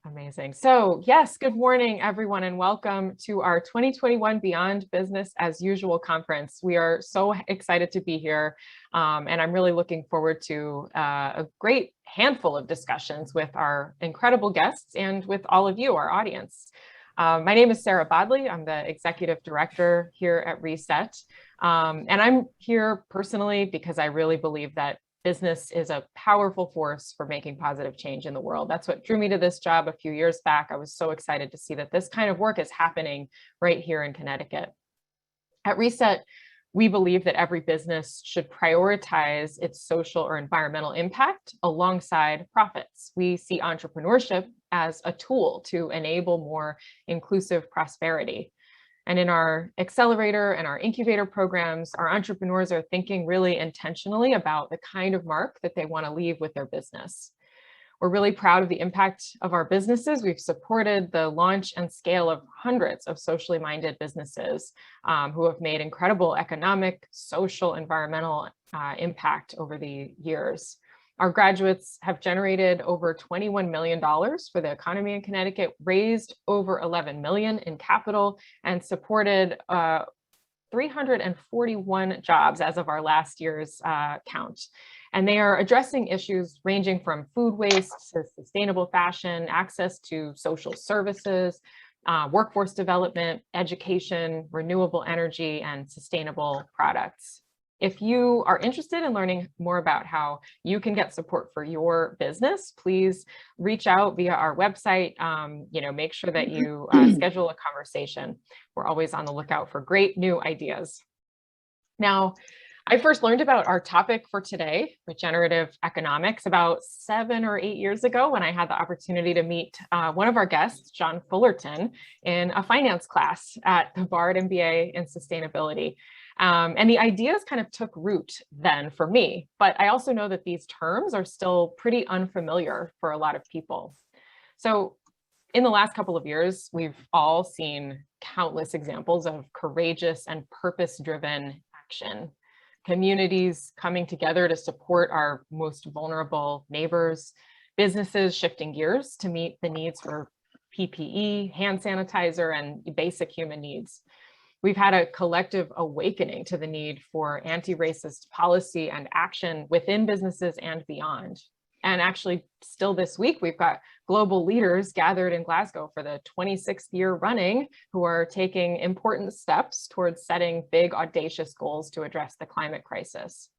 Amazing. So yes, good morning, everyone, and welcome to our 2021 Beyond Business as Usual conference. We are so excited to be here, and I'm really looking forward to a great handful of discussions with our incredible guests and with all of you, our audience. My name is Sarah Bodley. I'm the Executive Director here at Reset, and I'm here personally because I really believe that business is a powerful force for making positive change in the world. That's what drew me to this job a few years back. I was so excited to see that this kind of work is happening right here in Connecticut. At Reset, we believe that every business should prioritize its social or environmental impact alongside profits. We see entrepreneurship as a tool to enable more inclusive prosperity. And in our accelerator and our incubator programs, our entrepreneurs are thinking really intentionally about the kind of mark that they want to leave with their business. We're really proud of the impact of our businesses. We've supported the launch and scale of hundreds of socially minded businesses who have made incredible economic, social, environmental impact over the years. Our graduates have generated over $21 million for the economy in Connecticut, raised over $11 million in capital, and supported 341 jobs as of our last year's count. And they are addressing issues ranging from food waste to sustainable fashion, access to social services, workforce development, education, renewable energy, and sustainable products. If you are interested in learning more about how you can get support for your business, please reach out via our website. Make sure that you schedule a conversation. We're always on the lookout for great new ideas. Now, I first learned about our topic for today, regenerative economics, about 7 or 8 years ago when I had the opportunity to meet one of our guests, John Fullerton, in a finance class at the Bard MBA in Sustainability. And the ideas kind of took root then for me, but I also know that these terms are still pretty unfamiliar for a lot of people. So in the last couple of years, we've all seen countless examples of courageous and purpose-driven action. Communities coming together to support our most vulnerable neighbors, businesses shifting gears to meet the needs for PPE, hand sanitizer, and basic human needs. We've had a collective awakening to the need for anti-racist policy and action within businesses and beyond. And actually, still this week, we've got global leaders gathered in Glasgow for the 26th year running who are taking important steps towards setting big, audacious goals to address the climate crisis.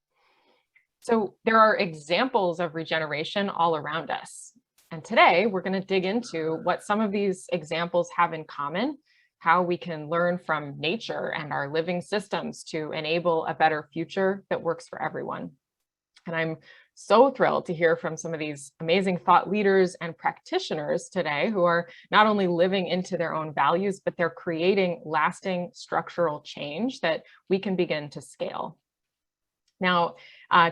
So there are examples of regeneration all around us. And today, we're going to dig into what some of these examples have in common, how we can learn from nature and our living systems to enable a better future that works for everyone. And I'm so thrilled to hear from some of these amazing thought leaders and practitioners today who are not only living into their own values, but they're creating lasting structural change that we can begin to scale. Now,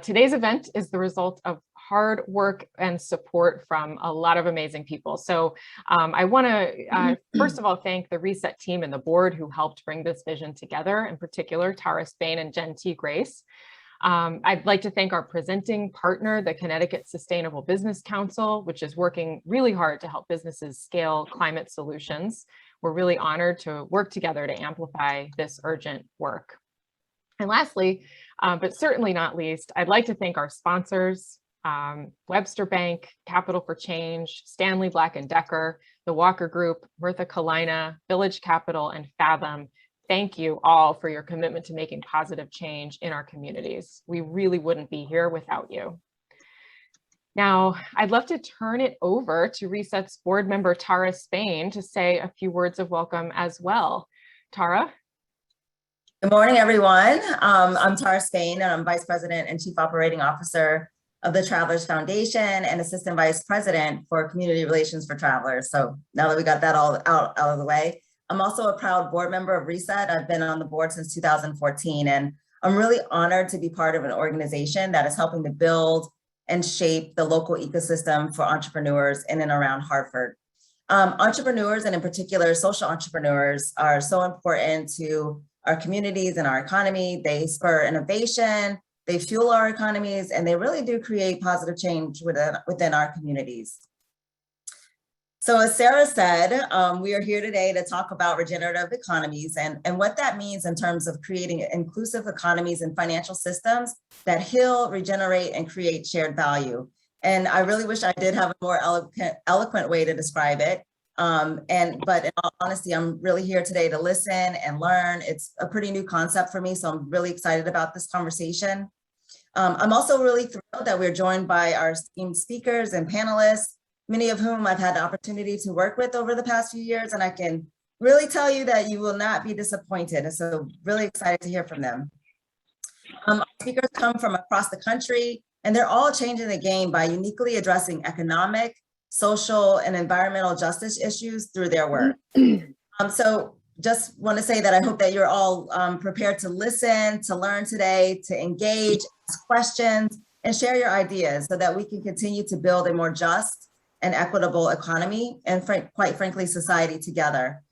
today's event is the result of hard work and support from a lot of amazing people. So I want to, first of all, thank the Reset team and the board who helped bring this vision together, in particular, Tara Spain and Jen T. Grace. I'd like to thank our presenting partner, the Connecticut Sustainable Business Council, which is working really hard to help businesses scale climate solutions. We're really honored to work together to amplify this urgent work. And lastly, but certainly not least, I'd like to thank our sponsors, Webster Bank, Capital for Change, Stanley Black & Decker, the Walker Group, Murtha Kalina, Village Capital, and Fathom. Thank you all for your commitment to making positive change in our communities. We really wouldn't be here without you. Now, I'd love to turn it over to Reset's board member, Tara Spain, to say a few words of welcome as well. Tara? Good morning, everyone. I'm Tara Spain, and I'm Vice President and Chief Operating Officer of the Travelers Foundation and Assistant Vice President for Community Relations for Travelers. So now that we got that all out of the way, I'm also a proud board member of Reset. I've been on the board since 2014, and I'm really honored to be part of an organization that is helping to build and shape the local ecosystem for entrepreneurs in and around Hartford. Entrepreneurs, and in particular, social entrepreneurs, are so important to our communities and our economy. They spur innovation, they fuel our economies, and they really do create positive change within our communities. So as Sarah said, we are here today to talk about regenerative economies and what that means in terms of creating inclusive economies and financial systems that heal, regenerate, and create shared value. And I really wish I did have a more eloquent way to describe it. But in all honesty, I'm really here today to listen and learn. It's a pretty new concept for me, so I'm really excited about this conversation. I'm also really thrilled that we're joined by our esteemed speakers and panelists, many of whom I've had the opportunity to work with over the past few years, and I can really tell you that you will not be disappointed. And so really excited to hear from them. Our speakers come from across the country, and they're all changing the game by uniquely addressing economic, social, and environmental justice issues through their work. So just want to say that I hope that you're all prepared to listen, to learn today, to engage, ask questions, and share your ideas so that we can continue to build a more just and equitable economy and quite frankly, society together.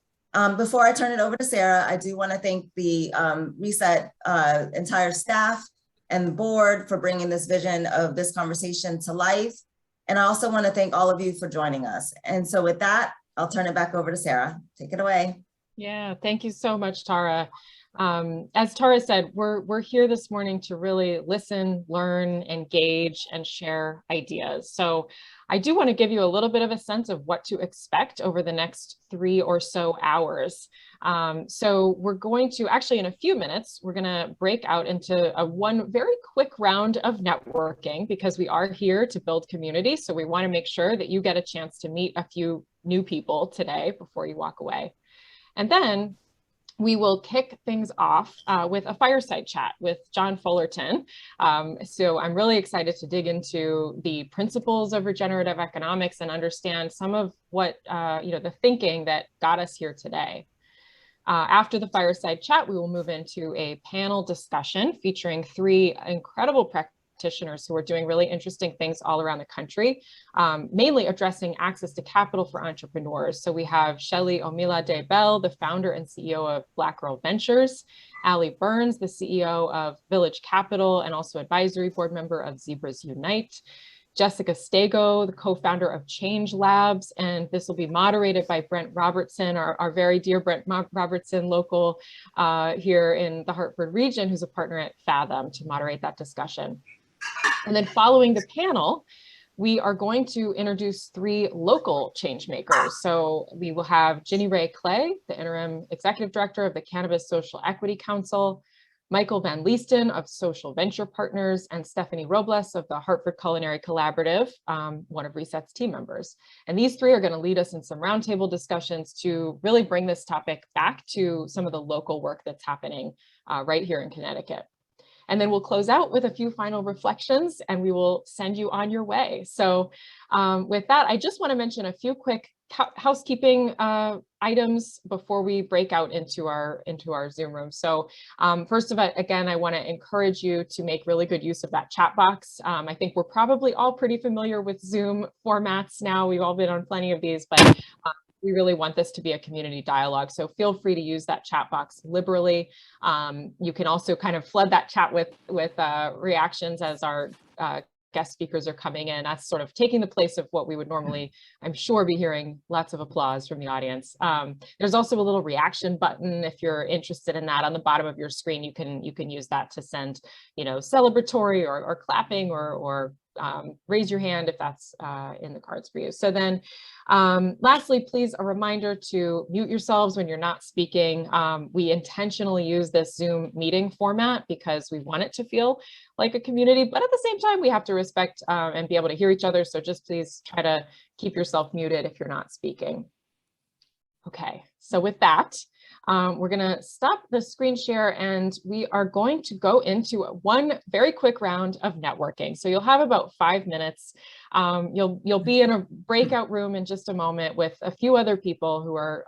Before I turn it over to Sarah, I do want to thank the Reset entire staff and the board for bringing this vision of this conversation to life. And I also want to thank all of you for joining us. And so with that, I'll turn it back over to Sarah. Take it away. Yeah, thank you so much, Tara. As Tara said, we're here this morning to really listen, learn, engage, and share ideas. So I do want to give you a little bit of a sense of what to expect over the next 3 or so hours. So we're going to, actually in a few minutes, we're going to break out into one very quick round of networking because we are here to build community. So we want to make sure that you get a chance to meet a few new people today before you walk away. And then we will kick things off with a fireside chat with John Fullerton. So I'm really excited to dig into the principles of regenerative economics and understand some of what, the thinking that got us here today. After the fireside chat, we will move into a panel discussion featuring 3 incredible practitioners who are doing really interesting things all around the country, mainly addressing access to capital for entrepreneurs. So we have Shelley Omila-Daybell, the founder and CEO of Black Girl Ventures, Allie Burns, the CEO of Village Capital and also advisory board member of Zebras Unite, Jessica Stego, the co-founder of Change Labs, and this will be moderated by Brent Robertson, our very dear Brent Robertson, local here in the Hartford region, who's a partner at Fathom, to moderate that discussion. And then following the panel, we are going to introduce 3 local change makers. So we will have Ginny Ray Clay, the interim executive director of the Cannabis Social Equity Council, Michael Van Leesten of Social Venture Partners, and Stephanie Robles of the Hartford Culinary Collaborative, one of Reset's team members. And these 3 are going to lead us in some roundtable discussions to really bring this topic back to some of the local work that's happening right here in Connecticut. And then we'll close out with a few final reflections and we will send you on your way. So with that, I just want to mention a few quick housekeeping items before we break out into our Zoom room. So first of all, again, I want to encourage you to make really good use of that chat box. I think we're probably all pretty familiar with Zoom formats now. We've all been on plenty of these, but we really want this to be a community dialogue. So feel free to use that chat box liberally. You can also kind of flood that chat with reactions as our guest speakers are coming in. That's sort of taking the place of what we would normally, I'm sure, be hearing lots of applause from the audience. There's also a little reaction button if you're interested in that on the bottom of your screen. You can use that to send, celebratory or clapping or raise your hand if that's in the cards for you. So then lastly, please, a reminder to mute yourselves when you're not speaking. We intentionally use this Zoom meeting format because we want it to feel like a community, but at the same time, we have to respect and be able to hear each other. So just please try to keep yourself muted if you're not speaking. Okay, so with that, we're going to stop the screen share and we are going to go into one very quick round of networking. So you'll have about 5 minutes. You'll be in a breakout room in just a moment with a few other people who are,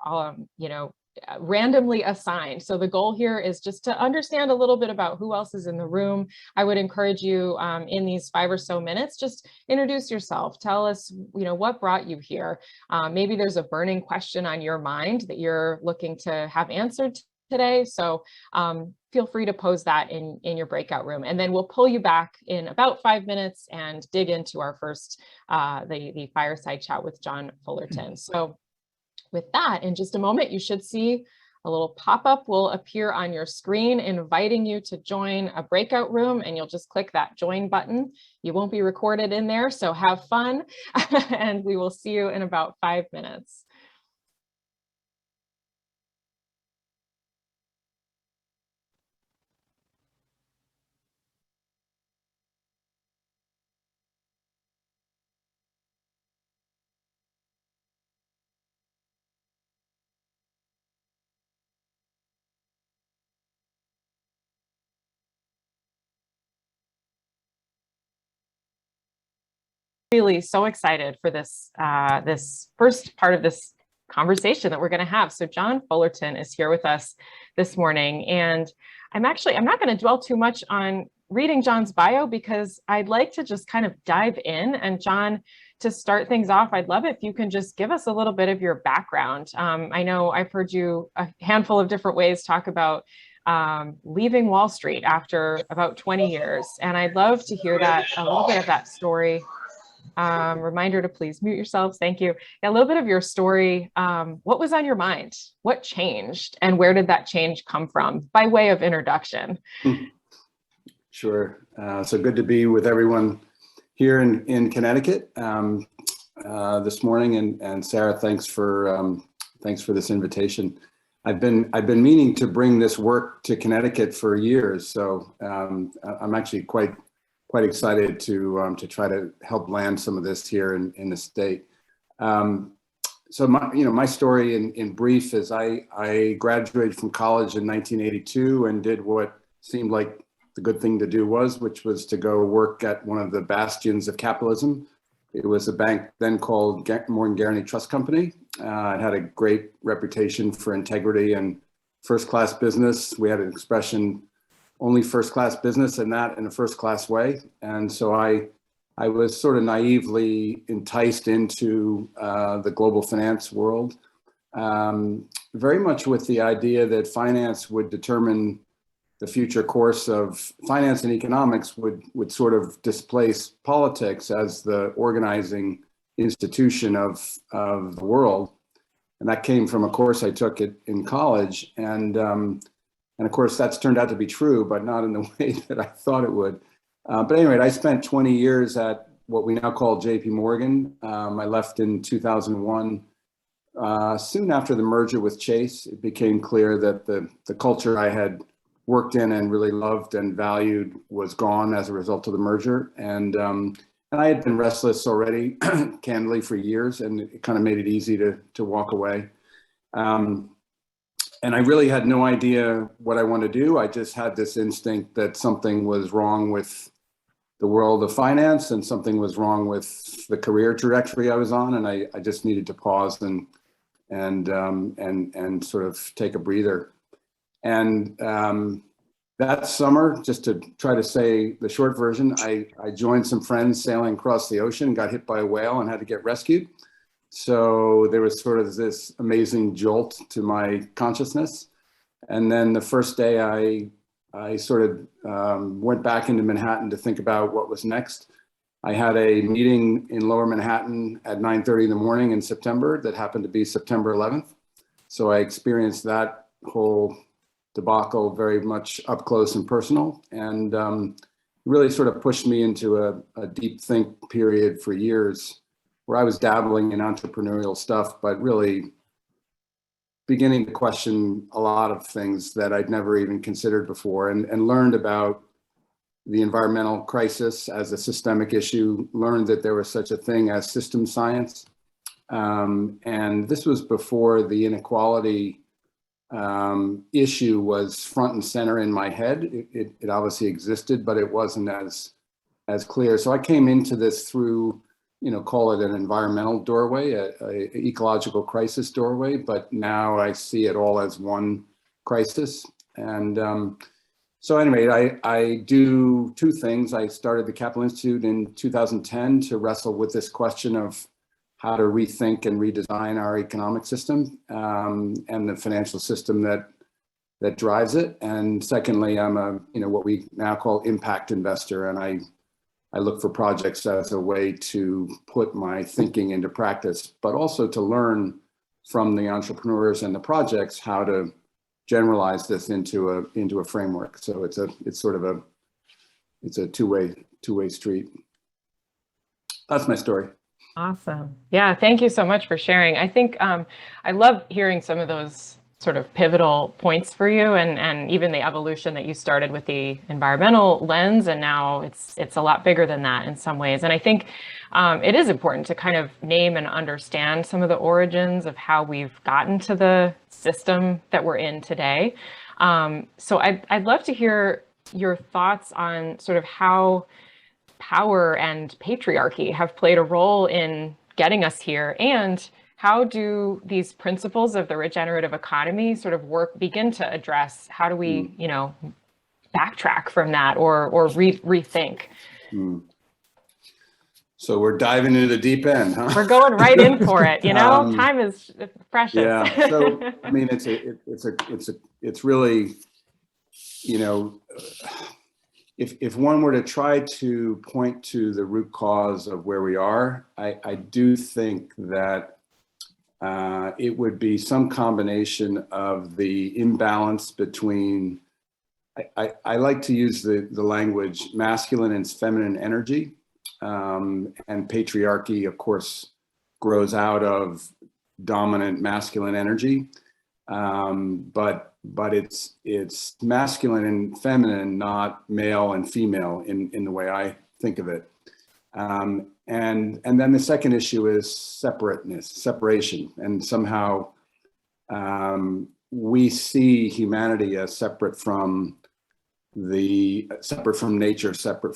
randomly assigned. So the goal here is just to understand a little bit about who else is in the room. I would encourage you in these 5 or so minutes, just introduce yourself. Tell us, what brought you here. Maybe there's a burning question on your mind that you're looking to have answered today. So feel free to pose that in your breakout room, and then we'll pull you back in about 5 minutes and dig into our first, the fireside chat with John Fullerton. So with that, in just a moment, you should see a little pop-up will appear on your screen inviting you to join a breakout room, and you'll just click that join button. You won't be recorded in there, so have fun, and we will see you in about 5 minutes. Really so excited for this this first part of this conversation that we're going to have. So John Fullerton is here with us this morning, and I'm not going to dwell too much on reading John's bio, because I'd like to just kind of dive in. And John, to start things off, I'd love it if you can just give us a little bit of your background. I know I've heard you a handful of different ways talk about leaving Wall Street after about 20 years, and I'd love to hear that, a little bit of that story. Reminder to please mute yourselves. Thank you. Yeah, a little bit of your story. What was on your mind? What changed? And where did that change come from, by way of introduction? Sure. So good to be with everyone here in Connecticut this morning. And Sarah, thanks for this invitation. I've been meaning to bring this work to Connecticut for years. So I'm actually quite excited to try to help land some of this here in the state. So my story in brief is I graduated from college in 1982 and did what seemed like the good thing to do which was to go work at one of the bastions of capitalism. It was a bank then called Morgan Guaranty Trust Company. It had a great reputation for integrity and first-class business. We had an expression, only first-class business, and that in a first-class way. And so I was sort of naively enticed into the global finance world, very much with the idea that finance would determine the future course of finance, and economics would sort of displace politics as the organizing institution of the world. And that came from a course I took in college. And of course, that's turned out to be true, but not in the way that I thought it would. But anyway, I spent 20 years at what we now call JP Morgan. I left in 2001. Soon after the merger with Chase, it became clear that the culture I had worked in and really loved and valued was gone as a result of the merger. And I had been restless already, candidly, for years, and it kind of made it easy to walk away. And I really had no idea what I wanted to do. I just had this instinct that something was wrong with the world of finance and something was wrong with the career trajectory I was on. And I just needed to pause and sort of take a breather. And that summer, just to try to say the short version, I joined some friends sailing across the ocean, got hit by a whale and had to get rescued. So there was sort of this amazing jolt to my consciousness. And then the first day I sort of went back into Manhattan to think about what was next. I had a meeting in Lower Manhattan at 9:30 in the morning in September that happened to be September 11th. So I experienced that whole debacle very much up close and personal, and really sort of pushed me into a deep think period for years, where I was dabbling in entrepreneurial stuff, but really beginning to question a lot of things that I'd never even considered before, and learned about the environmental crisis as a systemic issue, learned that there was such a thing as system science. And this was before the inequality issue was front and center in my head. It obviously existed, but it wasn't as clear. So I came into this through, call it an environmental doorway, a ecological crisis doorway, but now I see it all as one crisis. And so anyway, I do two things. I started the Capital Institute in 2010 to wrestle with this question of how to rethink and redesign our economic system and the financial system that that drives it. And secondly, I'm a, what we now call impact investor. And I look for projects as a way to put my thinking into practice, but also to learn from the entrepreneurs and the projects how to generalize this into a framework. So it's a two-way street. That's my story. Awesome. Yeah, thank you so much for sharing. I think I love hearing some of those sort of pivotal points for you, and even the evolution that you started with the environmental lens, and now it's a lot bigger than that in some ways. And I think it is important to kind of name and understand some of the origins of how we've gotten to the system that we're in today. So I'd love to hear your thoughts on sort of how power and patriarchy have played a role in getting us here, and how do these principles of the regenerative economy sort of begin to address how do we, backtrack from that or rethink? So we're diving into the deep end, huh? We're going right in for it. Time is precious. Yeah. So I mean, it's really, if one were to try to point to the root cause of where we are, I do think that it would be some combination of the imbalance between, I like to use the language masculine and feminine energy, and patriarchy, of course, grows out of dominant masculine energy, but it's masculine and feminine, not male and female in the way I think of it. And then the second issue is separation, and somehow we see humanity as separate from nature, separate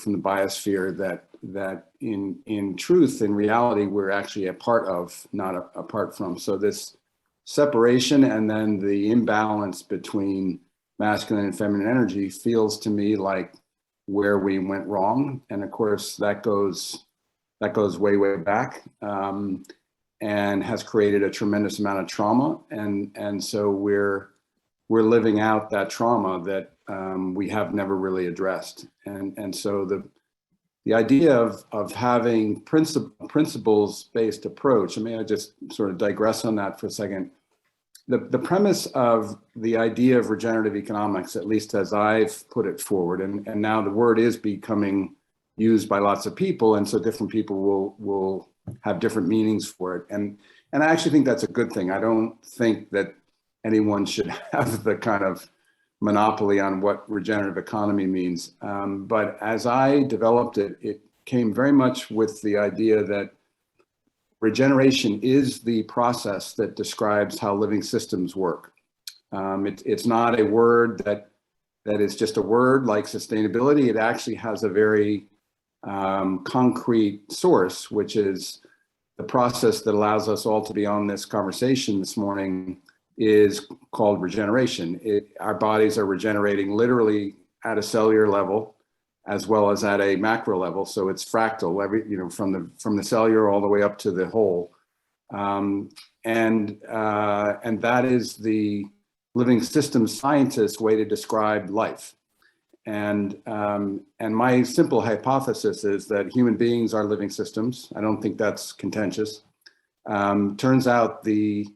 from the biosphere that in truth, in reality, we're actually a part of, not apart from. So this separation and then the imbalance between masculine and feminine energy feels to me like where we went wrong. And of course, that goes way back, and has created a tremendous amount of trauma. And so we're living out that trauma that we have never really addressed. And so the idea of having principles-based approach, I mean, I just sort of digress on that for a second. The premise of the idea of regenerative economics, at least as I've put it forward, and now the word is becoming used by lots of people, and so different people will have different meanings for it. And I actually think that's a good thing. I don't think that anyone should have the kind of monopoly on what regenerative economy means. But as I developed it, it came very much with the idea that regeneration is the process that describes how living systems work. It's not a word that is just a word like sustainability. It actually has a very concrete source, which is the process that allows us all to be on this conversation this morning, is called regeneration. Our bodies are regenerating literally at a cellular level, as well as at a macro level. So it's fractal, from the cellular all the way up to the whole. And that is the living systems scientist way to describe life. And my simple hypothesis is that human beings are living systems. I don't think that's contentious. Turns out the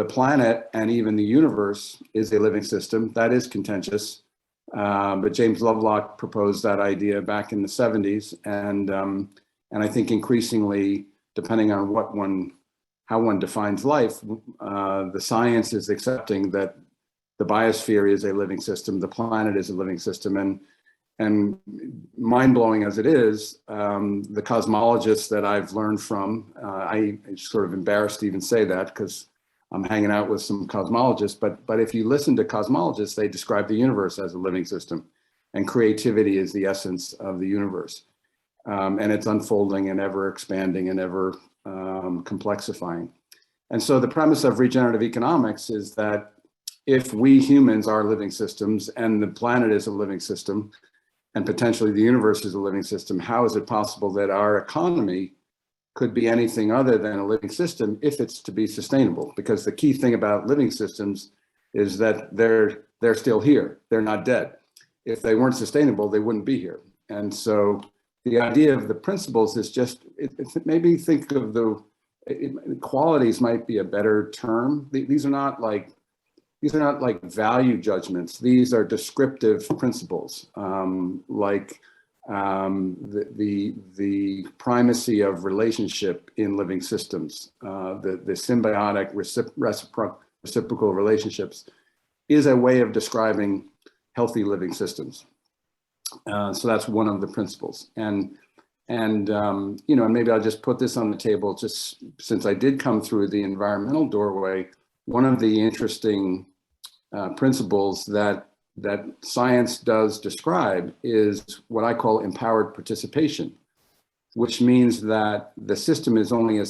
planet and even the universe is a living system. That is contentious. But James Lovelock proposed that idea back in the 70s. And I think increasingly, depending on how one defines life, the science is accepting that the biosphere is a living system, the planet is a living system, and mind-blowing as it is, the cosmologists that I've learned from, I'm sort of embarrassed to even say that because I'm hanging out with some cosmologists, but if you listen to cosmologists, they describe the universe as a living system, and creativity is the essence of the universe. And it's unfolding and ever expanding and ever complexifying. And so the premise of regenerative economics is that if we humans are living systems and the planet is a living system and potentially the universe is a living system, how is it possible that our economy could be anything other than a living system if it's to be sustainable? Because the key thing about living systems is that they're still here. They're not dead. If they weren't sustainable, they wouldn't be here. And so the idea of the principles is just, maybe think of qualities might be a better term. These are not like value judgments. These are descriptive principles, like the primacy of relationship in living systems, the symbiotic reciprocal relationships is a way of describing healthy living systems. So that's one of the principles. And maybe I'll just put this on the table, just since I did come through the environmental doorway. One of the interesting principles that science does describe is what I call empowered participation, which means that the system is only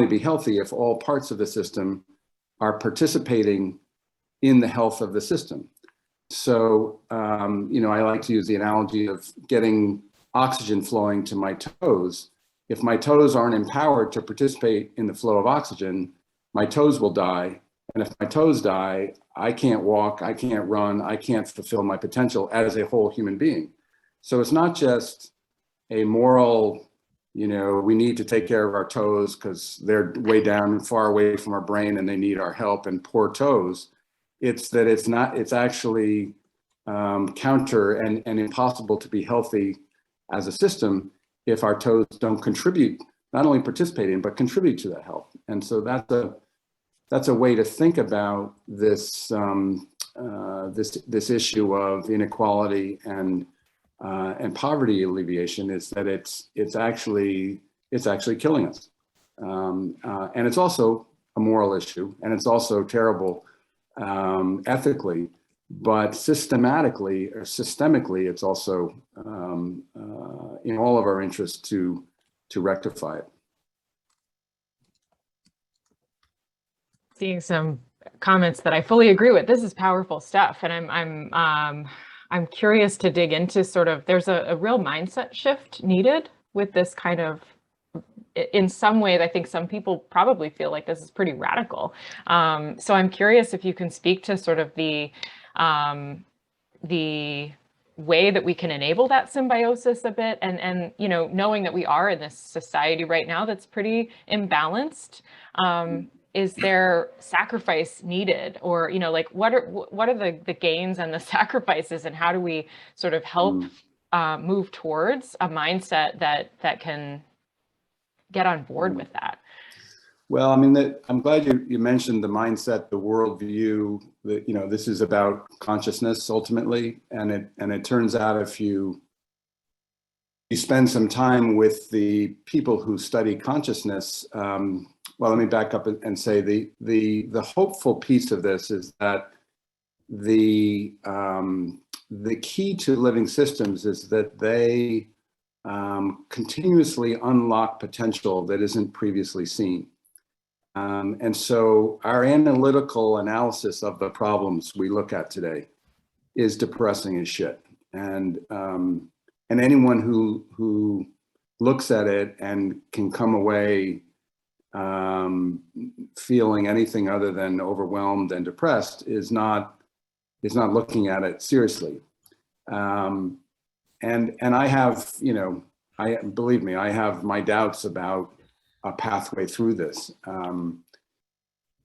be healthy if all parts of the system are participating in the health of the system. So, I like to use the analogy of getting oxygen flowing to my toes. If my toes aren't empowered to participate in the flow of oxygen, my toes will die. And if my toes die, I can't walk, I can't run, I can't fulfill my potential as a whole human being. So it's not just a moral, we need to take care of our toes because they're way down, far away from our brain and they need our help, and poor toes. It's that it's actually counter and impossible to be healthy as a system if our toes don't contribute, not only participate in, but contribute to that health. And so that's a way to think about this this issue of inequality and poverty alleviation, is that it's actually killing us, and it's also a moral issue, and it's also terrible ethically, but systemically, it's also in all of our interests to rectify it. Seeing some comments that I fully agree with. This is powerful stuff, and I'm curious to dig into sort of, there's a real mindset shift needed with this kind of. In some ways, I think some people probably feel like this is pretty radical. So I'm curious if you can speak to sort of the way that we can enable that symbiosis a bit, and knowing that we are in this society right now that's pretty imbalanced. Is there sacrifice needed, or what are the gains and the sacrifices, and how do we sort of help move towards a mindset that can get on board with that? Well, I'm glad you mentioned the mindset, the worldview. That this is about consciousness ultimately, and it turns out if you spend some time with the people who study consciousness. Well, let me back up and say the hopeful piece of this is that the key to living systems is that they continuously unlock potential that isn't previously seen. And so our analytical analysis of the problems we look at today is depressing as shit. And anyone who looks at it and can come away feeling anything other than overwhelmed and depressed is not looking at it seriously. And I have, believe me, I have my doubts about a pathway through this.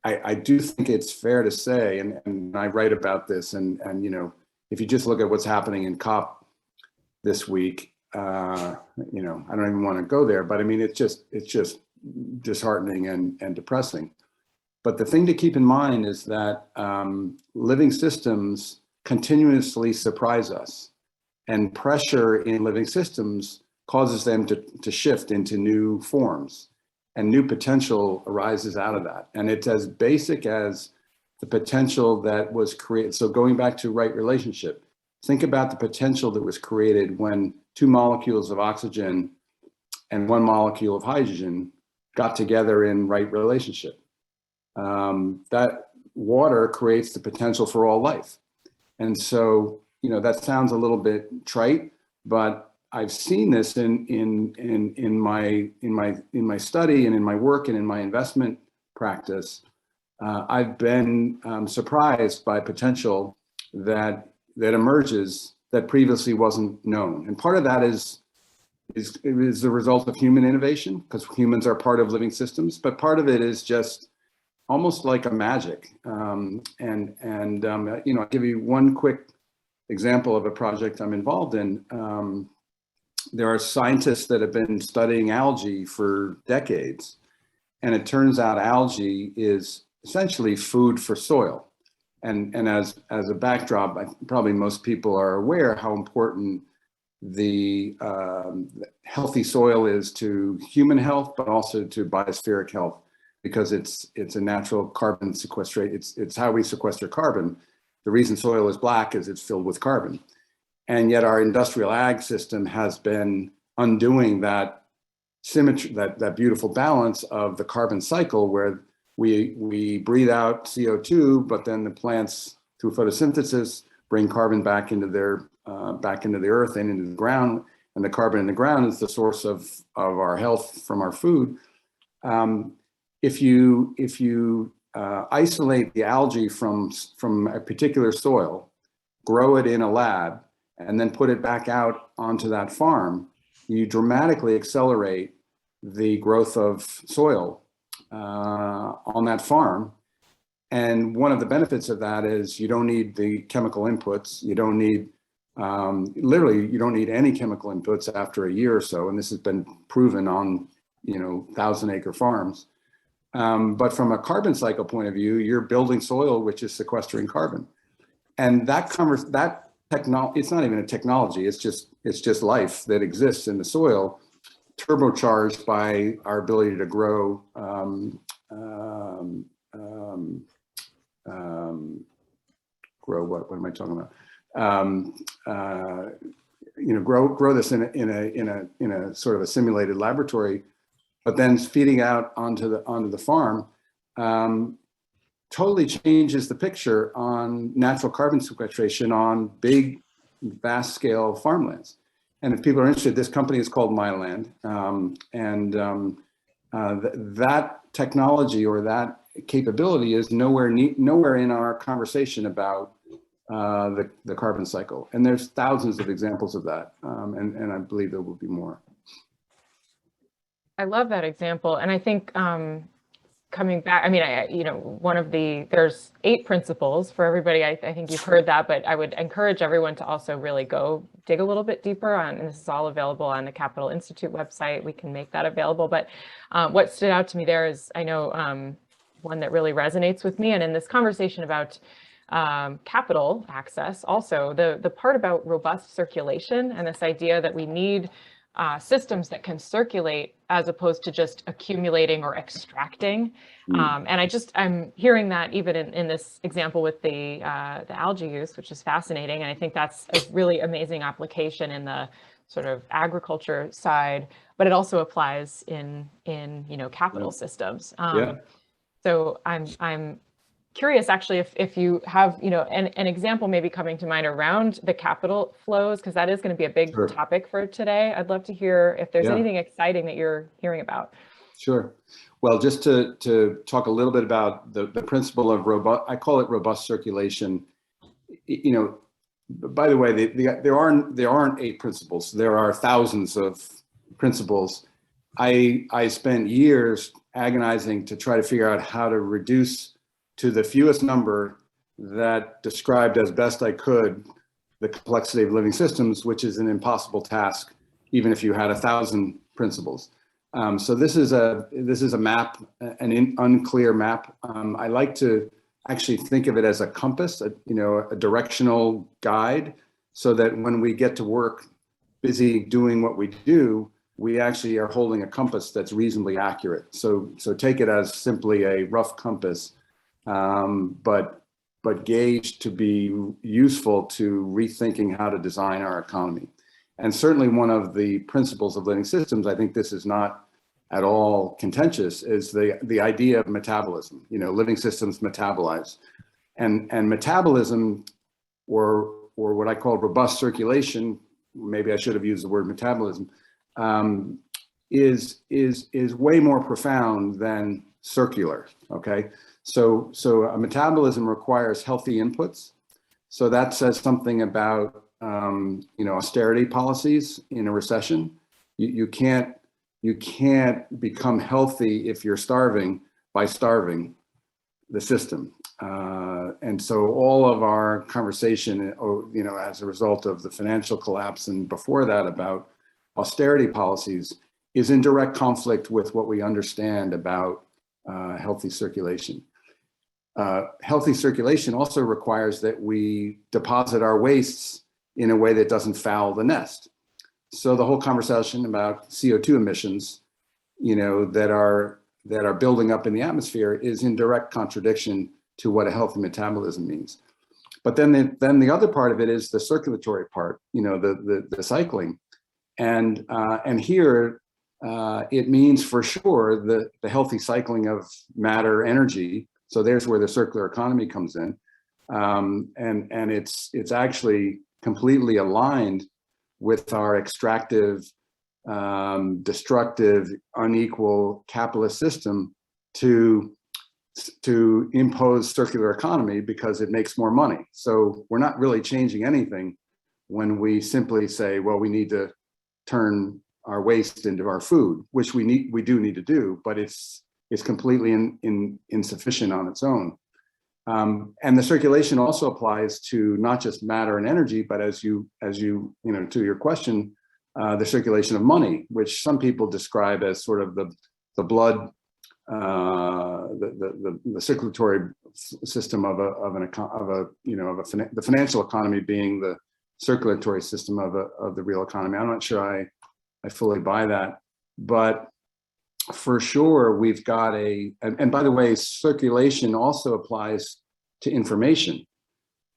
I do think it's fair to say, and I write about this, and if you just look at what's happening in COP this week, I don't even want to go there, but it's just disheartening and depressing. But the thing to keep in mind is that living systems continuously surprise us, and pressure in living systems causes them to shift into new forms, and new potential arises out of that. And it's as basic as the potential that was created. So going back to right relationship, think about the potential that was created when 2 molecules of oxygen and 1 molecule of hydrogen got together in right relationship. That water creates the potential for all life. And so, that sounds a little bit trite, but I've seen this in my study and in my work and in my investment practice. I've been surprised by potential that emerges that previously wasn't known. And part of that is the result of human innovation, because humans are part of living systems, but part of it is just almost like a magic. I'll give you one quick example of a project I'm involved in. There are scientists that have been studying algae for decades, and it turns out algae is essentially food for soil. And as a backdrop, probably most people are aware how important the healthy soil is to human health, but also to biospheric health, because it's a natural carbon sequestrate. It's how we sequester carbon. The reason soil is black is it's filled with carbon. And yet our industrial ag system has been undoing that symmetry, that beautiful balance of the carbon cycle, where we breathe out CO2, but then the plants, through photosynthesis, bring carbon back into the earth and into the ground, and the carbon in the ground is the source of our health from our food. If you isolate the algae from a particular soil, grow it in a lab, and then put it back out onto that farm, you dramatically accelerate the growth of soil on that farm. And one of the benefits of that is you don't need the chemical inputs. You don't need, literally, you don't need any chemical inputs after a year or so. And this has been proven on, 1,000-acre farms. But from a carbon cycle point of view, you're building soil which is sequestering carbon. And it's not even a technology, it's just life that exists in the soil, turbocharged by our ability to grow what am I talking about? Grow this in a sort of a simulated laboratory, but then feeding out onto the farm totally changes the picture on natural carbon sequestration on big, vast scale farmlands. And if people are interested, this company is called Myland, that technology or that capability is nowhere in our conversation about the carbon cycle. And there's thousands of examples of that, and I believe there will be more. I love that example, and I think coming back, there's 8 principles for everybody. I think you've heard that, but I would encourage everyone to also really go dig a little bit deeper on, and this is all available on the Capital Institute website. We can make that available. But what stood out to me there is, I know one that really resonates with me, and in this conversation about capital access, also the part about robust circulation and this idea that we need systems that can circulate as opposed to just accumulating or extracting. And I'm hearing that even in this example with the algae use, which is fascinating. And I think that's a really amazing application in the sort of agriculture side, but it also applies in capital systems. So I'm curious, actually, if you have, an example maybe coming to mind around the capital flows, because that is going to be a big topic for today. I'd love to hear if there's anything exciting that you're hearing about. Sure. Well, just to talk a little bit about the principle of I call it robust circulation. By the way, there aren't 8 principles. There are thousands of principles. I spent years agonizing to try to figure out how to reduce to the fewest number that described as best I could the complexity of living systems, which is an impossible task, even if you had 1,000 principles. So this is a map, an unclear map. I like to actually think of it as a compass, a directional guide, so that when we get to work, busy doing what we do, we actually are holding a compass that's reasonably accurate. So take it as simply a rough compass. But gauged to be useful to rethinking how to design our economy. And certainly one of the principles of living systems, I think this is not at all contentious, is the idea of metabolism. Living systems metabolize. And metabolism, or what I call robust circulation, maybe I should have used the word metabolism, is way more profound than circular, okay? So a metabolism requires healthy inputs. So that says something about, austerity policies in a recession. You can't become healthy if you're starving by starving the system. And so all of our conversation, as a result of the financial collapse and before that about austerity policies is in direct conflict with what we understand about healthy circulation. Healthy circulation also requires that we deposit our wastes in a way that doesn't foul the nest. So the whole conversation about CO2 emissions, that are building up in the atmosphere is in direct contradiction to what a healthy metabolism means. But then the other part of it is the circulatory part, the cycling. And here it means for sure the healthy cycling of matter energy. So there's where the circular economy comes in. And it's actually completely aligned with our extractive, destructive, unequal capitalist system to impose circular economy because it makes more money. So we're not really changing anything when we simply say, well, we need to turn our waste into our food, which we do need to do, but it's completely insufficient on its own. And the circulation also applies to not just matter and energy, but as you to your question, the circulation of money, which some people describe as sort of the blood, the circulatory system the financial economy being the circulatory system of the real economy. I'm not sure I fully buy that, but for sure we've got and by the way, circulation also applies to information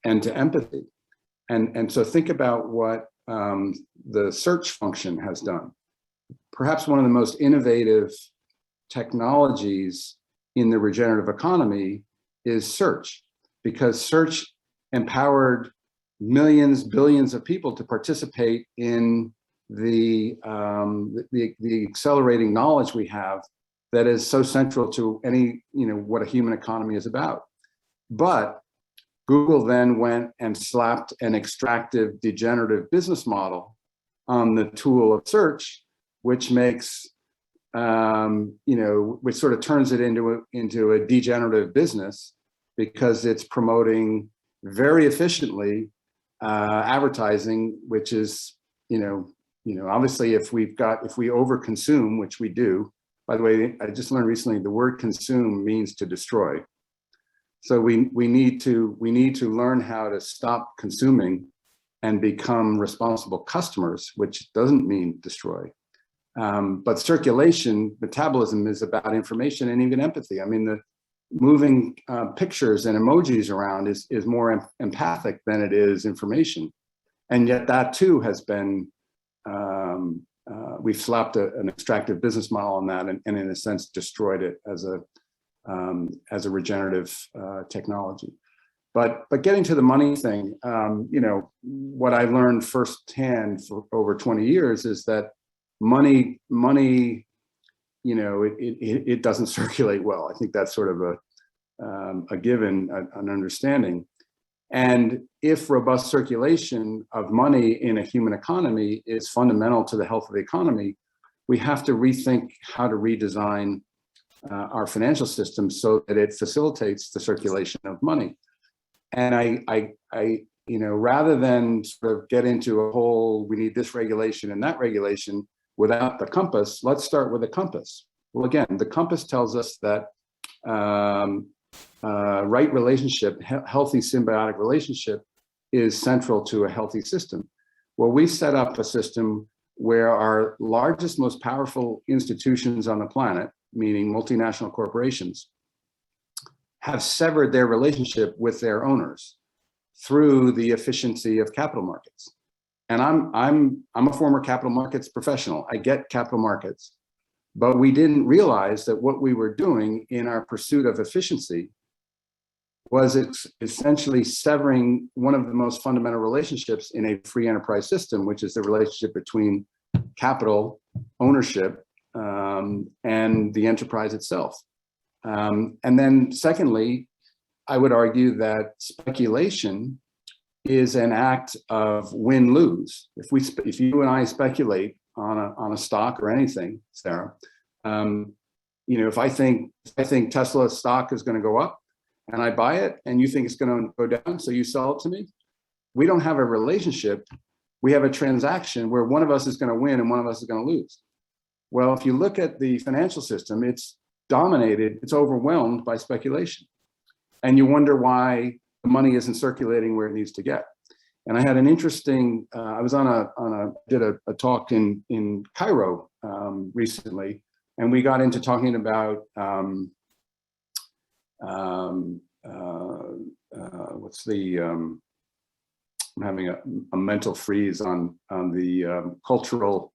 and to empathy. And so think about what the search function has done. Perhaps one of the most innovative technologies in the regenerative economy is search, because search empowered millions, billions of people to participate in the accelerating knowledge we have that is so central to what a human economy is about. But Google then went and slapped an extractive, degenerative business model on the tool of search, which makes, which sort of turns it into a degenerative business because it's promoting very efficiently advertising, which is, obviously if we overconsume, which we do. By the way, I just learned recently the word consume means to destroy. So we need to learn how to stop consuming and become responsible customers, which doesn't mean destroy. But circulation, metabolism is about information and even empathy. I mean, the moving pictures and emojis around is more empathic than it is information. And yet that too has been, we've slapped an extractive business model on that and in a sense destroyed it as a regenerative technology. But getting to the money thing, what I learned firsthand for over 20 years is that money, it doesn't circulate well. I think that's sort of a given, an understanding. And if robust circulation of money in a human economy is fundamental to the health of the economy, we have to rethink how to redesign our financial system so that it facilitates the circulation of money. And I rather than sort of get into a whole, we need this regulation and that regulation without the compass, let's start with a compass. Well, again, the compass tells us that right relationship, healthy symbiotic relationship is central to a healthy system. Well, we set up a system where our largest, most powerful institutions on the planet, meaning multinational corporations, have severed their relationship with their owners through the efficiency of capital markets. And I'm a former capital markets professional. I get capital markets, but we didn't realize that what we were doing in our pursuit of efficiency was essentially severing one of the most fundamental relationships in a free enterprise system, which is the relationship between capital ownership and the enterprise itself. And then secondly, I would argue that speculation is an act of win-lose. If you and I speculate on a stock or anything, Sarah, if I think Tesla stock is going to go up and I buy it and you think it's going to go down, so you sell it to me, we don't have a relationship. We have a transaction where one of us is going to win and one of us is going to lose. Well, if you look at the financial system, it's dominated, it's overwhelmed by speculation. And you wonder why the money isn't circulating where it needs to get. And I had an interesting, I was did a talk in Cairo recently, and we got into talking about I'm having a mental freeze on the cultural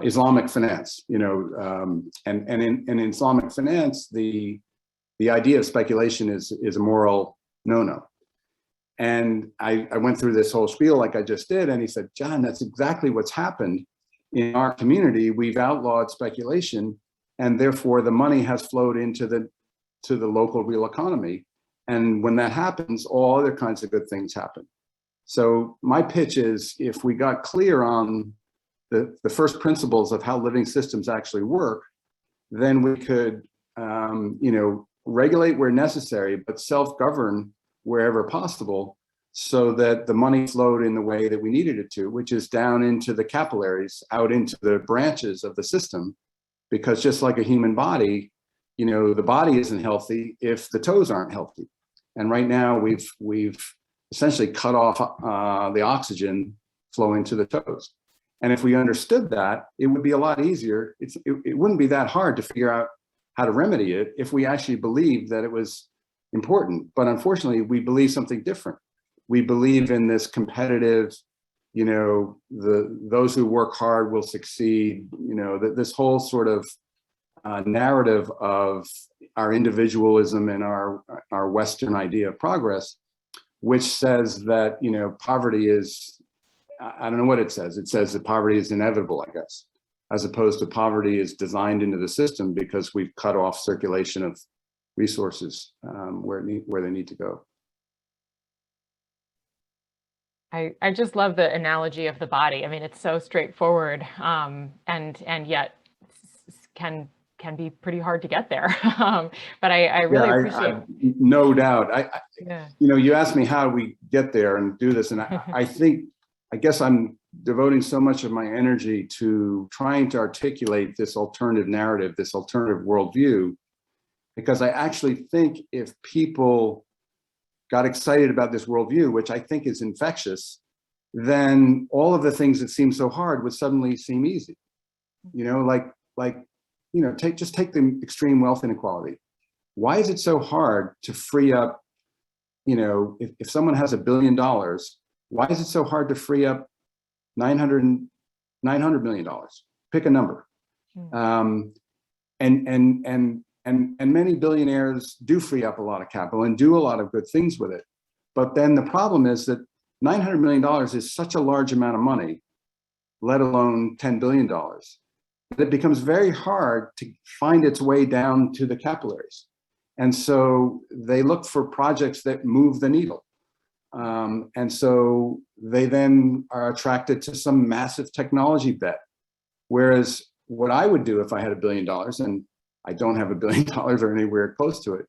Islamic finance, and in Islamic finance, the idea of speculation is a moral no-no. And I went through this whole spiel like I just did, and he said, John, that's exactly what's happened in our community. We've outlawed speculation, and therefore the money has flowed into the local real economy. And when that happens, all other kinds of good things happen. So my pitch is, if we got clear on the first principles of how living systems actually work, then we could, regulate where necessary, but self-govern wherever possible, so that the money flowed in the way that we needed it to, which is down into the capillaries, out into the branches of the system. Because just like a human body, the body isn't healthy if the toes aren't healthy. And right now we've essentially cut off the oxygen flowing to the toes. And if we understood that, it would be a lot easier. It wouldn't be that hard to figure out how to remedy it if we actually believed that it was important. But unfortunately, we believe something different. We believe in this competitive, those who work hard will succeed, this whole sort of narrative of our individualism and our Western idea of progress, which says that, poverty is, I don't know what it says. It says that poverty is inevitable, I guess, as opposed to poverty is designed into the system because we've cut off circulation of resources where they need to go. I just love the analogy of the body. I mean, it's so straightforward, and yet can be pretty hard to get there. But I really appreciate. No doubt. You asked me how do we get there and do this, and I guess I'm devoting so much of my energy to trying to articulate this alternative narrative, this alternative worldview, because I actually think if people got excited about this worldview, which I think is infectious, then all of the things that seem so hard would suddenly seem easy. Just take the extreme wealth inequality. Why is it so hard to free up, if someone has $1 billion, why is it so hard to free up $900 million? Pick a number. And many billionaires do free up a lot of capital and do a lot of good things with it. But then the problem is that $900 million is such a large amount of money, let alone $10 billion, that it becomes very hard to find its way down to the capillaries. And so they look for projects that move the needle. And so they then are attracted to some massive technology bet. Whereas what I would do if I had $1 billion, and I don't have $1 billion or anywhere close to it,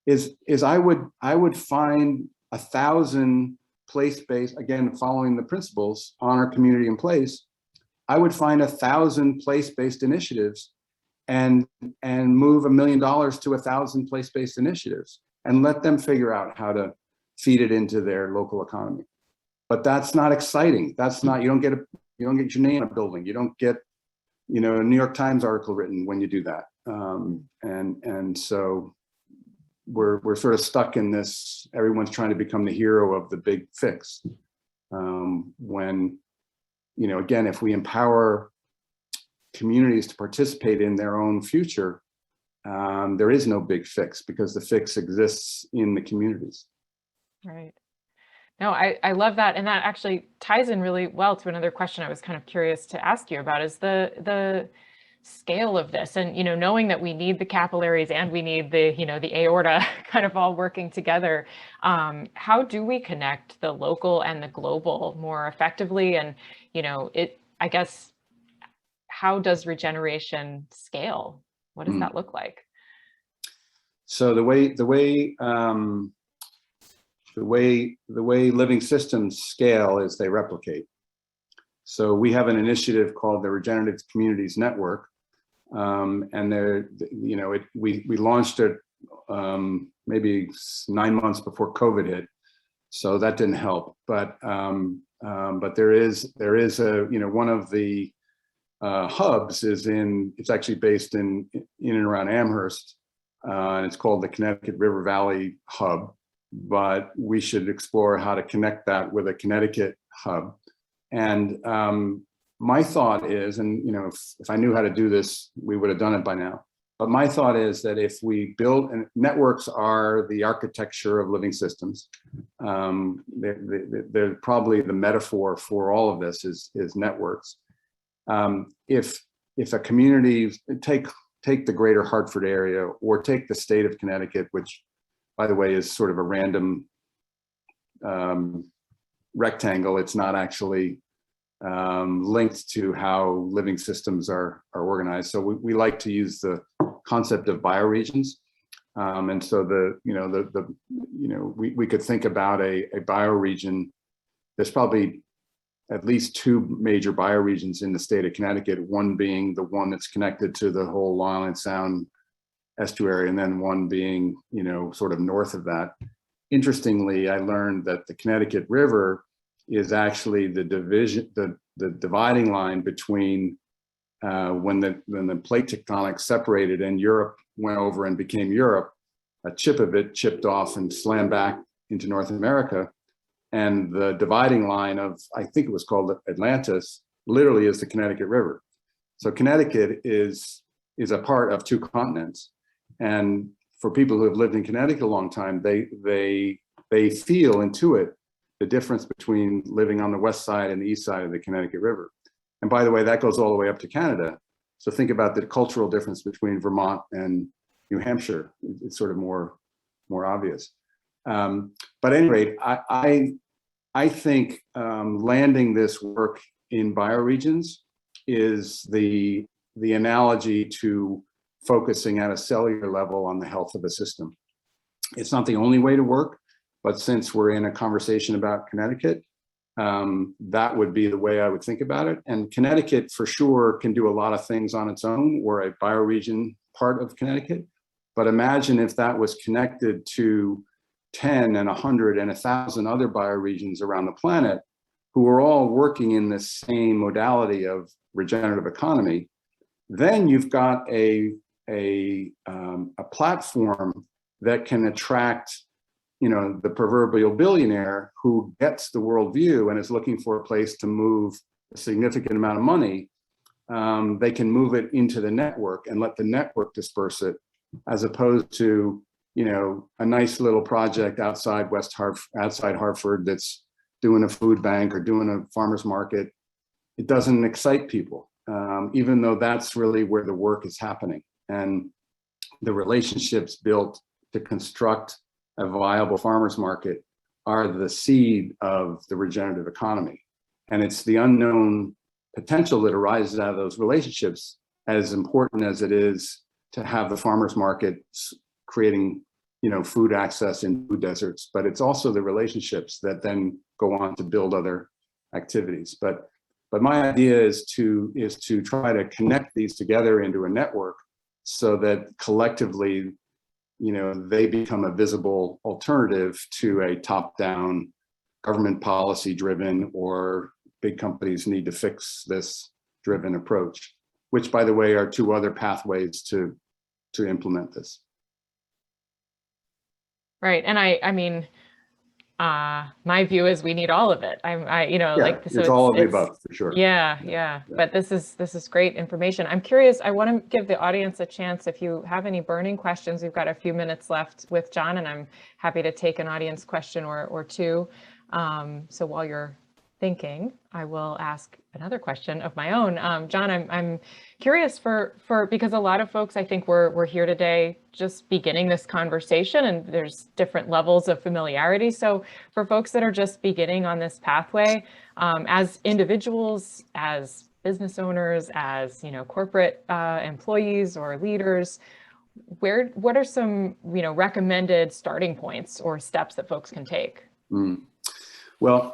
is I would find 1,000 place-based, again, following the principles, honor, community, and place. I would find 1,000 place-based initiatives and move $1 million to 1,000 place-based initiatives and let them figure out how to feed it into their local economy. But that's not exciting. That's not, you don't get your name on a building. You don't get, a New York Times article written when you do that. And so we're sort of stuck in this, everyone's trying to become the hero of the big fix. When, again, if we empower communities to participate in their own future, there is no big fix because the fix exists in the communities. Right. No, I love that. And that actually ties in really well to another question I was kind of curious to ask you about, is the scale of this, and knowing that we need the capillaries and we need the the aorta kind of all working together, how do we connect the local and the global more effectively? And I guess, how does regeneration scale? What does that look like? So the way living systems scale is they replicate. So we have an initiative called the Regenerative Communities Network, and we launched it maybe 9 months before COVID hit, so that didn't help. But there is a one of the hubs it's actually based in and around Amherst, and it's called the Connecticut River Valley Hub. But we should explore how to connect that with a Connecticut hub. And my thought is, and if I knew how to do this, we would have done it by now. But my thought is that if we build, and networks are the architecture of living systems, they're probably the metaphor for all of this is networks. If a community, take the greater Hartford area, or take the state of Connecticut, which, by the way, is sort of a random rectangle. It's not actually linked to how living systems are organized. So we like to use the concept of bioregions, and so we could think about a bioregion. There's probably at least two major bioregions in the state of Connecticut. One being the one that's connected to the whole Long Island Sound estuary, and then one being sort of north of that. Interestingly, I learned that the Connecticut River is actually the dividing line between when the plate tectonics separated and Europe went over and became Europe. A chip of it chipped off and slammed back into North America, and the dividing line of, I think it was called Atlantis, literally is the Connecticut River. So Connecticut is a part of two continents. And for people who have lived in Connecticut a long time, they feel, intuit the difference between living on the west side and the east side of the Connecticut River. And by the way, that goes all the way up to Canada. So think about the cultural difference between Vermont and New Hampshire. It's sort of more obvious. But at any rate, I think landing this work in bioregions is the analogy to focusing at a cellular level on the health of a system. It's not the only way to work, but since we're in a conversation about Connecticut, that would be the way I would think about it. And Connecticut for sure can do a lot of things on its own. We're a bioregion part of Connecticut, but imagine if that was connected to 10 and 100 and 1,000 other bioregions around the planet who are all working in this same modality of regenerative economy. Then you've got a platform that can attract the proverbial billionaire who gets the worldview and is looking for a place to move a significant amount of money. They can move it into the network and let the network disperse it, as opposed to a nice little project outside Hartford that's doing a food bank or doing a farmer's market. It doesn't excite people, even though that's really where the work is happening. And the relationships built to construct a viable farmer's market are the seed of the regenerative economy. And it's the unknown potential that arises out of those relationships, as important as it is to have the farmer's market creating food access in food deserts, but it's also the relationships that then go on to build other activities. But my idea is to try to connect these together into a network so that collectively they become a visible alternative to a top-down government policy driven or big companies need to fix this driven approach, which, by the way, are two other pathways to implement this. Right. And I mean, my view is we need all of it. It's all of the above for sure. Yeah. But this is great information. I'm curious, I want to give the audience a chance. If you have any burning questions, we've got a few minutes left with John, and I'm happy to take an audience question or two. So while you're thinking, I will ask another question of my own. John, I'm curious because a lot of folks, I think we're here today just beginning this conversation, and there's different levels of familiarity. So for folks that are just beginning on this pathway, as individuals, as business owners, as corporate employees or leaders, what are some recommended starting points or steps that folks can take? Well,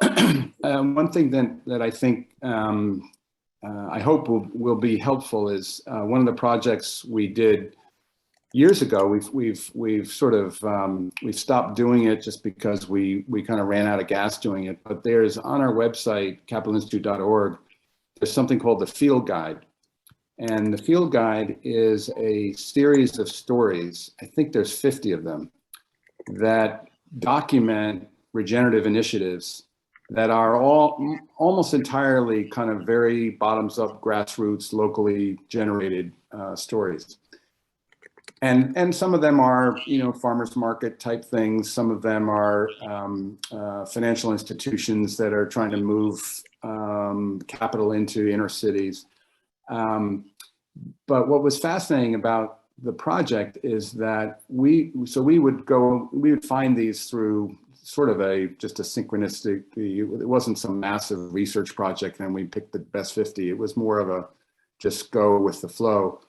one thing that I think I hope will be helpful is one of the projects we did years ago. We've sort of we've stopped doing it just because we kind of ran out of gas doing it. But there's on our website, capitalinstitute.org, there's something called the Field Guide. And the Field Guide is a series of stories, I think there's 50 of them, that document regenerative initiatives that are almost entirely kind of very bottoms up, grassroots, locally generated stories. And some of them are, farmers market type things. Some of them are financial institutions that are trying to move capital into inner cities. But what was fascinating about the project is that we would find these through sort of just a synchronistic, it wasn't some massive research project and we picked the best 50. It was more of a just go with the flow.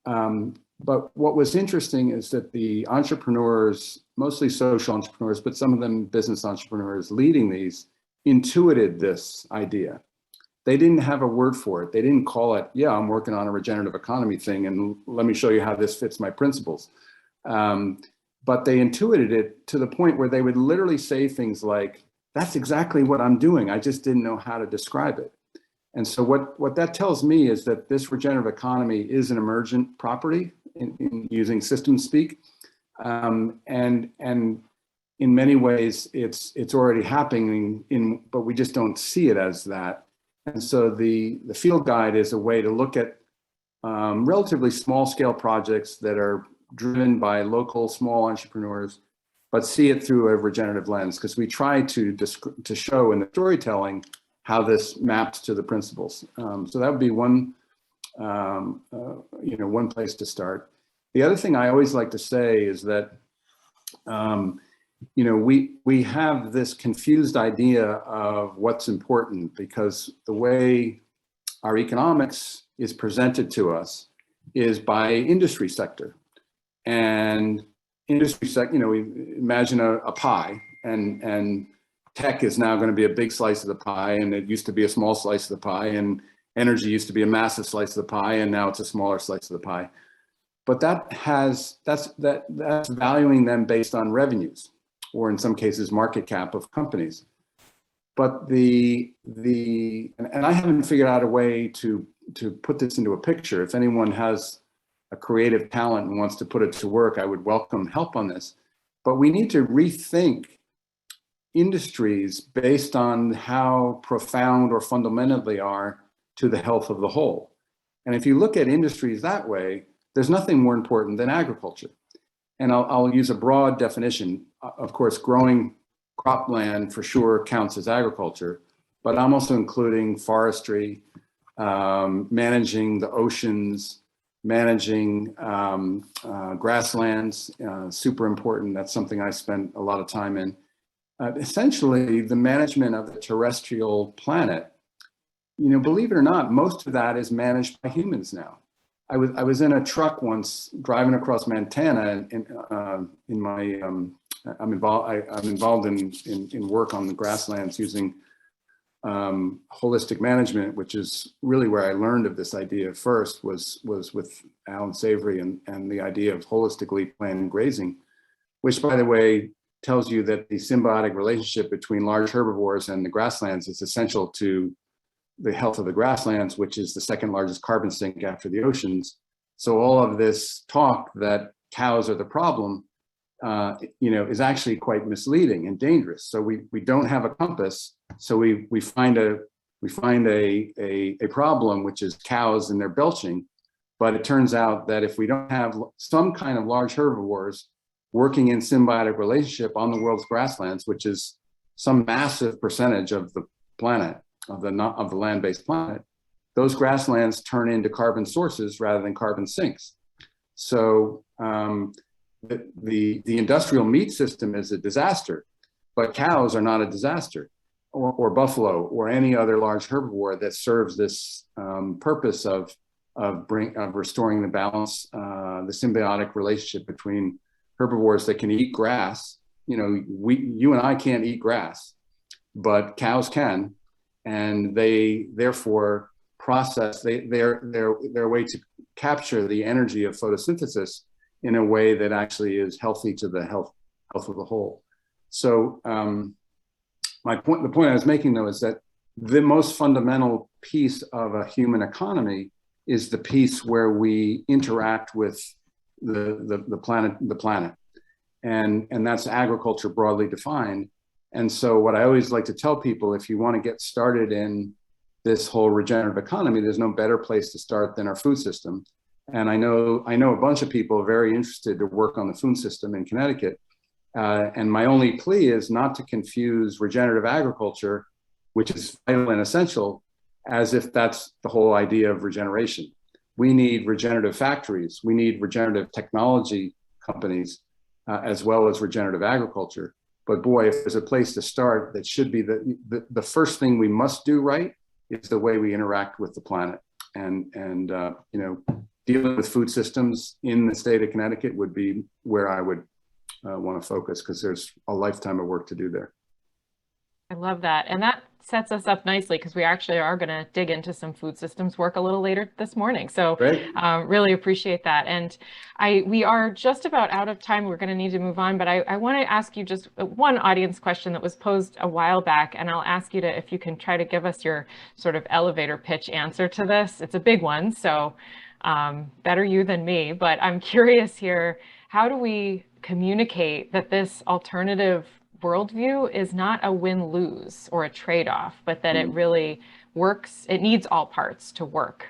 But what was interesting is that the entrepreneurs, mostly social entrepreneurs, but some of them business entrepreneurs leading these, intuited this idea. They didn't have a word for it. They didn't call it, yeah, I'm working on a regenerative economy thing and let me show you how this fits my principles. But they intuited it to the point where they would literally say things like, that's exactly what I'm doing. I just didn't know how to describe it. And so what that tells me is that this regenerative economy is an emergent property in using system speak. And in many ways, it's already happening, but we just don't see it as that. And so the Field Guide is a way to look at relatively small scale projects that are driven by local small entrepreneurs, but see it through a regenerative lens, because we try to show in the storytelling how this maps to the principles. So that would be one place to start. The other thing I always like to say is that we have this confused idea of what's important, because the way our economics is presented to us is by industry sector. And industry sector, we imagine a pie, and tech is now going to be a big slice of the pie, and it used to be a small slice of the pie, and energy used to be a massive slice of the pie, and now it's a smaller slice of the pie. But that's valuing them based on revenues, or in some cases market cap of companies. But and I haven't figured out a way to put this into a picture. If anyone has a creative talent and wants to put it to work, I would welcome help on this. But we need to rethink industries based on how profound or fundamental they are to the health of the whole. And if you look at industries that way, there's nothing more important than agriculture. And I'll use a broad definition. Of course, growing cropland for sure counts as agriculture, but I'm also including forestry, managing the oceans, managing grasslands, super important. That's something I spent a lot of time in. Essentially, the management of the terrestrial planet, believe it or not, most of that is managed by humans now. I was in a truck once driving across Montana, and I'm involved in work on the grasslands using holistic management, which is really where I learned of this idea first, was with Alan Savory and the idea of holistically planned grazing, which, by the way, tells you that the symbiotic relationship between large herbivores and the grasslands is essential to the health of the grasslands, which is the second largest carbon sink after the oceans. So all of this talk that cows are the problem, is actually quite misleading and dangerous. So we don't have a compass. So we find a problem, which is cows and their belching. But it turns out that if we don't have some kind of large herbivores working in symbiotic relationship on the world's grasslands, which is some massive percentage of planet, of the land-based planet, those grasslands turn into carbon sources rather than carbon sinks. So the industrial meat system is a disaster, but cows are not a disaster, or buffalo, or any other large herbivore that serves this purpose of restoring the balance, the symbiotic relationship between herbivores that can eat grass. You and I can't eat grass, but cows can, and they therefore process their way to capture the energy of photosynthesis in a way that actually is healthy to the health of the whole. So the point I was making, though, is that the most fundamental piece of a human economy is the piece where we interact with the planet, and that's agriculture broadly defined. And so what I always like to tell people, if you want to get started in this whole regenerative economy, there's no better place to start than our food system. And I know a bunch of people very interested to work on the food system in Connecticut. And my only plea is not to confuse regenerative agriculture, which is vital and essential, as if that's the whole idea of regeneration. We need regenerative factories. We need regenerative technology companies, as well as regenerative agriculture. But boy, if there's a place to start, that should be the first thing we must do right is the way we interact with the planet. And dealing with food systems in the state of Connecticut would be where I would want to focus, because there's a lifetime of work to do there. I love that. And that sets us up nicely, because we actually are going to dig into some food systems work a little later this morning. So really appreciate that. And we are just about out of time. We're going to need to move on, but I want to ask you just one audience question that was posed a while back, and I'll ask you if you can try to give us your sort of elevator pitch answer to this. It's a big one, so better you than me, but I'm curious here, how do we communicate that this alternative worldview is not a win-lose or a trade-off, but that it really works, it needs all parts to work?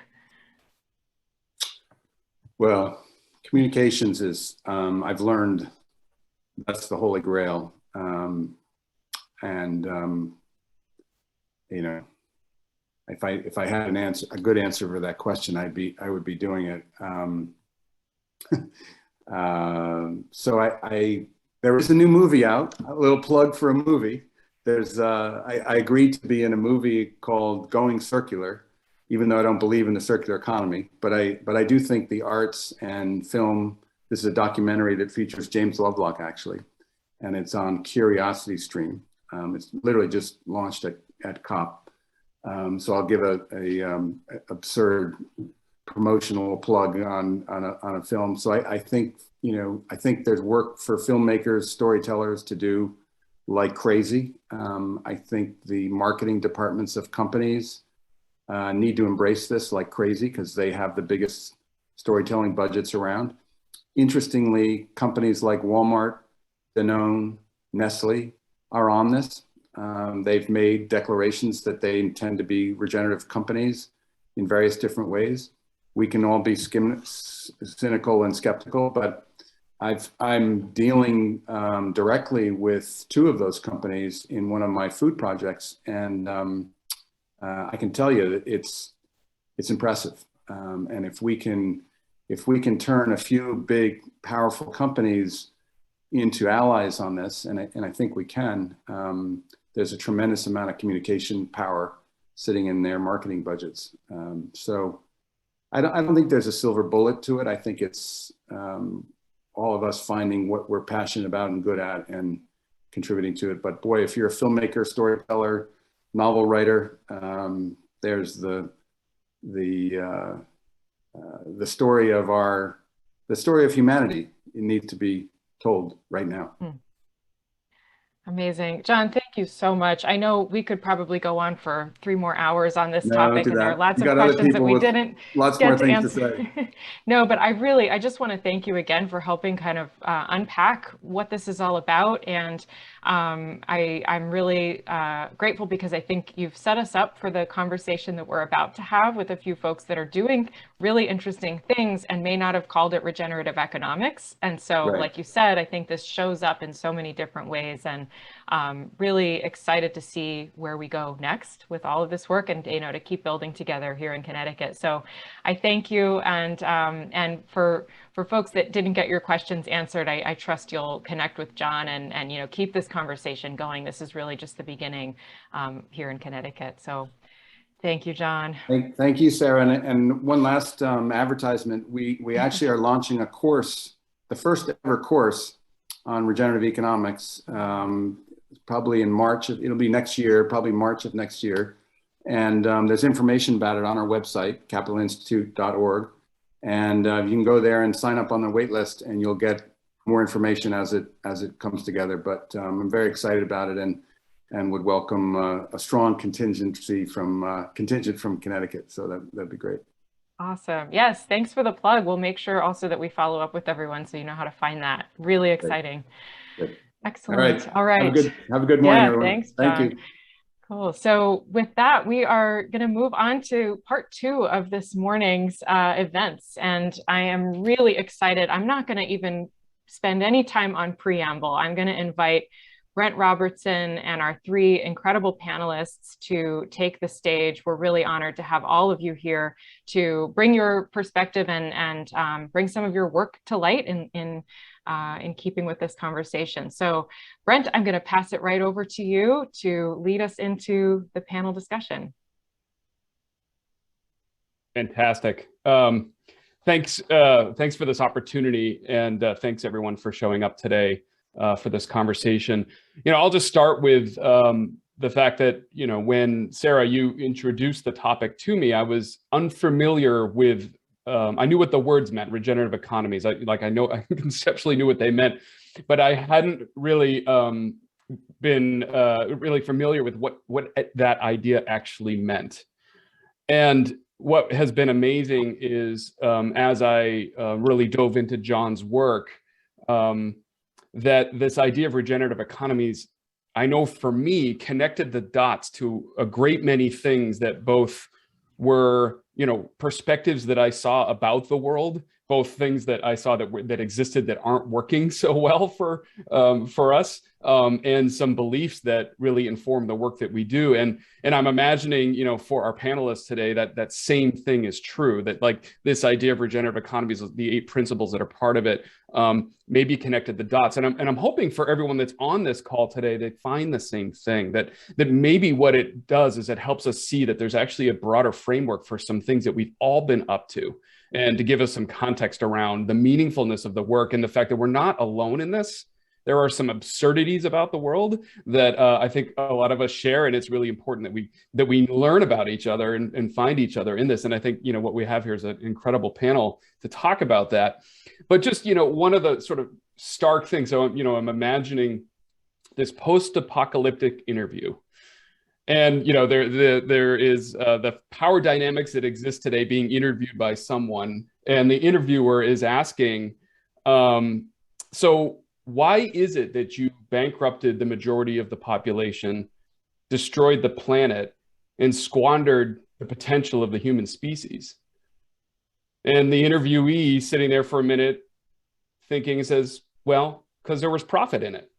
Well, communications is, I've learned that's the holy grail. If I had a good answer for that question, I would be doing it. There is a new movie out, a little plug for a movie. I agreed to be in a movie called Going Circular, even though I don't believe in the circular economy, but I do think the arts and film, this is a documentary that features James Lovelock, actually, and it's on Curiosity Stream. It's literally just launched at COP. So I'll give a absurd promotional plug on a film. So I think there's work for filmmakers, storytellers to do like crazy. I think the marketing departments of companies need to embrace this like crazy, because they have the biggest storytelling budgets around. Interestingly, companies like Walmart, Danone, Nestle are on this. They've made declarations that they intend to be regenerative companies in various different ways. We can all be cynical and skeptical, but I'm dealing directly with two of those companies in one of my food projects, and I can tell you that it's impressive. And if we can turn a few big, powerful companies into allies on this, and I think we can, there's a tremendous amount of communication power sitting in their marketing budgets. So I don't think there's a silver bullet to it. I think it's all of us finding what we're passionate about and good at and contributing to it. But boy, if you're a filmmaker, storyteller, novel writer, there's the story of humanity. It needs to be told right now. Amazing. John, thank you so much. I know we could probably go on for 3 more hours on this topic, and there are lots of questions that we didn't get to answer. No, but I just want to thank you again for helping kind of unpack what this is all about. And I'm really grateful, because I think you've set us up for the conversation that we're about to have with a few folks that are doing really interesting things and may not have called it regenerative economics. And so, like you said, I think this shows up in so many different ways. And really excited to see where we go next with all of this work, and to keep building together here in Connecticut. So I thank you, and for folks that didn't get your questions answered, I trust you'll connect with John and keep this conversation going. This is really just the beginning here in Connecticut. So thank you, John. Thank you, Sarah. And one last advertisement. We actually are launching a course, the first ever course on regenerative economics, probably in March. It'll be next year, probably March of next year. And there's information about it on our website, capitalinstitute.org. And you can go there and sign up on the wait list, and you'll get more information as it comes together. But I'm very excited about it, and would welcome a strong contingent from Connecticut. So that'd be great. Awesome. Yes, thanks for the plug. We'll make sure also that we follow up with everyone so you know how to find that. Really exciting. Good. Excellent. All right. Have a good morning, everyone. Thanks, John. Thank you. Cool. So with that, we are going to move on to part 2 of this morning's events. And I am really excited. I'm not going to even spend any time on preamble. I'm going to invite Brent Robertson and our 3 incredible panelists to take the stage. We're really honored to have all of you here to bring your perspective and bring some of your work to light in keeping with this conversation. So Brent, I'm going to pass it right over to you to lead us into the panel discussion. Fantastic. Thanks for this opportunity, and thanks everyone for showing up today for this conversation. I'll just start with the fact that, when Sarah, you introduced the topic to me, I was unfamiliar with, I knew what the words meant, regenerative economies. I conceptually knew what they meant, but I hadn't really been really familiar with what that idea actually meant. And what has been amazing is, as I really dove into John's work, that this idea of regenerative economies, I know for me, connected the dots to a great many things that both were, perspectives that I saw about the world, both things that I saw that existed that aren't working so well for us, and some beliefs that really inform the work that we do. And I'm imagining, for our panelists today, that same thing is true, that like this idea of regenerative economies, the 8 principles that are part of it, maybe connected the dots. And I'm hoping for everyone that's on this call today, they find the same thing, that maybe what it does is it helps us see that there's actually a broader framework for some things that we've all been up to, and to give us some context around the meaningfulness of the work and the fact that we're not alone in this. There are some absurdities about the world that I think a lot of us share, and it's really important that we learn about each other and find each other in this. And I think what we have here is an incredible panel to talk about that. But just one of the sort of stark things. So I'm imagining this post-apocalyptic interview, and there is the power dynamics that exist today being interviewed by someone, and the interviewer is asking, so why is it that you bankrupted the majority of the population, destroyed the planet, and squandered the potential of the human species? And the interviewee, sitting there for a minute thinking, says, well, because there was profit in it.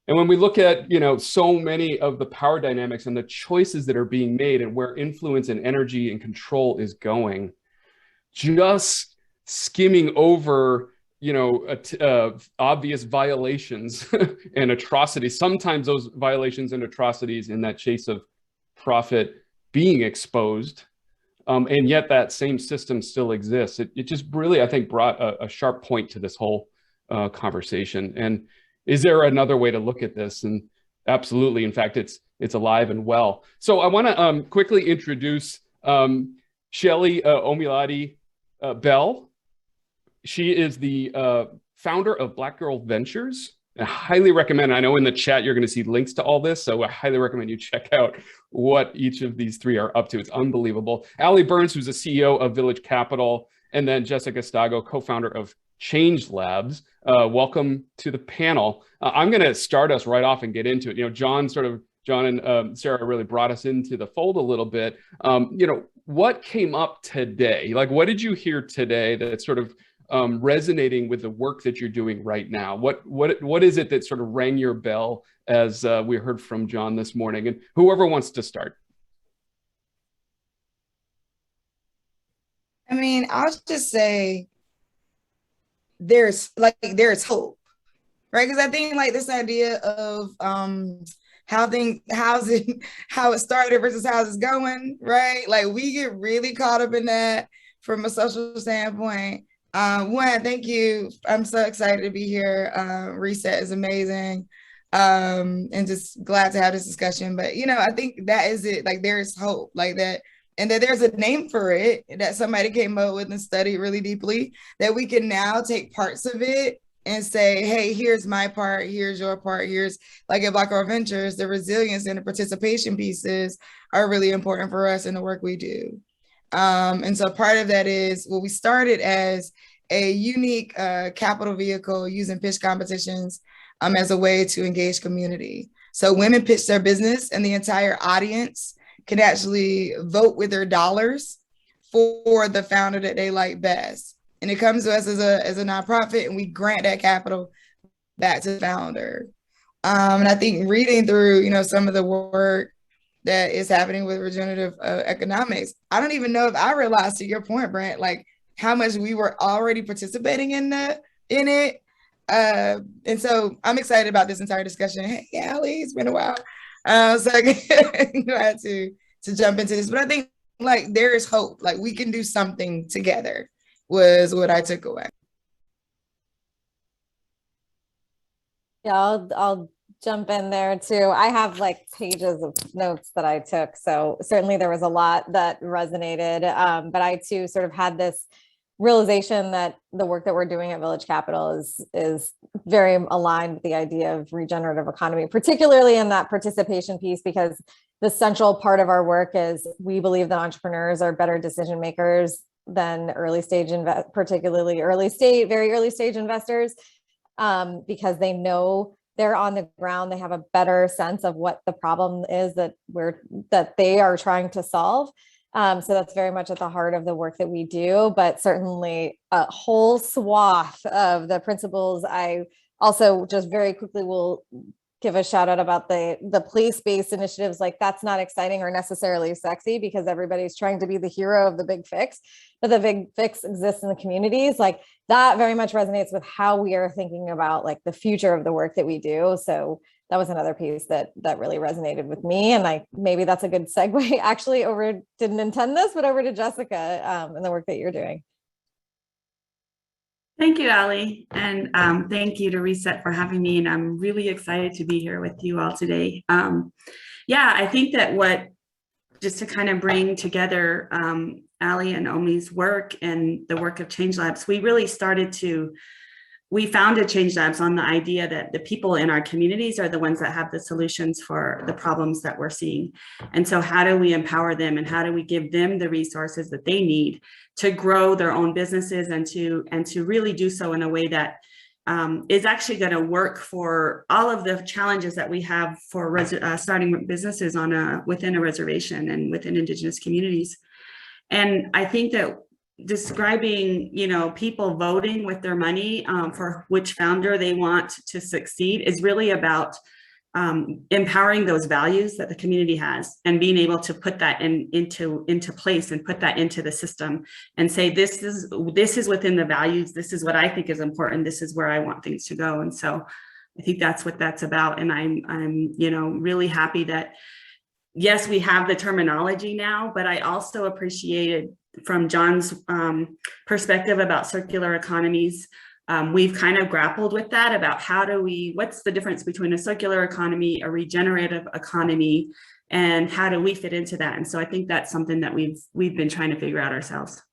And when we look at, so many of the power dynamics and the choices that are being made and where influence and energy and control is going, just skimming over obvious violations and atrocities, sometimes those violations and atrocities in that chase of profit being exposed, and yet that same system still exists. It just really, I think, brought a sharp point to this whole conversation. And is there another way to look at this? And absolutely, in fact, it's alive and well. So I want to quickly introduce Shelley Omiladi Bell. She is the founder of Black Girl Ventures. I highly recommend, I know in the chat you're going to see links to all this, so I highly recommend you check out what each of these 3 are up to. It's unbelievable. Allie Burns, who's the CEO of Village Capital, and then Jessica Stago, co-founder of Change Labs. Welcome to the panel. I'm going to start us right off and get into it. John and Sarah really brought us into the fold a little bit. What came up today? Like, what did you hear today that sort of resonating with the work that you're doing right now? What is it that sort of rang your bell as we heard from John this morning? And whoever wants to start. I mean, I'll just say there's hope, right? Because I think like this idea of how it started versus how it's going, right? Like we get really caught up in that from a social standpoint. One, thank you. I'm so excited to be here. Reset is amazing. And just glad to have this discussion. But, you know, I think that is it. Like there's hope like that. And that there's a name for it that somebody came up with and studied really deeply, that we can now take parts of it and say, hey, here's my part, here's your part, here's like at Black Girl Ventures, the resilience and the participation pieces are really important for us in the work we do. And so part of that is, well, we started as a unique capital vehicle using pitch competitions as a way to engage community. So women pitch their business and the entire audience can actually vote with their dollars for the founder that they like best. And it comes to us as a nonprofit, and we grant that capital back to the founder. And I think reading through, you know, some of the work that is happening with regenerative economics, I don't even know if I realized, to your point, Brent, like how much we were already participating in it. And so I'm excited about this entire discussion. Hey, Allie, it's been a while. So I'm glad to jump into this. But I think like there is hope. Like we can do something together was what I took away. Yeah, I'll jump in there too. I have like pages of notes that I took. So certainly there was a lot that resonated. But I too sort of had this realization that the work that we're doing at Village Capital is very aligned with the idea of regenerative economy, particularly in that participation piece, because the central part of our work is we believe that entrepreneurs are better decision makers than particularly very early stage investors, because they know they're on the ground, they have a better sense of what the problem is that they are trying to solve. So that's very much at the heart of the work that we do, but certainly a whole swath of the principles. I also just very quickly will give a shout out about the place-based initiatives. Like that's not exciting or necessarily sexy because everybody's trying to be the hero of the big fix, but the big fix exists in the communities. Like that very much resonates with how we are thinking about like the future of the work that we do. So that was another piece that really resonated with me. And maybe that's a good segue actually didn't intend this, but over to Jessica and the work that you're doing. Thank you, Allie. And thank you to Reset for having me. And I'm really excited to be here with you all today. Yeah, I think that just to kind of bring together Allie and Omi's work and the work of Change Labs, we founded Change Labs on the idea that the people in our communities are the ones that have the solutions for the problems that we're seeing. And so how do we empower them and how do we give them the resources that they need to grow their own businesses and to really do so in a way that is actually going to work for all of the challenges that we have for starting businesses within a reservation and within Indigenous communities. And I think that describing, people voting with their money for which founder they want to succeed is really about empowering those values that the community has and being able to put that into place and put that into the system and say, this is within the values. This is what I think is important. This is where I want things to go. And so I think that's what that's about. And I'm really happy that, yes, we have the terminology now, but I also appreciated from John's perspective about circular economies. We've kind of grappled with that about what's the difference between a circular economy, a regenerative economy, and how do we fit into that? And so I think that's something that we've been trying to figure out ourselves.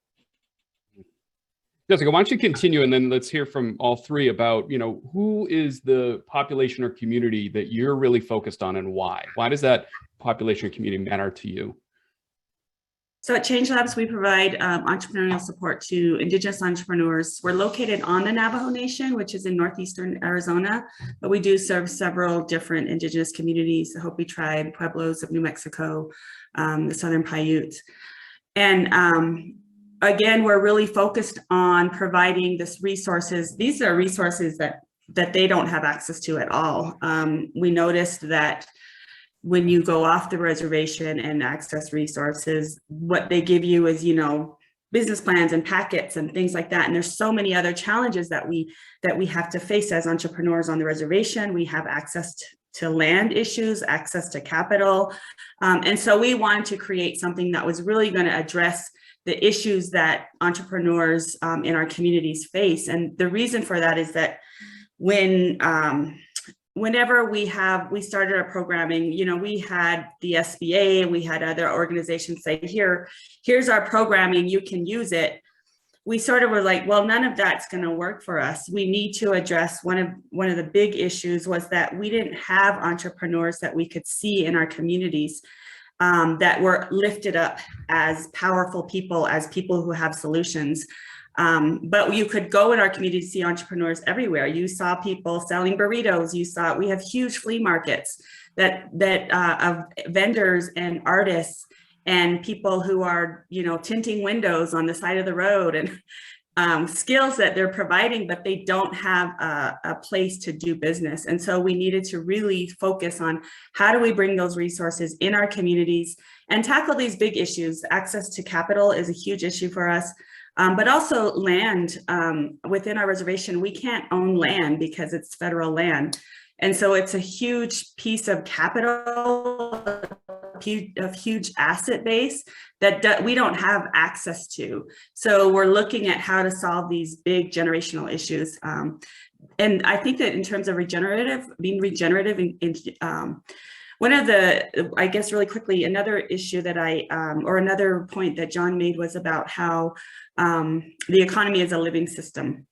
Jessica, why don't you continue and then let's hear from all three about, who is the population or community that you're really focused on and why? Why does that population or community matter to you? So at Change Labs, we provide entrepreneurial support to Indigenous entrepreneurs. We're located on the Navajo Nation, which is in northeastern Arizona, but we do serve several different Indigenous communities, the Hopi tribe, Pueblos of New Mexico, the Southern Paiute. And again, we're really focused on providing this resources. These are resources that they don't have access to at all. We noticed that when you go off the reservation and access resources, what they give you is, business plans and packets and things like that. And there's so many other challenges that we have to face as entrepreneurs on the reservation. We have access to land issues, access to capital. And so we wanted to create something that was really going to address the issues that entrepreneurs in our communities face. And the reason for that is that whenever we started our programming, we had the SBA, we had other organizations say, here's our programming, you can use it. We sort of were like, well, none of that's going to work for us. We need to address one of the big issues was that we didn't have entrepreneurs that we could see in our communities that were lifted up as powerful people, as people who have solutions. But you could go in our community to see entrepreneurs everywhere. You saw people selling burritos. We have huge flea markets that of vendors and artists and people who are, tinting windows on the side of the road and skills that they're providing, but they don't have a place to do business. And so we needed to really focus on how do we bring those resources in our communities and tackle these big issues. Access to capital is a huge issue for us. But also land within our reservation, we can't own land because it's federal land. And so it's a huge piece of capital, a huge asset base that we don't have access to. So we're looking at how to solve these big generational issues. And I think that in terms of being regenerative, one of the, I guess really quickly, another issue that or another point that John made was about how the economy is a living system.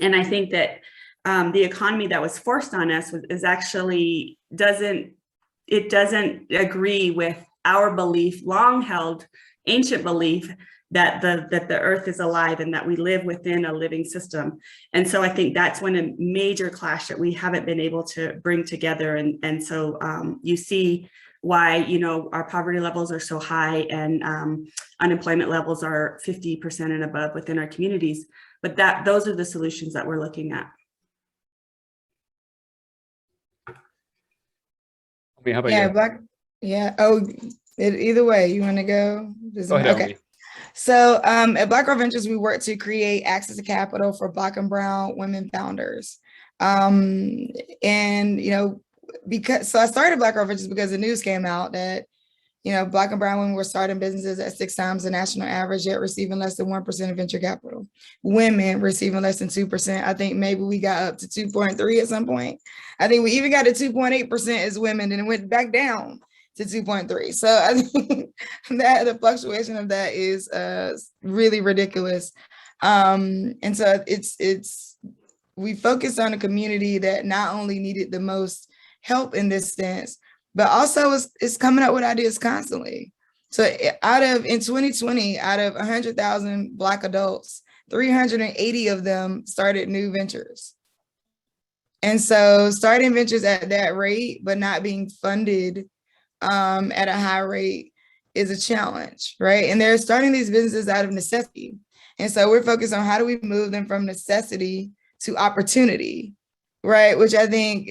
And I think that the economy that was forced on us is actually doesn't agree with our belief, long held ancient belief that the earth is alive and that we live within a living system. And so I think that's one a major clash that we haven't been able to bring together. And so you see why, our poverty levels are so high and unemployment levels are 50% and above within our communities. But those are the solutions that we're looking at. How about you? Either way, you want to go? Go ahead. Okay. So at Black Girl Ventures, we work to create access to capital for Black and Brown women founders. So I started Black Girl Ventures because the news came out that, Black and Brown women were starting businesses at 6 times the national average, yet receiving less than 1% of venture capital. Women receiving less than 2%. I think maybe we got up to 2.3 at some point. I think we even got to 2.8% as women, and it went back down to 2.3. So I think that the fluctuation of that is really ridiculous. And so we focused on a community that not only needed the most help in this sense, but also is coming up with ideas constantly. So in 2020, out of 100,000 Black adults, 380 of them started new ventures. And so starting ventures at that rate, but not being funded at a high rate is a challenge, right? And they're starting these businesses out of necessity. And so we're focused on how do we move them from necessity to opportunity, right? Which I think,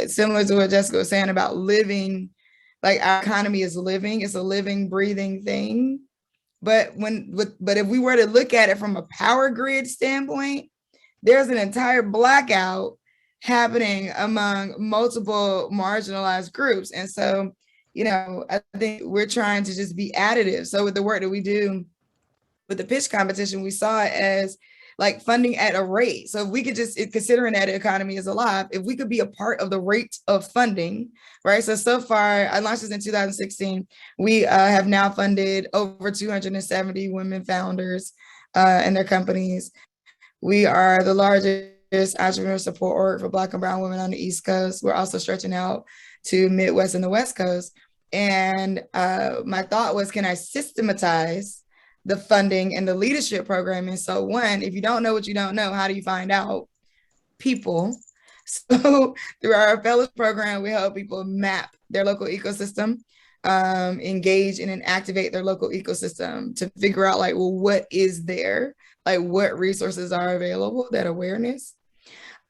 similar to what Jessica was saying about living, like our economy is living, it's a living, breathing thing. But if we were to look at it from a power grid standpoint, there's an entire blackout happening among multiple marginalized groups. And so, I think we're trying to just be additive. So with the work that we do with the pitch competition, we saw it as like funding at a rate. So if we could just, considering that the economy is alive, if we could be a part of the rate of funding, right? So far, I launched this in 2016. We have now funded over 270 women founders and their companies. We are the largest entrepreneur support org for Black and Brown women on the East Coast. We're also stretching out to Midwest and the West Coast. And my thought was, can I systematize the funding and the leadership program? And so one, if you don't know what you don't know, how do you find out? People. So through our fellows program, we help people map their local ecosystem. engage in and activate their local ecosystem to figure out like, well, what is there? Like what resources are available, that awareness.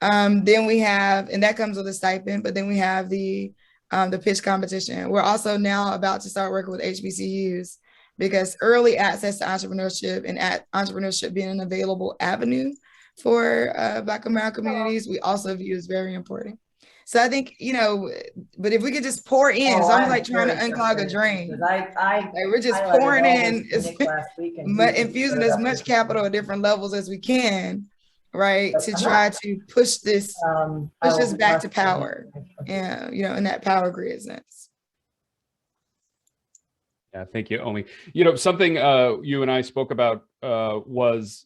Then we have, and that comes with a stipend, but then we have the pitch competition. We're also now about to start working with HBCUs because early access to entrepreneurship and entrepreneurship being an available avenue for Black American communities, we also view as very important. So I think, you know, but if we could just pour in, it's almost like trying to unclog a drain. Like we're just pouring in, infusing as much capital at different levels as we can, right, to try to push this back to power, and you know, in that power grid sense. Yeah, thank you, Omi. You know, something you and I spoke about was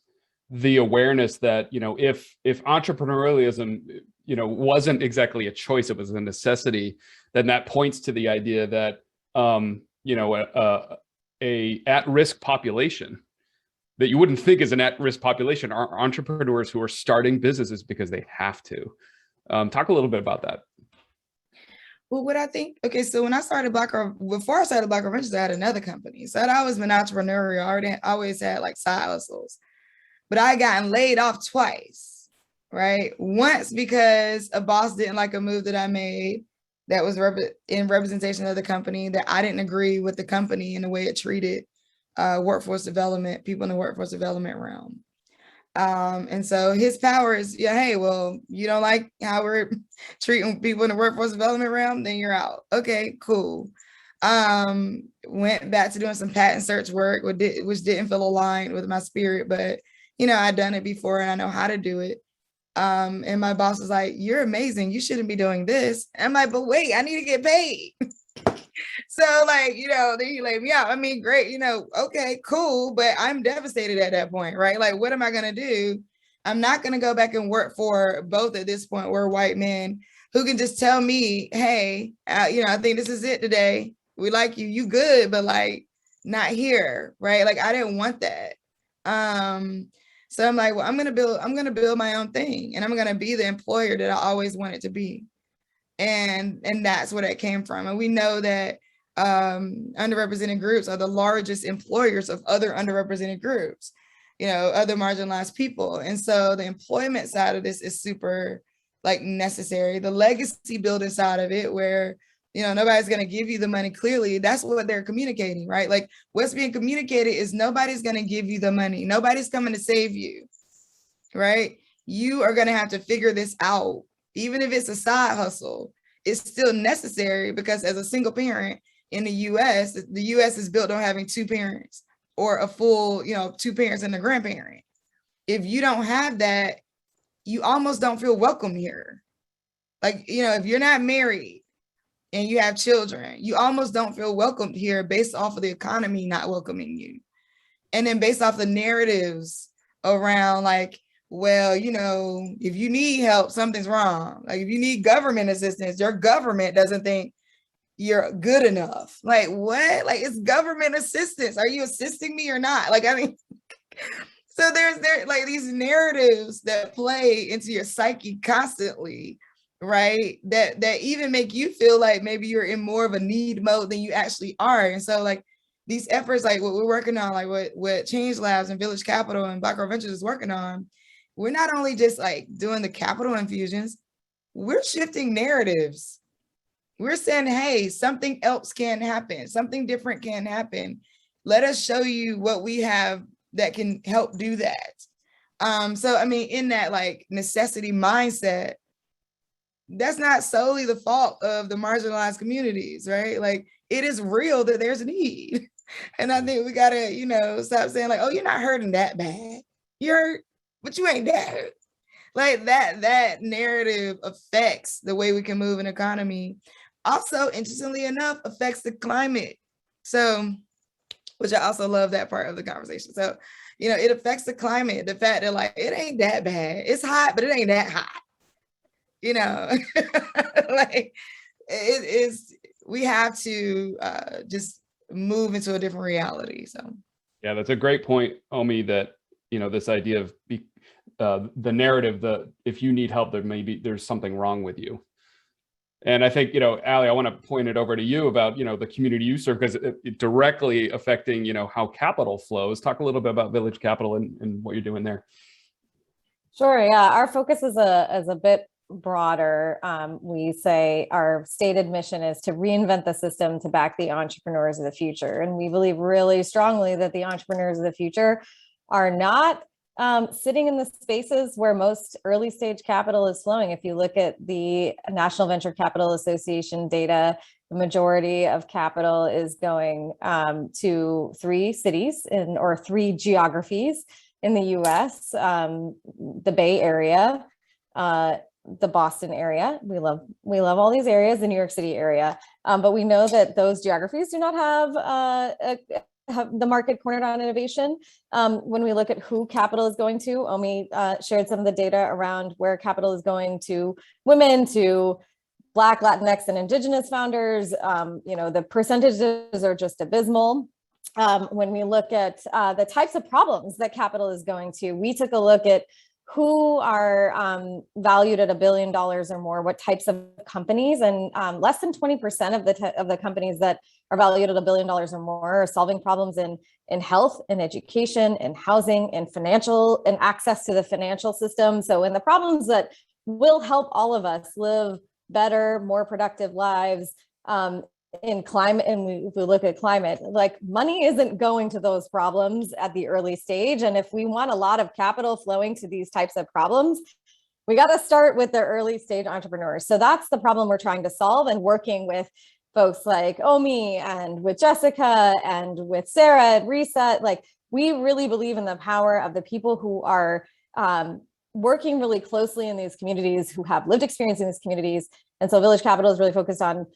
the awareness that, you know, if entrepreneurialism, you know, wasn't exactly a choice, it was a necessity, then that points to the idea that, you know, a at-risk population that you wouldn't think is an at-risk population are entrepreneurs who are starting businesses because they have to. Talk a little bit about that. Well, what I think, okay, so when I started before I started Black Ventures, I had another company. So I'd always been entrepreneurial. I always had like side hustles, but I gotten laid off twice, right? Once because a boss didn't like a move that I made that was in representation of the company, that I didn't agree with the company and the way it treated workforce development, people in the workforce development realm. And so his power is, yeah, hey, well, you don't like how we're treating people in the workforce development realm, then you're out. Okay, cool. Went back to doing some patent search work, which didn't feel aligned with my spirit, but you know, I'd done it before and I know how to do it. And my boss was like, you're amazing. You shouldn't be doing this. And I'm like, but wait, I need to get paid. So like, you know, then he laid me out. I mean, great, you know, okay, cool. But I'm devastated at that point, right? Like, what am I going to do? I'm not going to go back and work for both at this point. We're white men who can just tell me, hey, you know, I think this is it today. We like you, you good, but like not here, right? Like, I didn't want that. So I'm like, well, I'm going to build my own thing and I'm going to be the employer that I always wanted to be. And that's where that came from. And we know that underrepresented groups are the largest employers of other underrepresented groups, you know, other marginalized people. And so the employment side of this is super like necessary. The legacy building side of it, where, you know, nobody's going to give you the money clearly. That's what they're communicating, right? Like what's being communicated is nobody's going to give you the money. Nobody's coming to save you, right? You are going to have to figure this out. Even if it's a side hustle, it's still necessary because as a single parent in the US is built on having two parents or a full, you know, two parents and a grandparent. If you don't have that, you almost don't feel welcome here. Like, you know, if you're not married and you have children, you almost don't feel welcomed here based off of the economy not welcoming you. And then based off the narratives around like, well, you know, if you need help, something's wrong. Like if you need government assistance, your government doesn't think you're good enough. Like what? Like it's government assistance. Are you assisting me or not? Like, I mean, so there's like these narratives that play into your psyche constantly, right? That even make you feel like maybe you're in more of a need mode than you actually are. And so like these efforts, like what we're working on, like what Change Labs and Village Capital and Black Girl Ventures is working on, we're not only just like doing the capital infusions, we're shifting narratives. We're saying, hey, something else can happen. Something different can happen. Let us show you what we have that can help do that. So, I mean, in that like necessity mindset, that's not solely the fault of the marginalized communities, right? Like it is real that there's a need. And I think we gotta, you know, stop saying like, oh, you're not hurting that bad. You're hurt, but you ain't that. Like that narrative affects the way we can move an economy. Also, interestingly enough, affects the climate. So, which I also love that part of the conversation. So, you know, it affects the climate, the fact that like, it ain't that bad. It's hot, but it ain't that hot. You know, like it is, we have to just move into a different reality. So, yeah, that's a great point, Omi, that, you know, this idea of the narrative that if you need help, there's something wrong with you. And I think, Allie, I want to point it over to you about, the community you serve, because it directly affecting, how capital flows. Talk a little bit about Village Capital and what you're doing there. Sure. Yeah. Our focus is a bit broader. We say our stated mission is to reinvent the system to back the entrepreneurs of the future. And we believe really strongly that the entrepreneurs of the future are not sitting in the spaces where most early stage capital is flowing. If you look at the National Venture Capital Association data, the majority of capital is going to 3 cities or 3 geographies in the US, the Bay Area, the Boston area. We love all these areas, the New York City area. But we know that those geographies do not have the market cornered on innovation. When we look at who capital is going to, Omi shared some of the data around where capital is going to women, to Black, Latinx, and Indigenous founders. The percentages are just abysmal. When we look at the types of problems that capital is going to, we took a look at who are valued at $1 billion or more, what types of companies, and less than 20% of the companies that are valued at $1 billion or more are solving problems in health, in education, in housing, in financial, and access to the financial system. So in the problems that will help all of us live better, more productive lives, in climate, and if we look at climate, like money isn't going to those problems at the early stage. And if we want a lot of capital flowing to these types of problems, we got to start with the early stage entrepreneurs. So that's the problem we're trying to solve, and working with folks like Omi and with Jessica and with Sarah at Reset. Like, we really believe in the power of the people who are working really closely in these communities, who have lived experience in these communities. And so Village Capital is really focused on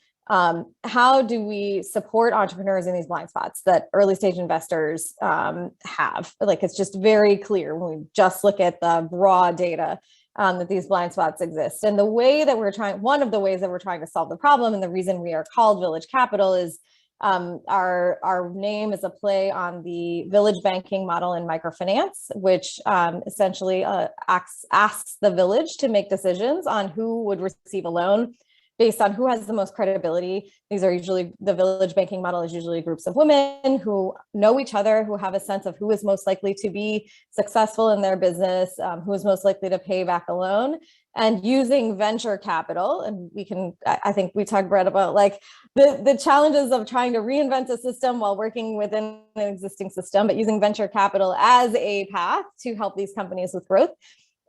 how do we support entrepreneurs in these blind spots that early stage investors have. Like, it's just very clear when we just look at the raw data that these blind spots exist. And the way that one of the ways that we're trying to solve the problem, and the reason we are called Village Capital, is our name is a play on the village banking model in microfinance, which essentially asks the village to make decisions on who would receive a loan based on who has the most credibility. These are usually, the village banking model is usually groups of women who know each other, who have a sense of who is most likely to be successful in their business, who is most likely to pay back a loan. And using venture capital, and I think we talked, Brett, about like the challenges of trying to reinvent a system while working within an existing system, but using venture capital as a path to help these companies with growth.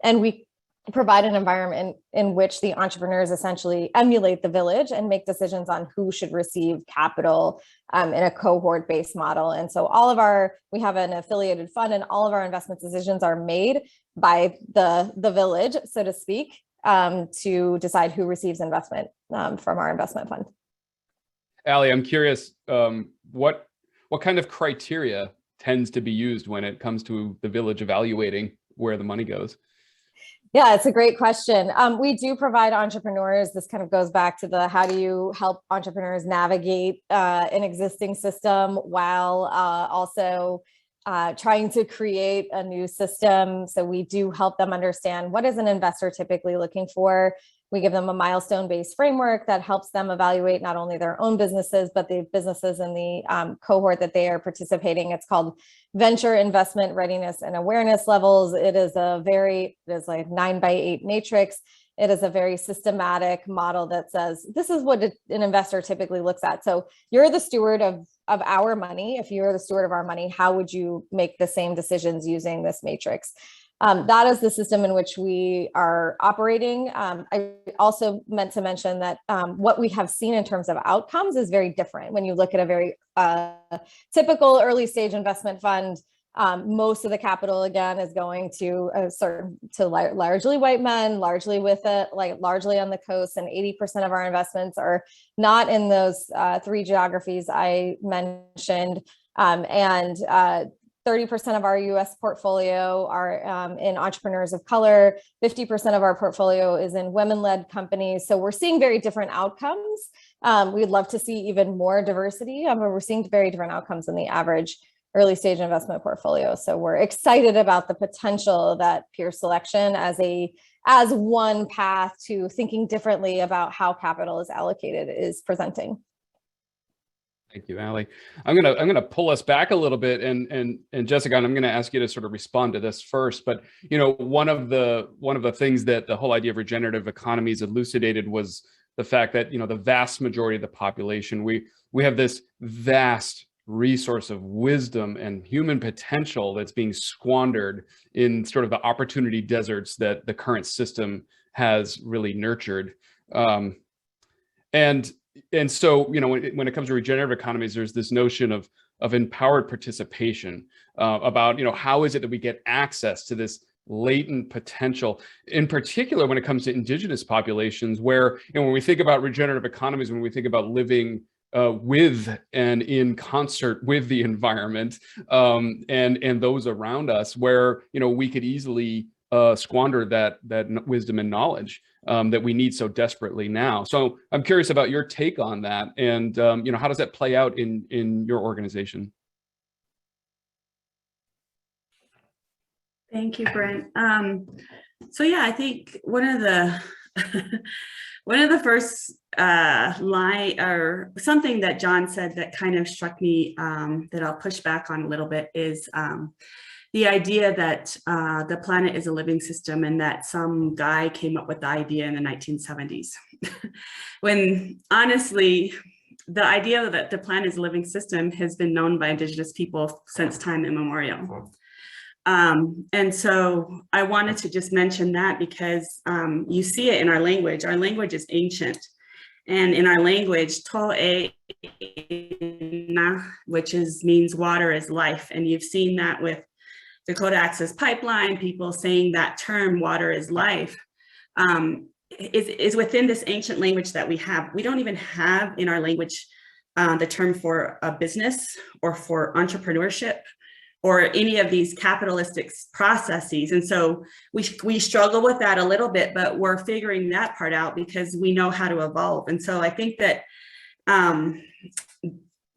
And we provide an environment in which the entrepreneurs essentially emulate the village and make decisions on who should receive capital in a cohort-based model. And so we have an affiliated fund, and all of our investment decisions are made by the village, so to speak, to decide who receives investment from our investment fund. Allie, I'm curious, what kind of criteria tends to be used when it comes to the village evaluating where the money goes? Yeah, it's a great question. We do provide entrepreneurs, this kind of goes back to how do you help entrepreneurs navigate an existing system while also trying to create a new system. So we do help them understand, what is an investor typically looking for? We give them a milestone-based framework that helps them evaluate not only their own businesses, but the businesses in the cohort that they are participating. It's called Venture Investment Readiness and Awareness Levels. It is like 9x8 matrix. It is a very systematic model that says, this is what an investor typically looks at. So you're the steward of our money. If you're the steward of our money, how would you make the same decisions using this matrix? That is the system in which we are operating. I also meant to mention that what we have seen in terms of outcomes is very different. When you look at a very typical early stage investment fund, most of the capital, again, is going to largely white men, largely on the coast, and 80% of our investments are not in those 3 geographies I mentioned, and 30% of our US portfolio are in entrepreneurs of color. 50% of our portfolio is in women-led companies. So we're seeing very different outcomes. We'd love to see even more diversity, but we're seeing very different outcomes in the average early stage investment portfolio. So we're excited about the potential that peer selection as a as one path to thinking differently about how capital is allocated is presenting. Thank you, Allie. I'm gonna pull us back a little bit, and Jessica, I'm gonna ask you to sort of respond to this first. But one of the things that the whole idea of regenerative economies elucidated was the fact that the vast majority of the population, we have this vast resource of wisdom and human potential that's being squandered in sort of the opportunity deserts that the current system has really nurtured. And so, when it comes to regenerative economies, there's this notion of empowered participation, about, how is it that we get access to this latent potential, in particular when it comes to indigenous populations, where, when we think about regenerative economies, when we think about living with and in concert with the environment, and those around us, where, we could easily squander that wisdom and knowledge that we need so desperately now. So I'm curious about your take on that, and how does that play out in your organization? Thank you, Brent. So yeah, I think one of the one of the first line or something that John said that kind of struck me, that I'll push back on a little bit, is the idea that the planet is a living system, and that some guy came up with the idea in the 1970s. When honestly, the idea that the planet is a living system has been known by Indigenous people since time immemorial. And so I wanted to just mention that because you see it in our language. Our language is ancient. And in our language, to'e, which means water is life. And you've seen that with Dakota Access Pipeline, people saying that term, water is life, is within this ancient language that we have. We don't even have in our language the term for a business or for entrepreneurship or any of these capitalistic processes. And so we struggle with that a little bit, but we're figuring that part out because we know how to evolve. And so I think that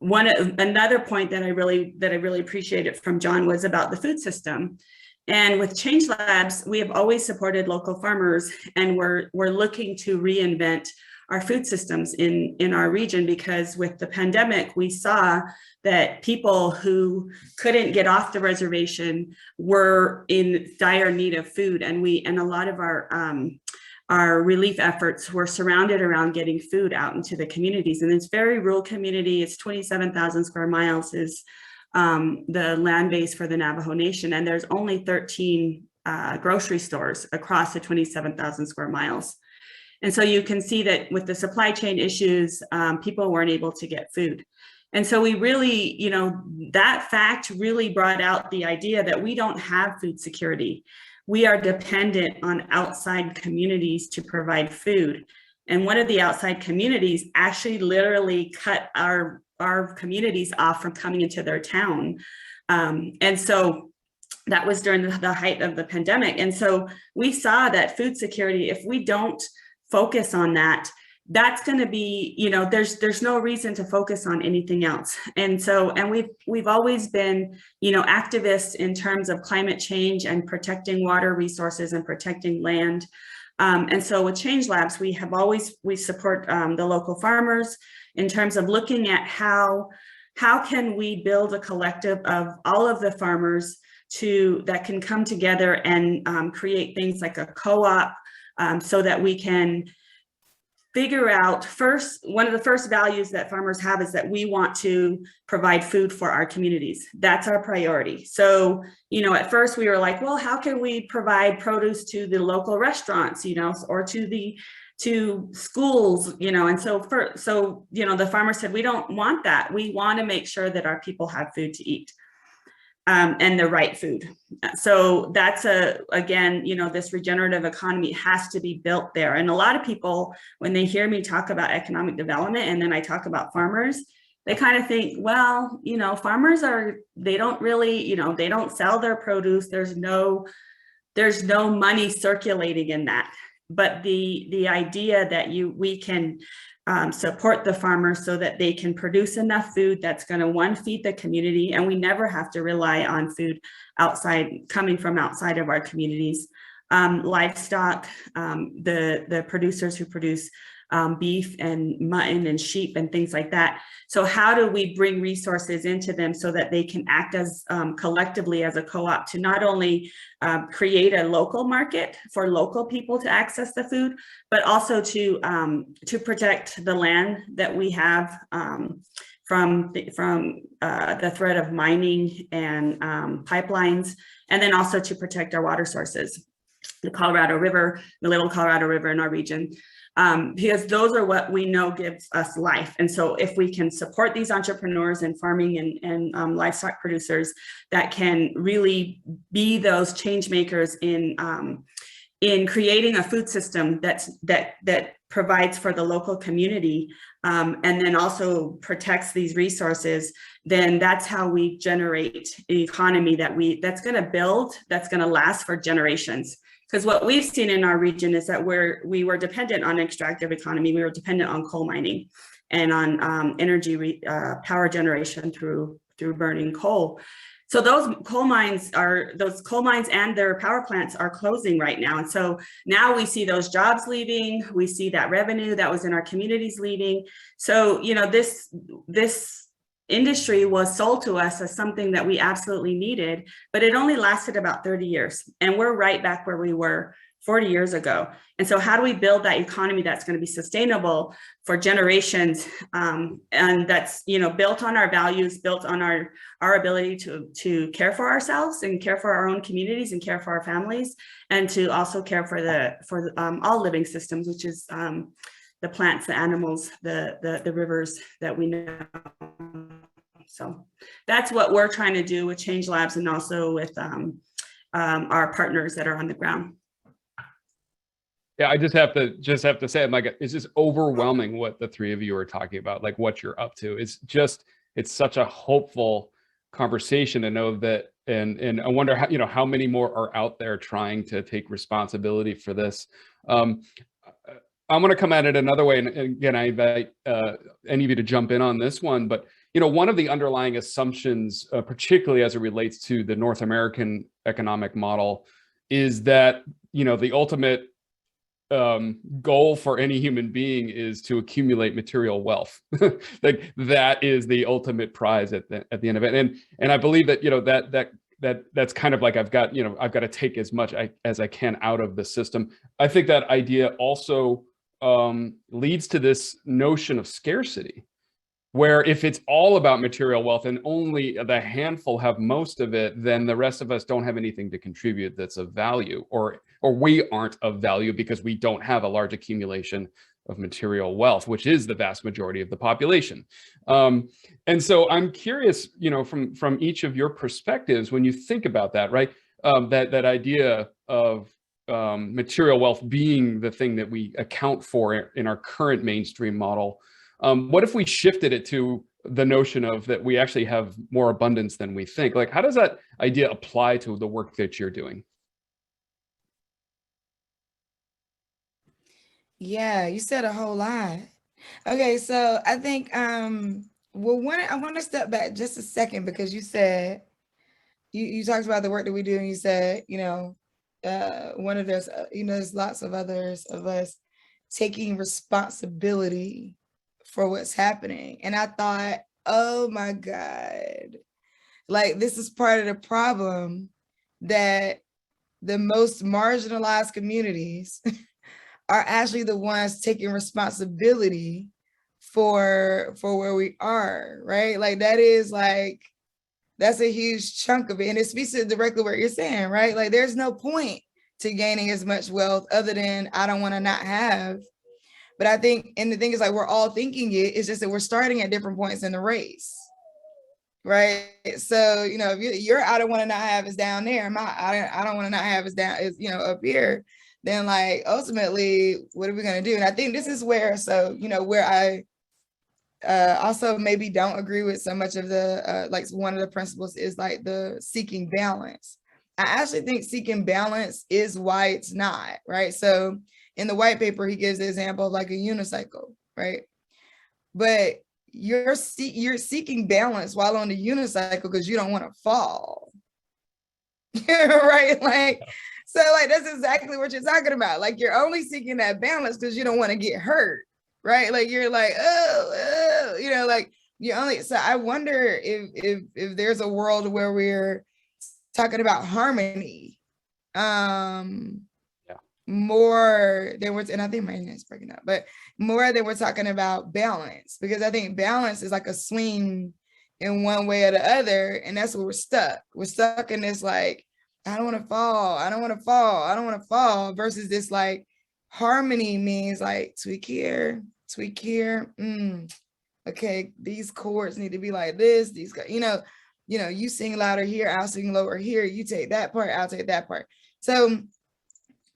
another point that I really appreciated from John was about the food system. And with Change Labs, we have always supported local farmers, and we're looking to reinvent our food systems in our region, because with the pandemic, we saw that people who couldn't get off the reservation were in dire need of food. And a lot of our relief efforts were surrounded around getting food out into the communities. And it's very rural community. It's 27,000 square miles is the land base for the Navajo Nation. And there's only 13 grocery stores across the 27,000 square miles. And so you can see that with the supply chain issues, people weren't able to get food. And so we really, that fact really brought out the idea that we don't have food security. We are dependent on outside communities to provide food. And one of the outside communities actually literally cut our communities off from coming into their town. And so that was during the height of the pandemic. And so we saw that food security, if we don't focus on that, that's going to be, there's no reason to focus on anything else. And so, and we've always been, activists in terms of climate change and protecting water resources and protecting land. And so with Change Labs, we support the local farmers in terms of looking at how can we build a collective of all of the farmers that can come together and create things like a co-op, so that we can figure out one of the first values that farmers have is that we want to provide food for our communities. That's our priority. So, at first we were like, well, how can we provide produce to the local restaurants, or to schools, and so the farmer said, we don't want that. We want to make sure that our people have food to eat. And the right food. So that's again, this regenerative economy has to be built there. And a lot of people, when they hear me talk about economic development and then I talk about farmers, they kind of think, well, farmers they don't really, they don't sell their produce. There's no money circulating in that. But the idea that we can support the farmers so that they can produce enough food that's going to feed the community, and we never have to rely on food coming from outside of our communities. livestock, the producers who produce beef and mutton and sheep and things like that. So how do we bring resources into them so that they can act as collectively as a co-op to not only create a local market for local people to access the food, but also to protect the land that we have from the threat of mining and pipelines, and then also to protect our water sources, the Colorado River, the Little Colorado River in our region. Because those are what we know gives us life. And so if we can support these entrepreneurs and farming and livestock producers that can really be those change makers in creating a food system that provides for the local community, and then also protects these resources, then that's how we generate an economy that's going to build, that's going to last for generations. Because what we've seen in our region is that we were dependent on extractive economy. We were dependent on coal mining and on energy power generation through burning coal. So those coal mines and their power plants are closing right now. And so now we see those jobs leaving. We see that revenue that was in our communities leaving. So, you know, this industry was sold to us as something that we absolutely needed, but it only lasted about 30 years. And we're right back where we were 40 years ago. And so how do we build that economy that's going to be sustainable for generations, and that's, you know, built on our values, built on our ability to care for ourselves and care for our own communities and care for our families, and to also care for all living systems, which is the plants, the animals, the rivers that we know. So that's what we're trying to do with Change Labs, and also with our partners that are on the ground. Yeah, I just have to say, I'm like, it's just overwhelming what the three of you are talking about, like what you're up to. It's such a hopeful conversation to know that, and I wonder how, you know, how many more are out there trying to take responsibility for this. I'm going to come at it another way, and again, I invite any of you to jump in on this one. But you know, one of the underlying assumptions, particularly as it relates to the North American economic model, is that, you know, the ultimate goal for any human being is to accumulate material wealth. Like that is the ultimate prize at the end of it. And I believe that, you know, that's kind of like I've got to take as much as I can out of the system. I think that idea also leads to this notion of scarcity, where if it's all about material wealth and only the handful have most of it, then the rest of us don't have anything to contribute that's of value, or we aren't of value because we don't have a large accumulation of material wealth, which is the vast majority of the population. And so I'm curious, you know, from each of your perspectives, when you think about that, right? That idea of material wealth being the thing that we account for in our current mainstream model. What if we shifted it to the notion of that we actually have more abundance than we think? Like, how does that idea apply to the work that you're doing? Yeah, you said a whole lot. Okay, so I think well, I want to step back just a second, because you said you talked about the work that we do, and you said, you know, one of those, you know, there's lots of others of us taking responsibility for what's happening. And I thought, oh my God, like this is part of the problem, that the most marginalized communities are actually the ones taking responsibility for where we are, right? Like that's a huge chunk of it. And it speaks to directly what you're saying, right? Like there's no point to gaining as much wealth other than I don't want to not have. But I think, and the thing is, like, we're all thinking it's just that we're starting at different points in the race, right? So, you know, if your I don't want to not have is down there, my I don't want to not have is down, is, you know, up here, then like ultimately, what are we going to do? And I think this is where, so, you know, where I also maybe don't agree with so much of the, like one of the principles is like the seeking balance. I actually think seeking balance is why it's not, right? So in the white paper, he gives the example of like a unicycle, right? But you're seeking balance while on the unicycle because you don't want to fall. right? Like, so like, that's exactly what you're talking about. Like, you're only seeking that balance because you don't want to get hurt, right? Like, you're like, oh, you know, like you only, so I wonder if there's a world where we're talking about harmony, more than we're, and I think my internet's breaking up, but more than we're talking about balance, because I think balance is like a swing in one way or the other, and that's where we're stuck. We're stuck in this like, I don't want to fall, I don't want to fall, I don't want to fall, versus this like harmony means like tweak here, okay, these chords need to be like this, these, you know, you sing louder here, I'll sing lower here, you take that part, I'll take that part. So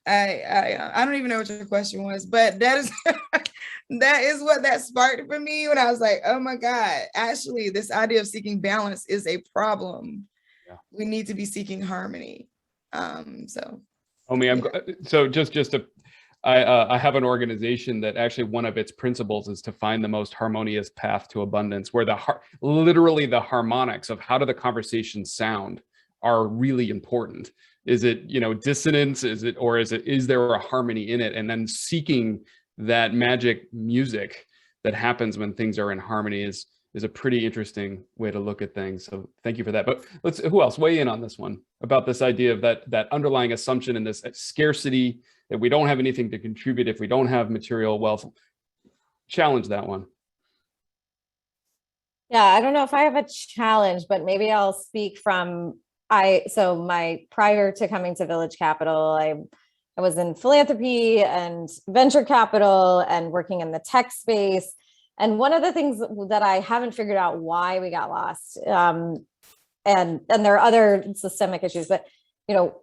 I don't even know what your question was, but that is that is what that sparked for me when I was like, oh my God, actually this idea of seeking balance is a problem. Yeah. We need to be seeking harmony. So I have an organization that actually one of its principles is to find the most harmonious path to abundance, where literally the harmonics of how do the conversations sound are really important. Is it, dissonance? Is there a harmony in it? And then seeking that magic music that happens when things are in harmony is a pretty interesting way to look at things. So thank you for that. But who else weigh in on this one about this idea of that underlying assumption in this scarcity, that we don't have anything to contribute if we don't have material wealth? Challenge that one. Yeah, I don't know if I have a challenge, but maybe I'll speak from prior to coming to Village Capital, I was in philanthropy and venture capital and working in the tech space. And one of the things that I haven't figured out why we got lost, and there are other systemic issues, but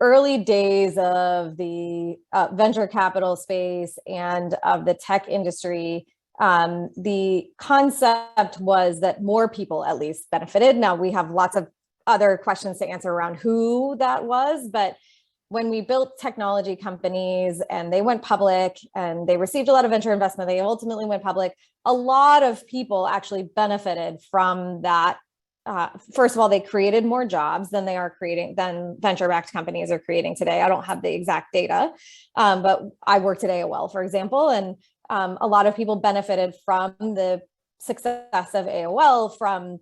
early days of the venture capital space and of the tech industry, the concept was that more people at least benefited. Now we have lots of other questions to answer around who that was, but when we built technology companies and they went public and they received a lot of venture investment, they ultimately went public, a lot of people actually benefited from that. First of all, they created more jobs than venture-backed companies are creating today. I don't have the exact data, but I worked at AOL, for example, and a lot of people benefited from the success of AOL, from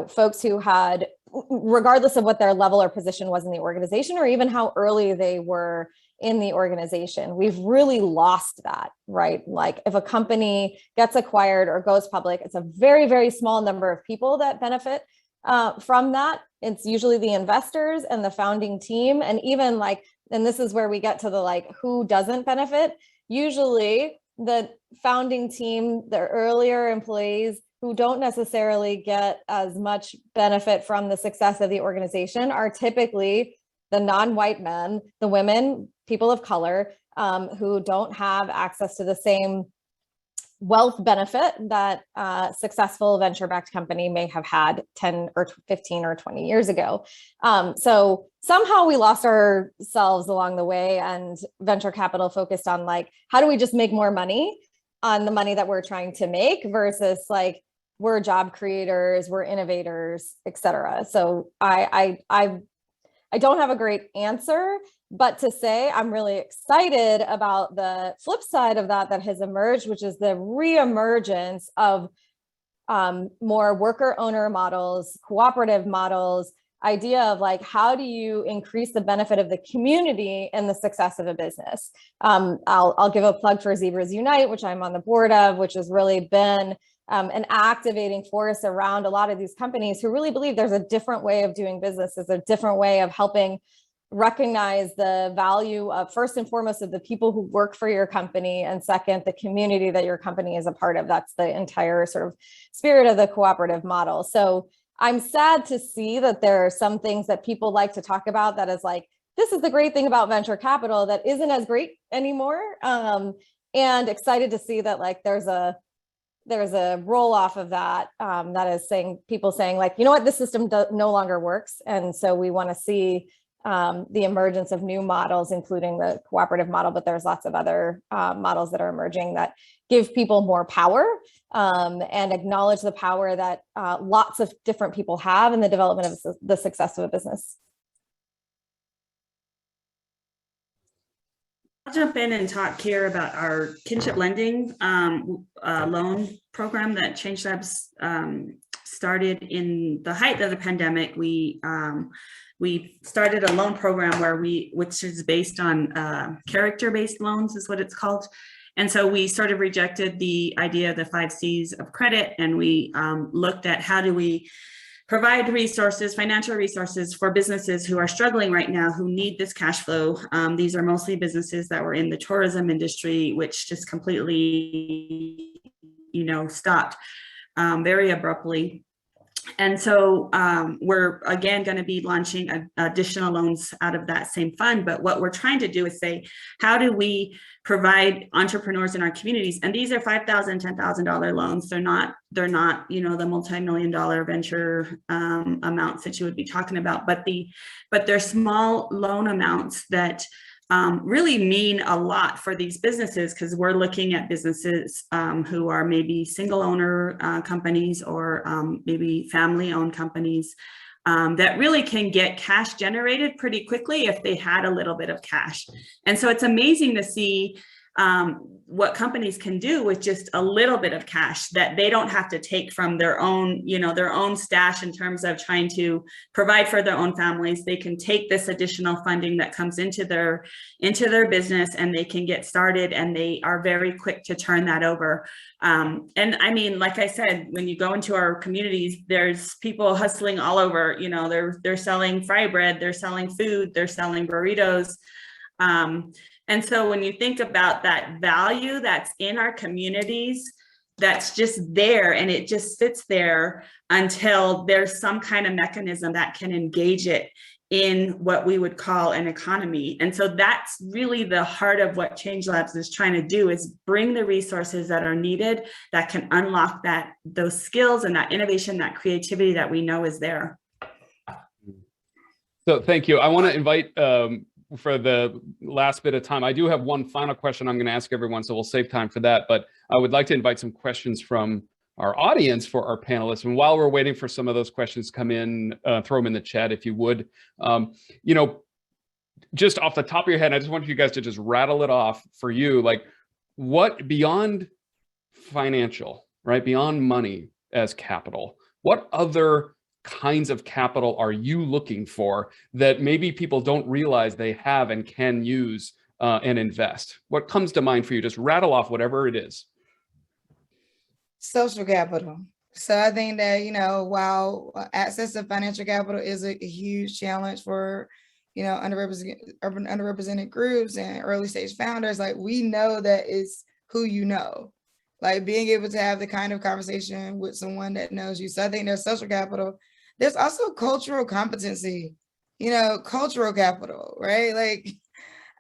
folks who had, regardless of what their level or position was in the organization, or even how early they were in the organization. We've really lost that, right? Like if a company gets acquired or goes public, it's a very, very small number of people that benefit from that. It's usually the investors and the founding team. And even and this is where we get to the who doesn't benefit. Usually the founding team, the earlier employees who don't necessarily get as much benefit from the success of the organization are typically the non-white men, the women, people of color, who don't have access to the same wealth benefit that a successful venture-backed company may have had 10 or 15 or 20 years ago. So somehow we lost ourselves along the way, and venture capital focused on how do we just make more money on the money that we're trying to make versus we're job creators, we're innovators, et cetera. So I don't have a great answer, but to say I'm really excited about the flip side of that has emerged, which is the reemergence of more worker owner models, cooperative models, idea of how do you increase the benefit of the community and the success of a business. I'll give a plug for Zebras Unite, which I'm on the board of, which has really been an activating force around a lot of these companies who really believe there's a different way of doing business, there's a different way of helping recognize the value of, first and foremost, of the people who work for your company, and second, the community that your company is a part of. That's the entire sort of spirit of the cooperative model. So I'm sad to see that there are some things that people like to talk about that is this is the great thing about venture capital that isn't as great anymore. And excited to see that there's a roll off of that that is people saying you know what, this system no longer works. And so we want to see the emergence of new models, including the cooperative model, but there's lots of other models that are emerging that give people more power and acknowledge the power that lots of different people have in the development of the success of a business. jump in and talk here about our kinship lending loan program that Change Labs started in the height of the pandemic. We started a loan program which is based on character-based loans is what it's called. And so we sort of rejected the idea of the 5 C's of credit, and we looked at how do we provide resources, financial resources for businesses who are struggling right now, who need this cash flow. These are mostly businesses that were in the tourism industry, which just completely, stopped very abruptly. And so we're again going to be launching additional loans out of that same fund. But what we're trying to do is say, how do we provide entrepreneurs in our communities? And these are $5,000, $10,000 loans. They're not, the multi-million-dollar venture amounts that you would be talking about, but they're small loan amounts that really mean a lot for these businesses, because we're looking at businesses who are maybe single owner companies or maybe family owned companies that really can get cash generated pretty quickly if they had a little bit of cash. And so it's amazing to see what companies can do with just a little bit of cash that they don't have to take from their own, their own stash in terms of trying to provide for their own families. They can take this additional funding that comes into their business, and they can get started, and they are very quick to turn that over. And I mean, like I said, when you go into our communities, there's people hustling all over. They're selling fry bread, they're selling food, they're selling burritos. And so when you think about that value that's in our communities, that's just there, and it just sits there until there's some kind of mechanism that can engage it in what we would call an economy. And so that's really the heart of what Change Labs is trying to do, is bring the resources that are needed that can unlock those skills and that innovation, that creativity that we know is there. So thank you. I want to invite for the last bit of time, I do have one final question I'm going to ask everyone, so we'll save time for that. But I would like to invite some questions from our audience for our panelists. And while we're waiting for some of those questions to come in, throw them in the chat if you would. Just off the top of your head, I just want you guys to just rattle it off for you. Like, what beyond financial, right? Beyond money as capital, what other kinds of capital are you looking for that maybe people don't realize they have and can use and invest? What comes to mind for you? Just rattle off whatever it is. Social capital. So I think that, while access to financial capital is a huge challenge for, underrepresented groups and early stage founders, like, we know that is who like being able to have the kind of conversation with someone that knows you. So I think there's social capital. There's also cultural competency, cultural capital, right? Like,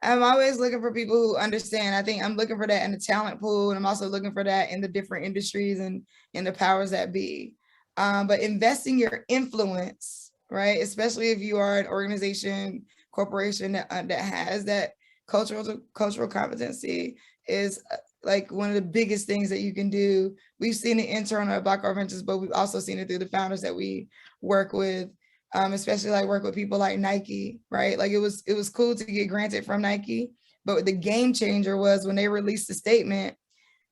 I'm always looking for people who understand. I think I'm looking for that in the talent pool, and I'm also looking for that in the different industries and in the powers that be. But investing your influence, right? Especially if you are an organization, corporation that has that cultural competency is like one of the biggest things that you can do. We've seen it internally at Black Girl Ventures, but we've also seen it through the founders that we work with, especially like work with people like Nike, right? Like it was cool to get granted from Nike, but the game changer was when they released the statement,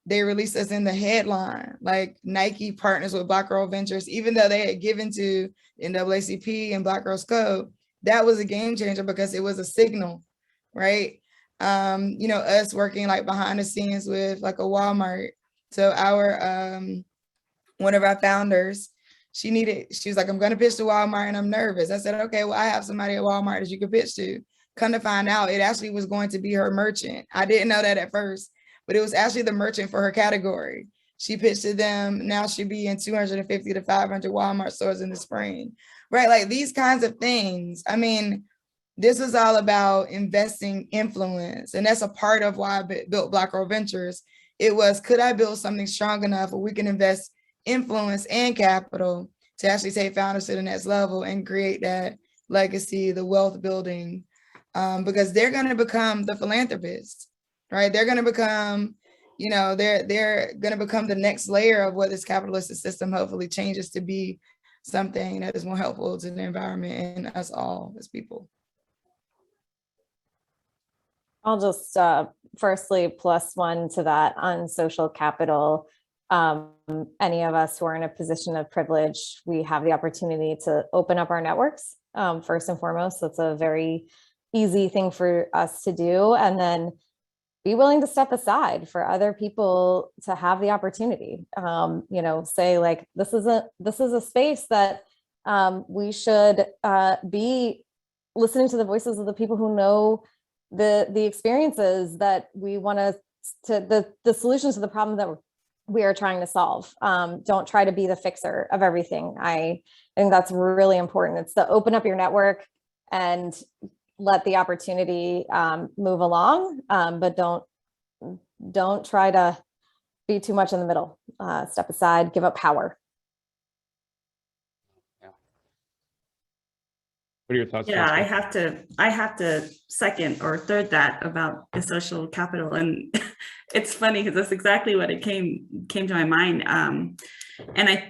they released us in the headline, like Nike partners with Black Girl Ventures, even though they had given to NAACP and Black Girls Code. That was a game changer because it was a signal, right? Us working like behind the scenes with like a Walmart. So our one of our founders, she was like, I'm going to pitch to Walmart and I'm nervous. I said, okay, well, I have somebody at Walmart that you could pitch to. Come to find out, it actually was going to be her merchant. I didn't know that at first, but it was actually the merchant for her category. She pitched to them. Now she'll be in 250 to 500 Walmart stores in the spring, right? Like these kinds of things. I mean, this was all about investing influence. And that's a part of why I built Black Girl Ventures. It was, could I build something strong enough where we can invest influence and capital to actually take founders to the next level and create that legacy, the wealth building, because they're going to become the philanthropists, right? They're going to become, they're going to become the next layer of what this capitalist system hopefully changes to be something that is more helpful to the environment and us all as people. I'll just firstly +1 to that on social capital. Any of us who are in a position of privilege, we have the opportunity to open up our networks first and foremost. That's a very easy thing for us to do. And then be willing to step aside for other people to have the opportunity. Say like, this is a space that we should be listening to the voices of the people who know the experiences that we want the solutions to the problem that we are trying to solve. Don't try to be the fixer of everything. I think that's really important. It's to open up your network and let the opportunity move along, but don't try to be too much in the middle. Step aside, give up power. What are your thoughts? Yeah, Jasper? I have to second or third that about the social capital. And it's funny because that's exactly what it came to my mind. And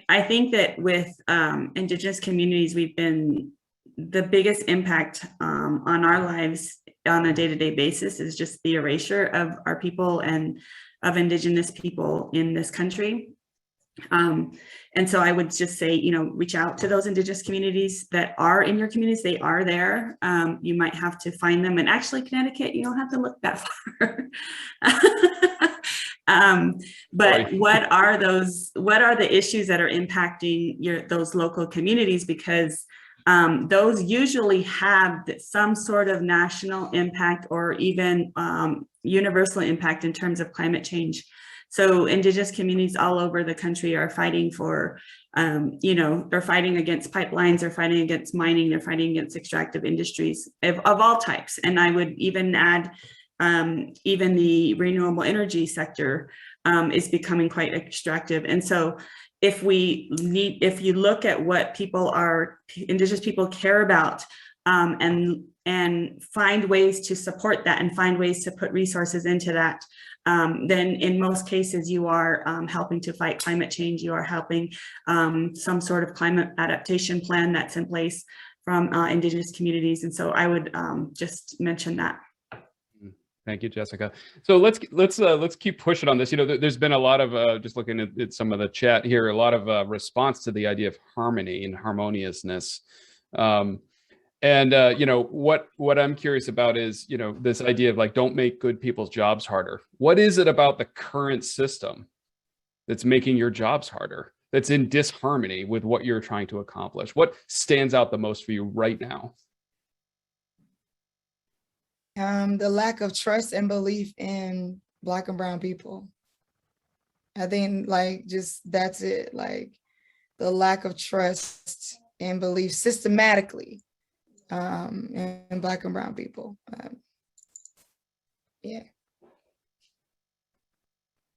I think that with Indigenous communities, we've been the biggest impact on our lives on a day-to-day basis is just the erasure of our people and of Indigenous people in this country. And so I would just say, reach out to those Indigenous communities that are in your communities. They are there. You might have to find them. And actually, Connecticut, you don't have to look that far. But what are the issues that are impacting those local communities? Because those usually have some sort of national impact or even universal impact in terms of climate change. So Indigenous communities all over the country are fighting for, they're fighting against pipelines, they're fighting against mining, they're fighting against extractive industries of all types. And I would even add, even the renewable energy sector is becoming quite extractive. And so if you look at what Indigenous people care about, and find ways to support that and find ways to put resources into that, then in most cases you are helping to fight climate change. You are helping some sort of climate adaptation plan that's in place from Indigenous communities. And so I would just mention that. Thank you, Jessica. So let's keep pushing on this. There's been a lot of just looking at some of the chat here, a lot of response to the idea of harmony and harmoniousness. What I'm curious about is, this idea of like, don't make good people's jobs harder. What is it about the current system that's making your jobs harder, that's in disharmony with what you're trying to accomplish? What stands out the most for you right now? The lack of trust and belief in Black and brown people. I think that's it. Like the lack of trust and belief systematically in Black and brown people. Yeah,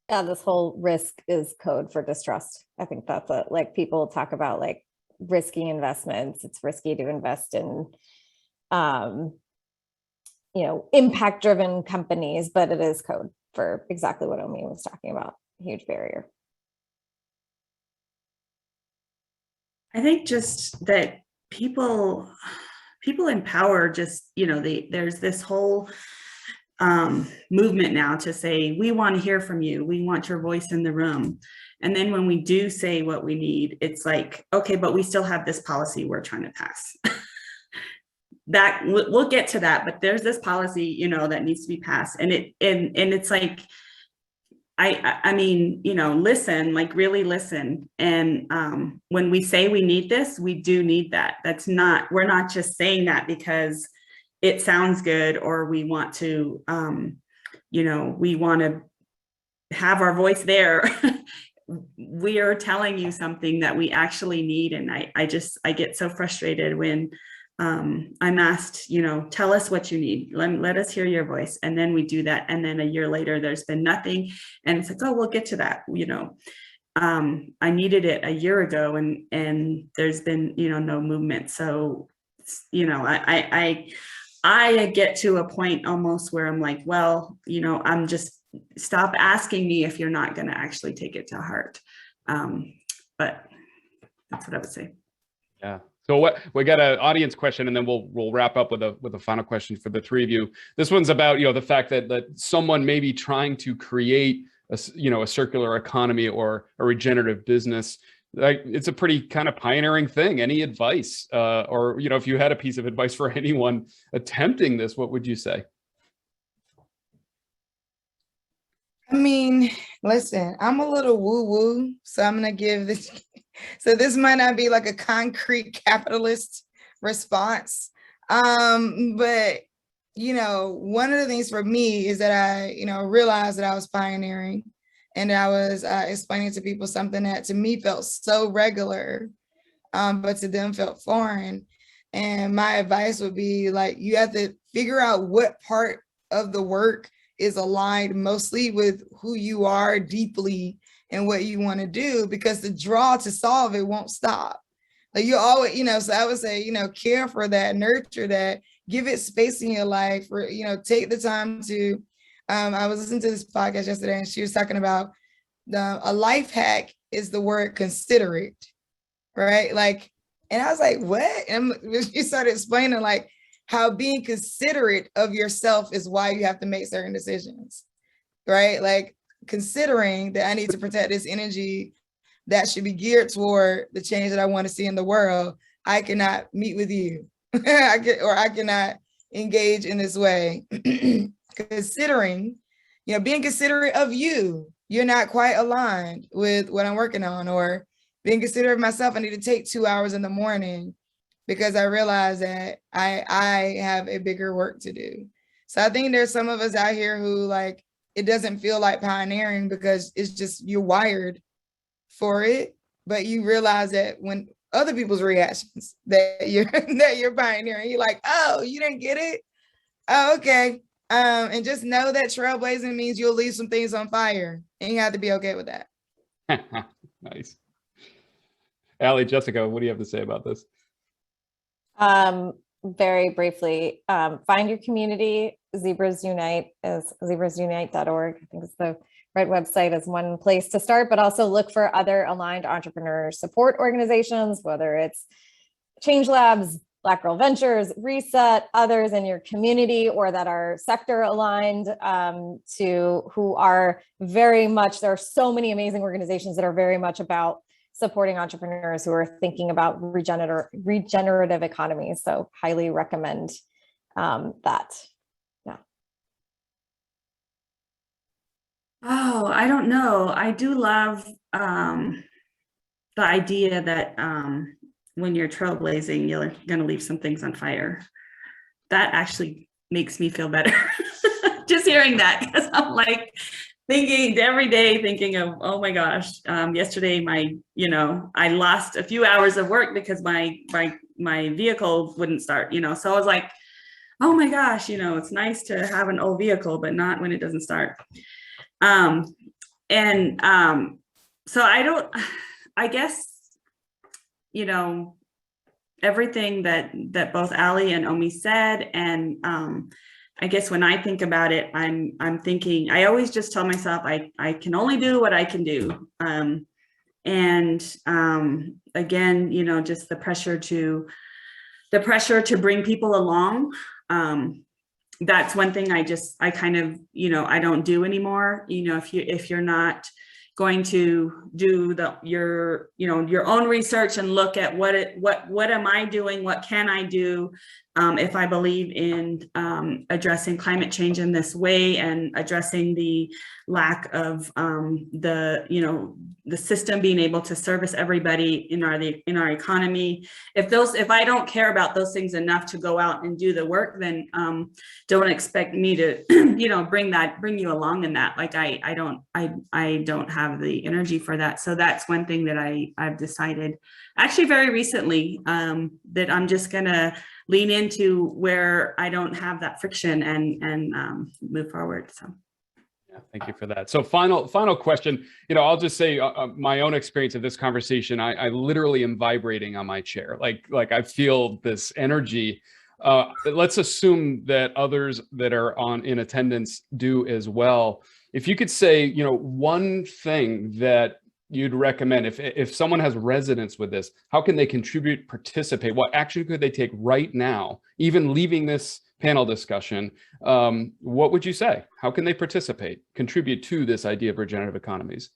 this whole risk is code for distrust. I think that's people talk about like risky investments. It's risky to invest in impact driven companies, but it is code for exactly what Omi was talking about. Huge barrier. I think just that people in power just, there's this whole movement now to say, we want to hear from you. We want your voice in the room. And then when we do say what we need, it's like, okay, but we still have this policy we're trying to pass. That we'll get to that, but there's this policy, that needs to be passed. And it's like, I mean, listen, like really listen. And when we say we need this, we do need that. We're not just saying that because it sounds good or we want to, we want to have our voice there. We are telling you something that we actually need. And I get so frustrated when I'm asked, tell us what you need. Let us hear your voice. And then we do that. And then a year later, there's been nothing. And it's like, oh, we'll get to that. I needed it a year ago and there's been, no movement. So, I get to a point almost where I'm like, well, I'm just stop asking me if you're not going to actually take it to heart. But that's what I would say. Yeah. So what we got an audience question, and then we'll wrap up with a final question for the three of you. This one's about the fact that someone may be trying to create a circular economy or a regenerative business. Like, it's a pretty kind of pioneering thing. Any advice, or if you had a piece of advice for anyone attempting this, what would you say? I mean, listen, I'm a little woo-woo, so I'm gonna give this. So this might not be like a concrete capitalist response, but one of the things for me is that I realized that I was pioneering, and I was explaining to people something that to me felt so regular, but to them felt foreign. And my advice would be like, you have to figure out what part of the work is aligned mostly with who you are deeply and what you want to do, because the draw to solve it won't stop. Like you always, so I would say, care for that, nurture that, give it space in your life, or, take the time to, I was listening to this podcast yesterday and she was talking about a life hack is the word considerate, right? Like, and I was like, what? And she started explaining like how being considerate of yourself is why you have to make certain decisions, right? Like, considering that I need to protect this energy that should be geared toward the change that I want to see in the world, I cannot meet with you. I cannot engage in this way. Considering, being considerate of you. You're not quite aligned with what I'm working on, or being considerate of myself. I need to take 2 hours in the morning because I realize that I have a bigger work to do. So I think there's some of us out here who like, it doesn't feel like pioneering because it's just, you're wired for it, but you realize that when other people's reactions that you're pioneering, you're like, oh, you didn't get it? Oh, okay. And just know that trailblazing means you'll leave some things on fire, and you have to be okay with that. Nice. Allie, Jessica, what do you have to say about this? Very briefly, find your community. Zebras Unite is zebrasunite.org. I think it's the right website as one place to start, but also look for other aligned entrepreneur support organizations, whether it's Change Labs, Black Girl Ventures, Reset, others in your community or that are sector aligned, who are very much, there are so many amazing organizations that are very much about supporting entrepreneurs who are thinking about regenerative economies. So highly recommend that. Yeah. Oh, I don't know. I do love the idea that when you're trailblazing, you're going to leave some things on fire. That actually makes me feel better. Just hearing that, because I'm like thinking every day, thinking of, oh my gosh, yesterday I lost a few hours of work because my vehicle wouldn't start. So I was like, oh my gosh, it's nice to have an old vehicle, but not when it doesn't start. So I guess, everything that both Ali and Omi said, and I guess when I think about it, I'm thinking, I always just tell myself I can only do what I can do. Again, just the pressure to bring people along. That's one thing I kind of, I don't do anymore. If you're not going to do your own research and look at what am I doing? What can I do? If I believe in addressing climate change in this way and addressing the lack of the system being able to service everybody in our economy, if I don't care about those things enough to go out and do the work, then don't expect me to bring you along in that. Like I don't have the energy for that. So that's one thing that I've decided actually very recently, that I'm just gonna lean into where I don't have that friction and move forward. So. Yeah, thank you for that. So final question, I'll just say my own experience of this conversation, I literally am vibrating on my chair. Like I feel this energy. Let's assume that others that are in attendance do as well. If you could say, one thing that you'd recommend if someone has resonance with this, how can they contribute, participate? What action could they take right now, even leaving this panel discussion? What would you say? How can they participate, contribute to this idea of regenerative economies?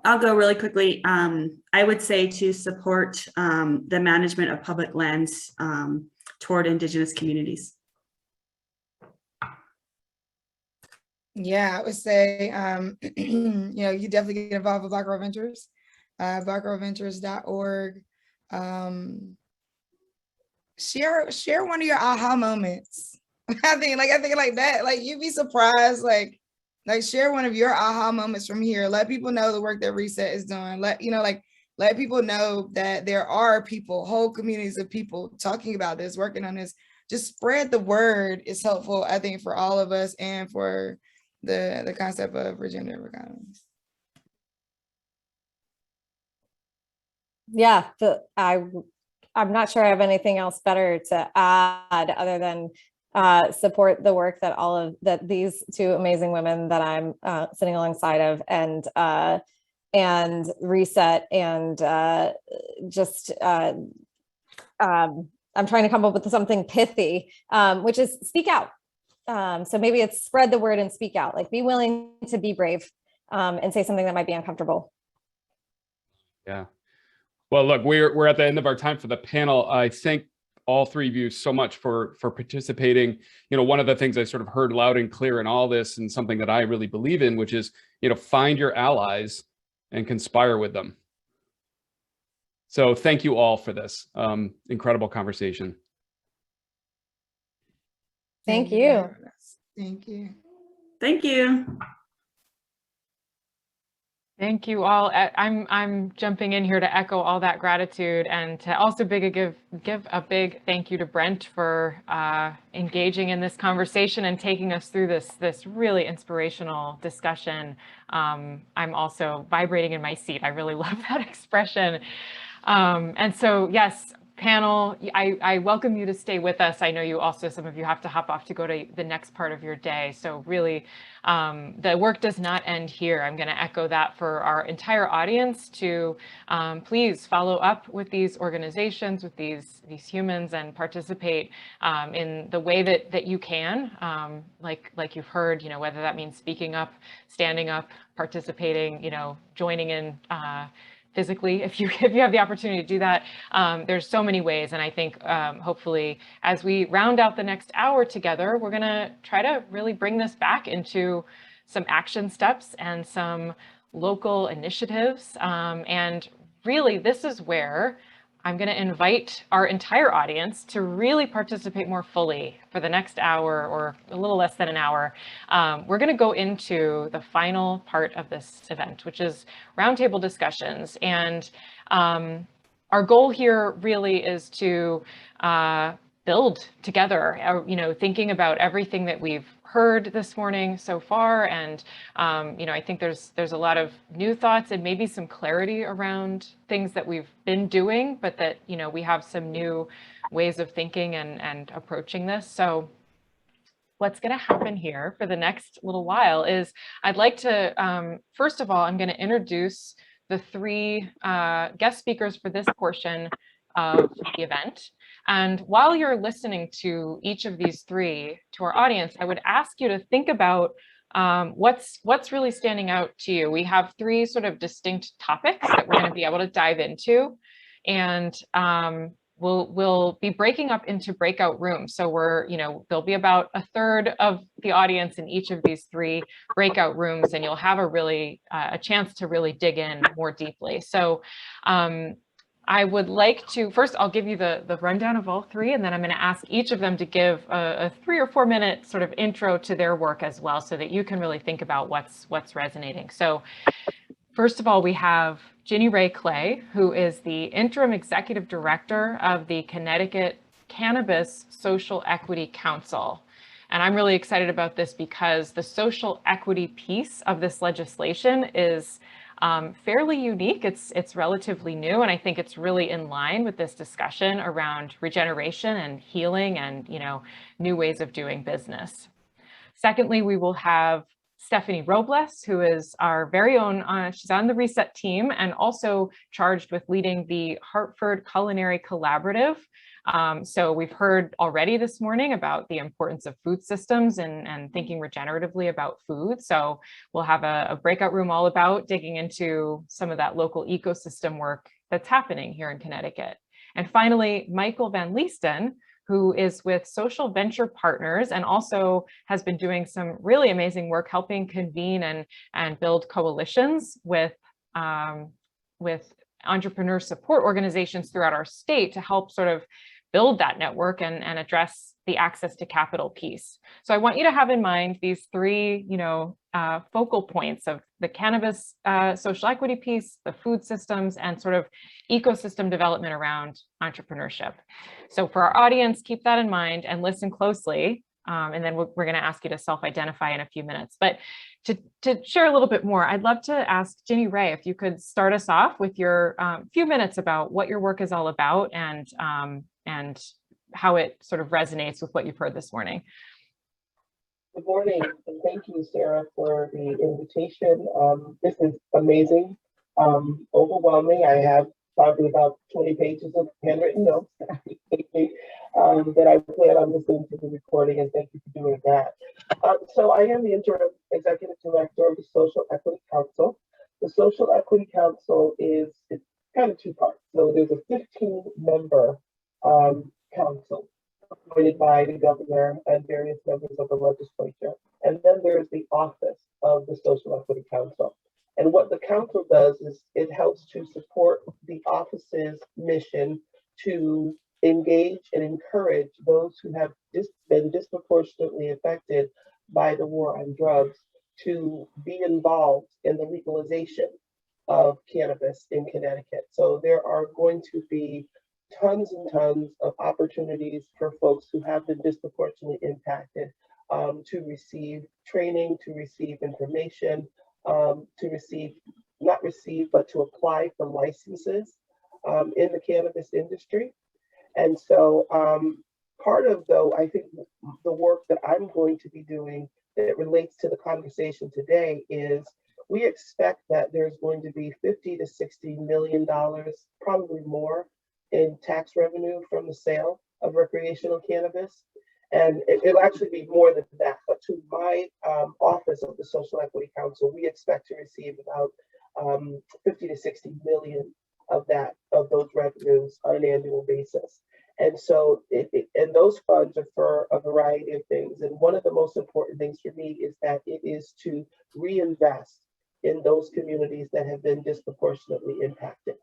I'll go really quickly. I would say to support the management of public lands toward Indigenous communities. Yeah, I would say, you know, you definitely get involved with Black Girl Ventures, blackgirlventures.org. Share one of your aha moments. I think like that, like you'd be surprised, like share one of your aha moments from here. Let people know the work that Reset is doing. Let people know that there are people, whole communities of people talking about this, working on this. Just spread the word is helpful, I think, for all of us and for the concept of regenerative economies. Yeah, I'm not sure I have anything else better to add other than support the work that these two amazing women that I'm sitting alongside of and Reset and I'm trying to come up with something pithy, which is speak out. So maybe it's spread the word and speak out, like be willing to be brave and say something that might be uncomfortable. Yeah. Well, look, we're at the end of our time for the panel. I thank all three of you so much for participating. You know, one of the things I sort of heard loud and clear in all this, and something that I really believe in, which is, you know, find your allies and conspire with them. So thank you all for this incredible conversation. Thank you. Thank you. Thank you. Thank you all. I'm jumping in here to echo all that gratitude and to also give a big thank you to Brent for engaging in this conversation and taking us through this really inspirational discussion. I'm also vibrating in my seat. I really love that expression. And so, yes, panel, I welcome you to stay with us. I know you also, some of you have to hop off to go to the next part of your day. So really, the work does not end here. I'm going to echo that for our entire audience to please follow up with these organizations, with these humans, and participate in the way that you can, like you've heard, you know, whether that means speaking up, standing up, participating, you know, joining in physically, if you have the opportunity to do that. There's so many ways, and I think hopefully as we round out the next hour together, we're going to try to really bring this back into some action steps and some local initiatives. And really, this is where I'm going to invite our entire audience to really participate more fully for the next hour, or a little less than an hour. We're going to go into the final part of this event, which is roundtable discussions. And our goal here really is to build together, you know, thinking about everything that we've heard this morning so far. And, you know, I think there's a lot of new thoughts and maybe some clarity around things that we've been doing, but that, you know, we have some new ways of thinking and approaching this. So what's going to happen here for the next little while is I'd like to, first of all, I'm going to introduce the three guest speakers for this portion of the event. And while you're listening to each of these three, to our audience, I would ask you to think about what's really standing out to you. We have three sort of distinct topics that we're going to be able to dive into, and we'll be breaking up into breakout rooms. So there'll be about a third of the audience in each of these three breakout rooms, and you'll have a chance to really dig in more deeply. So I would like to, first I'll give you the rundown of all three, and then I'm going to ask each of them to give a 3 or 4 minute sort of intro to their work as well, so that you can really think about what's resonating. So first of all, we have Ginny Ray Clay, who is the Interim Executive Director of the Connecticut Cannabis Social Equity Council. And I'm really excited about this because the social equity piece of this legislation is fairly unique. It's relatively new, and I think it's really in line with this discussion around regeneration and healing and, you know, new ways of doing business. Secondly, we will have Stephanie Robles, who is our very own, she's on the Reset team and also charged with leading the Hartford Culinary Collaborative. So we've heard already this morning about the importance of food systems and thinking regeneratively about food. So we'll have a breakout room all about digging into some of that local ecosystem work that's happening here in Connecticut. And finally, Michael Van Leesten, who is with Social Venture Partners and also has been doing some really amazing work helping convene and build coalitions with entrepreneur support organizations throughout our state to help sort of build that network and address the access to capital piece. So I want you to have in mind these three, focal points of the cannabis social equity piece, the food systems, and sort of ecosystem development around entrepreneurship. So for our audience, keep that in mind and listen closely. And then we're going to ask you to self-identify in a few minutes. But to share a little bit more, I'd love to ask Ginny Ray if you could start us off with your few minutes about what your work is all about and how it sort of resonates with what you've heard this morning. Good morning, and thank you, Sarah, for the invitation. This is amazing, overwhelming. I have probably about 20 pages of handwritten notes that I plan on listening to the recording, and thank you for doing that. So I am the interim executive director of the Social Equity Council. The Social Equity Council it's kind of two parts. So there's a 15-member council appointed by the governor and various members of the legislature. And then there's the office of the Social Equity Council. And what the council does is it helps to support the office's mission to engage and encourage those who have been disproportionately affected by the war on drugs to be involved in the legalization of cannabis in Connecticut. So there are going to be tons and tons of opportunities for folks who have been disproportionately impacted to receive training, to receive information, but to apply for licenses in the cannabis industry. And so part of, though, I think the work that I'm going to be doing that relates to the conversation today is we expect that there's going to be $50 to $60 million, probably more, in tax revenue from the sale of recreational cannabis. And it'll actually be more than that. But to my office of the Social Equity Council, we expect to receive about 50 to 60 million of those revenues on an annual basis. And so, and those funds are for a variety of things. And one of the most important things for me is that it is to reinvest in those communities that have been disproportionately impacted.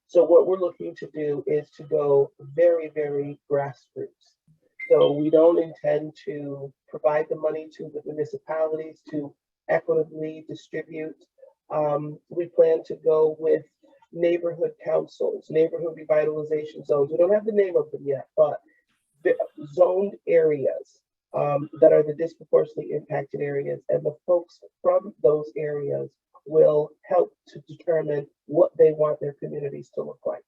So what we're looking to do is to go very, very grassroots. So we don't intend to provide the money to the municipalities to equitably distribute. We plan to go with neighborhood councils, neighborhood revitalization zones. We don't have the name of them yet, but the zoned areas that are the disproportionately impacted areas, and the folks from those areas will help to determine what they want their communities to look like.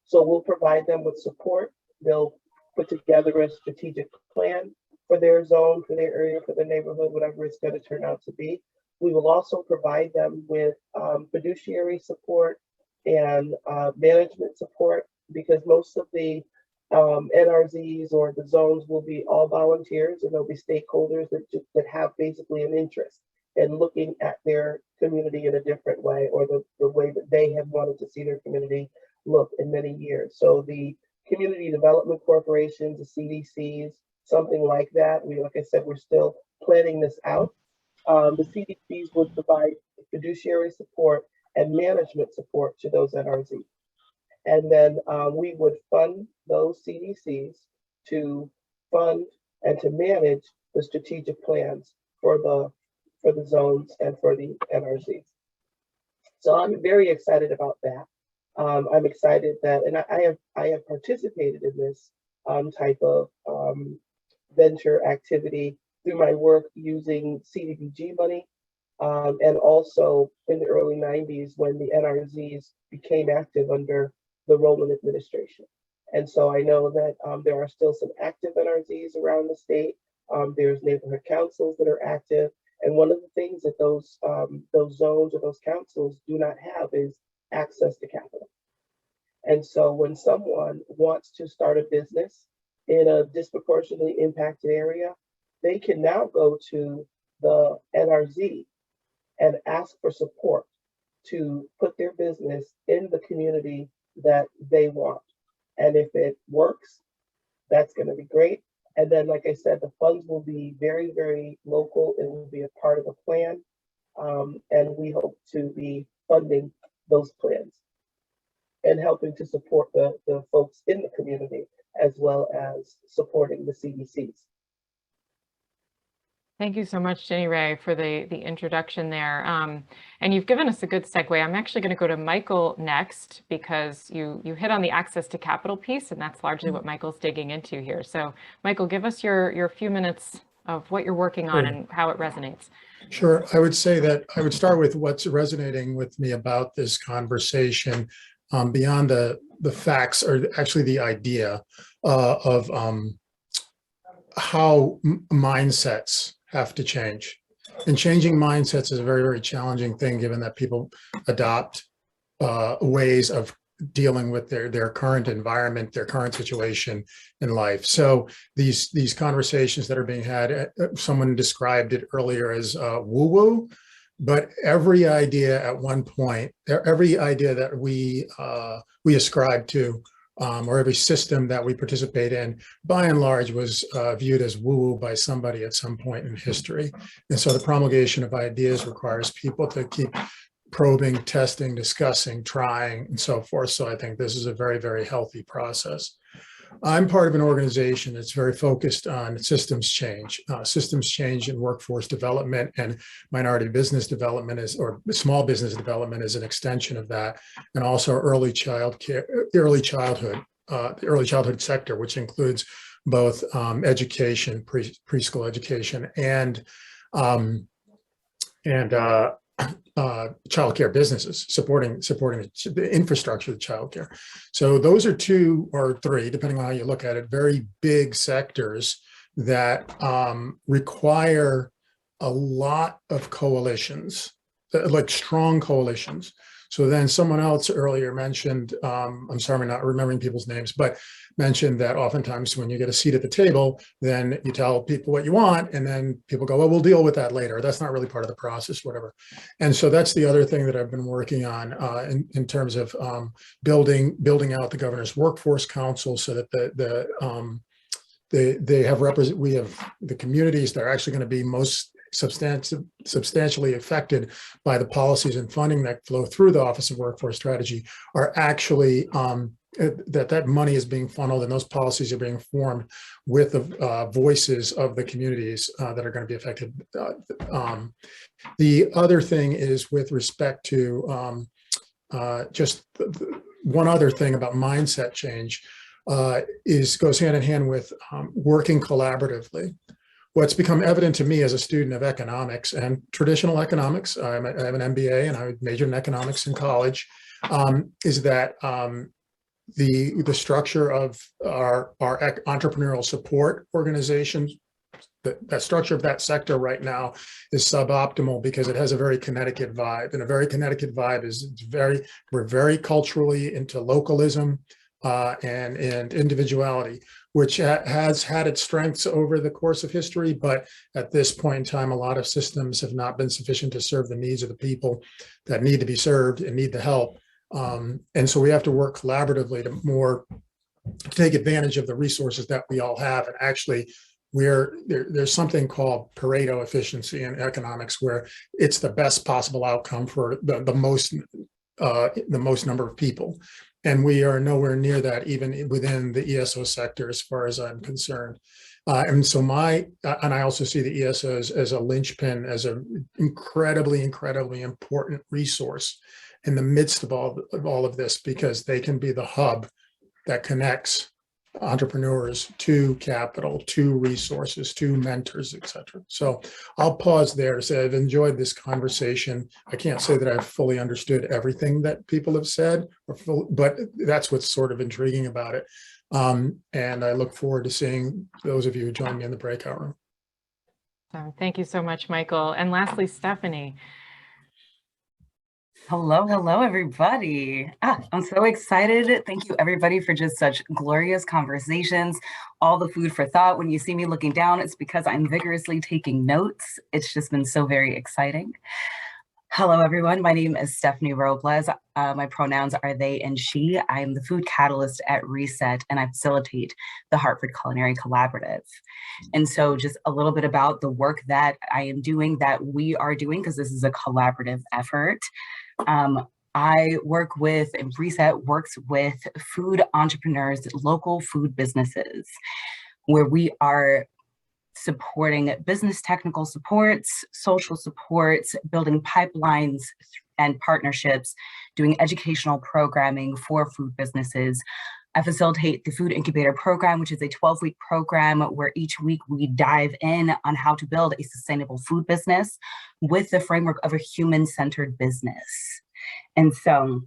So we'll provide them with support. They'll put together a strategic plan for their zone, for their area, for their neighborhood, whatever it's going to turn out to be. We will also provide them with fiduciary support and management support, because most of the NRZs or the zones will be all volunteers, and there'll be stakeholders that have basically an interest in looking at their community in a different way, or the way that they have wanted to see their community look in many years. So the community development corporations, the CDCs, something like that. Like I said, we're still planning this out. The CDCs would provide fiduciary support and management support to those NRZs. And then we would fund those CDCs to fund and to manage the strategic plans for the zones and for the NRZs. So I'm very excited about that. I'm excited that, and I have participated in this type of venture activity through my work using CDBG money, and also in the early 90s when the NRZs became active under the Rowland administration. And so I know that there are still some active NRZs around the state. There's neighborhood councils that are active, And one of the things that those zones or those councils do not have is access to capital. And so when someone wants to start a business in a disproportionately impacted area, they can now go to the NRZ and ask for support to put their business in the community that they want. And if it works, that's going to be great. And then, like I said, the funds will be very, very local. It will be a part of a plan. And we hope to be funding those plans and helping to support the folks in the community, as well as supporting the CDCs. Thank you so much, Jenny Ray, for the introduction there. And you've given us a good segue. I'm actually going to go to Michael next, because you hit on the access to capital piece, and that's largely what Michael's digging into here. So Michael, give us your few minutes of what you're working on and how it resonates. Sure. I would say that I would start with what's resonating with me about this conversation, beyond the facts, or actually the idea of how mindsets have to change. And changing mindsets is a very, very challenging thing, given that people adopt ways of dealing with their current environment, their current situation in life. So these conversations that are being had, someone described it earlier as woo-woo, but every idea at one point, every idea that we ascribe to, or every system that we participate in, by and large, was viewed as woo-woo by somebody at some point in history. And so the promulgation of ideas requires people to keep probing, testing, discussing, trying, and so forth. So I think this is a very, very healthy process. I'm part of an organization that's very focused on systems change in workforce development, and minority business development or small business development is an extension of that, and also early childhood, the early childhood sector, which includes both education, preschool education, and childcare businesses, supporting the infrastructure of childcare. So those are 2 or 3, depending on how you look at it, very big sectors that require a lot of coalitions, like strong coalitions. So then someone else earlier mentioned, I'm sorry, I'm not remembering people's names, but mentioned that oftentimes when you get a seat at the table, then you tell people what you want, and then people go, well, we'll deal with that later. That's not really part of the process, whatever. And so that's the other thing that I've been working on in terms of building out the Governor's Workforce Council, so that we have the communities that are actually going to be most substantially affected by the policies and funding that flow through the Office of Workforce Strategy are actually that money is being funneled and those policies are being formed with the voices of the communities that are going to be affected. The other thing is with respect to just one other thing about mindset change goes hand in hand with working collaboratively. What's become evident to me as a student of economics and traditional economics, I have an MBA and I majored in economics in college, is that the structure of our entrepreneurial support organizations, the structure of that sector right now is suboptimal because it has a very Connecticut vibe. And a very Connecticut vibe is we're very culturally into localism and individuality, which has had its strengths over the course of history. But at this point in time, a lot of systems have not been sufficient to serve the needs of the people that need to be served and need the help. And so we have to work collaboratively to take advantage of the resources that we all have. And actually, there's something called Pareto efficiency in economics, where it's the best possible outcome for the most number of people. And we are nowhere near that, even within the ESO sector, as far as I'm concerned. And so and I also see the ESOs as a linchpin, as an incredibly, incredibly important resource in the midst of all of this, because they can be the hub that connects entrepreneurs to capital, to resources, to mentors, et cetera. So I'll pause there to say I've enjoyed this conversation. I can't say that I've fully understood everything that people have said, but that's what's sort of intriguing about it. And I look forward to seeing those of you who join me in the breakout room. So thank you so much, Michael. And lastly, Stephanie. Hello, everybody. I'm so excited. Thank you, everybody, for just such glorious conversations. All the food for thought. When you see me looking down, it's because I'm vigorously taking notes. It's just been so very exciting. Hello, everyone. My name is Stephanie Robles. My pronouns are they and she. I am the food catalyst at Reset, and I facilitate the Hartford Culinary Collaborative. And so just a little bit about the work that I am doing, that we are doing, because this is a collaborative effort. I work with, and Reset works with food entrepreneurs, local food businesses, where we are supporting business technical supports, social supports, building pipelines and partnerships, doing educational programming for food businesses. I facilitate the Food Incubator Program, which is a 12-week program where each week we dive in on how to build a sustainable food business with the framework of a human-centered business. And so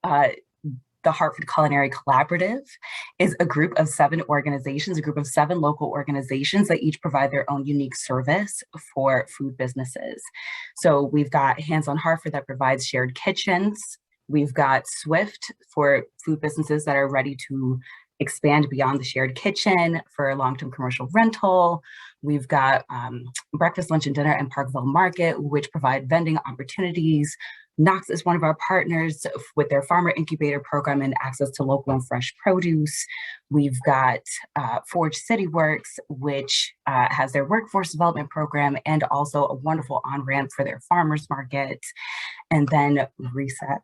the Hartford Culinary Collaborative is a group of 7 organizations, a group of 7 local organizations that each provide their own unique service for food businesses. So we've got Hands on Hartford that provides shared kitchens. We've got Swift for food businesses that are ready to expand beyond the shared kitchen for long-term commercial rental. We've got Breakfast, Lunch, and Dinner and Parkville Market, which provide vending opportunities. Knox is one of our partners with their Farmer Incubator program and access to local and fresh produce. We've got Forge City Works, which has their workforce development program and also a wonderful on-ramp for their farmers market. And then Reset.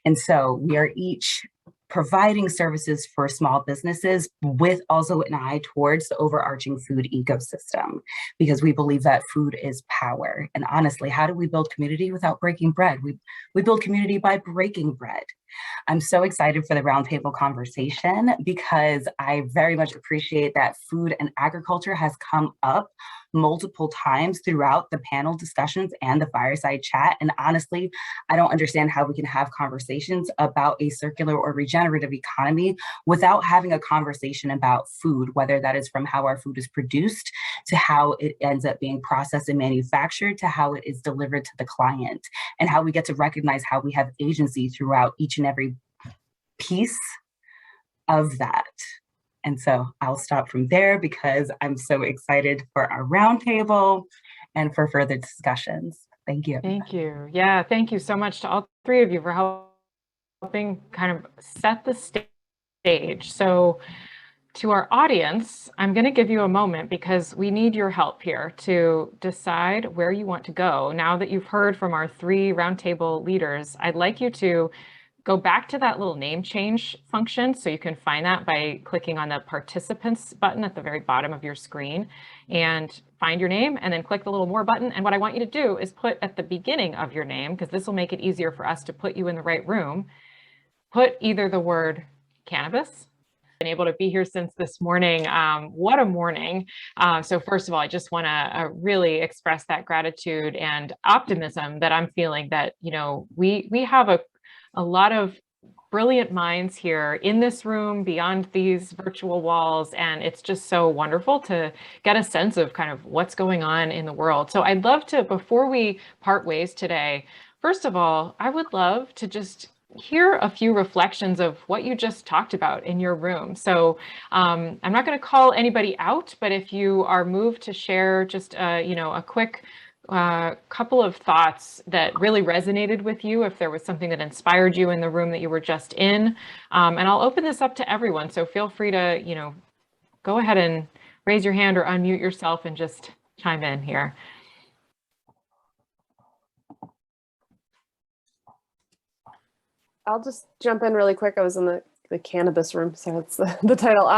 And so we are each providing services for small businesses with also an eye towards the overarching food ecosystem, because we believe that food is power. And honestly, how do we build community without breaking bread? We build community by breaking bread. I'm so excited for the roundtable conversation because I very much appreciate that food and agriculture has come up multiple times throughout the panel discussions and the fireside chat. And honestly, I don't understand how we can have conversations about a circular or regenerative economy without having a conversation about food, whether that is from how our food is produced to how it ends up being processed and manufactured to how it is delivered to the client, and how we get to recognize how we have agency throughout each and every piece of that. And so I'll stop from there because I'm so excited for our roundtable and for further discussions. Thank you. Thank you. Yeah, thank you so much to all 3 of you for helping kind of set the stage. So to our audience, I'm going to give you a moment because we need your help here to decide where you want to go. Now that you've heard from our 3 roundtable leaders, I'd like you to go back to that little name change function. So you can find that by clicking on the participants button at the very bottom of your screen and find your name and then click the little more button. And what I want you to do is put at the beginning of your name, because this will make it easier for us to put you in the right room, put either the word cannabis. Been able to be here since this morning. What a morning. So first of all, I just want to really express that gratitude and optimism that I'm feeling that, you know, we have a lot of brilliant minds here in this room, beyond these virtual walls, and it's just so wonderful to get a sense of kind of what's going on in the world. So I'd love to, before we part ways today, first of all, I would love to just hear a few reflections of what you just talked about in your room. So I'm not going to call anybody out, but if you are moved to share just a quick couple of thoughts that really resonated with you, if there was something that inspired you in the room that you were just in, and I'll open this up to everyone. So feel free to, go ahead and raise your hand or unmute yourself and just chime in here. I'll just jump in really quick. I was in the cannabis room, so it's the title.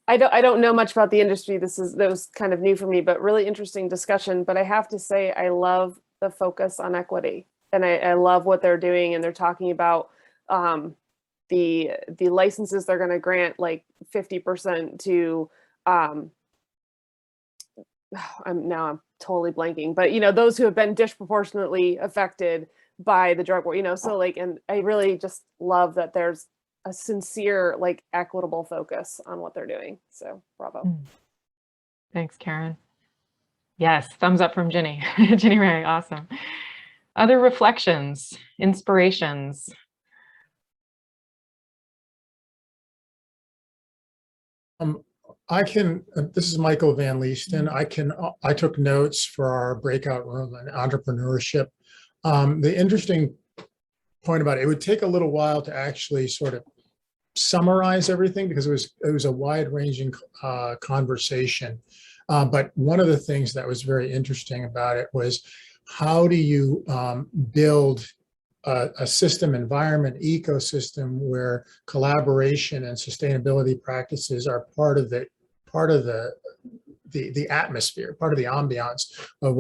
I don't know much about the industry. That was kind of new for me, but really interesting discussion. But I have to say, I love the focus on equity, and I love what they're doing. And they're talking about the licenses they're going to grant, like 50% to. I'm totally blanking, but those who have been disproportionately affected by the drug war. So like, and I really just love that there's a sincere, like, equitable focus on what they're doing. So bravo. Thanks, Karen. Yes, thumbs up from Ginny. Ginny Ray, awesome. Other reflections, inspirations? This is Michael Van Leesten. I took notes for our breakout room on entrepreneurship. The interesting point about it would take a little while to actually sort of summarize everything because it was a wide-ranging conversation. But one of the things that was very interesting about it was how do you build a system, environment, ecosystem where collaboration and sustainability practices are part of the atmosphere, part of the ambiance of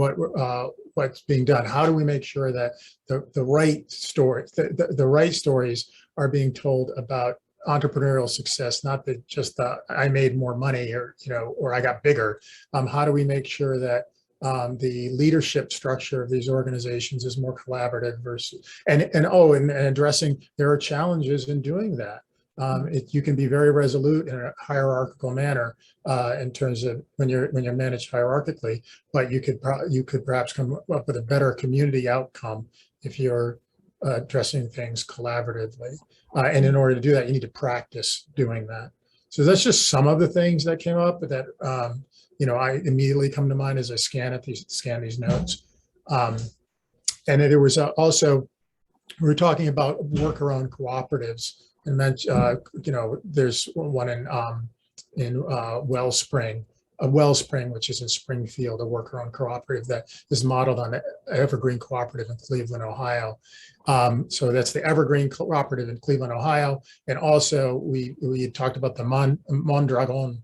what's being done. How do we make sure that the right stories, the right stories are being told about entrepreneurial success, not that just I made more money or or I got bigger. How do we make sure that the leadership structure of these organizations is more collaborative versus and addressing there are challenges in doing that. You can be very resolute in a hierarchical manner in terms of when you're managed hierarchically, but you could perhaps come up with a better community outcome if you're addressing things collaboratively. And in order to do that, you need to practice doing that. So that's just some of the things that came up that I immediately come to mind as I scan these notes. And there was also, we were talking about worker-owned cooperatives, and then there's one in Wellspring, which is in Springfield, a worker-owned cooperative that is modeled on the Evergreen Cooperative in Cleveland, Ohio. So that's the Evergreen Cooperative in Cleveland, Ohio. And also we had talked about the Mondragon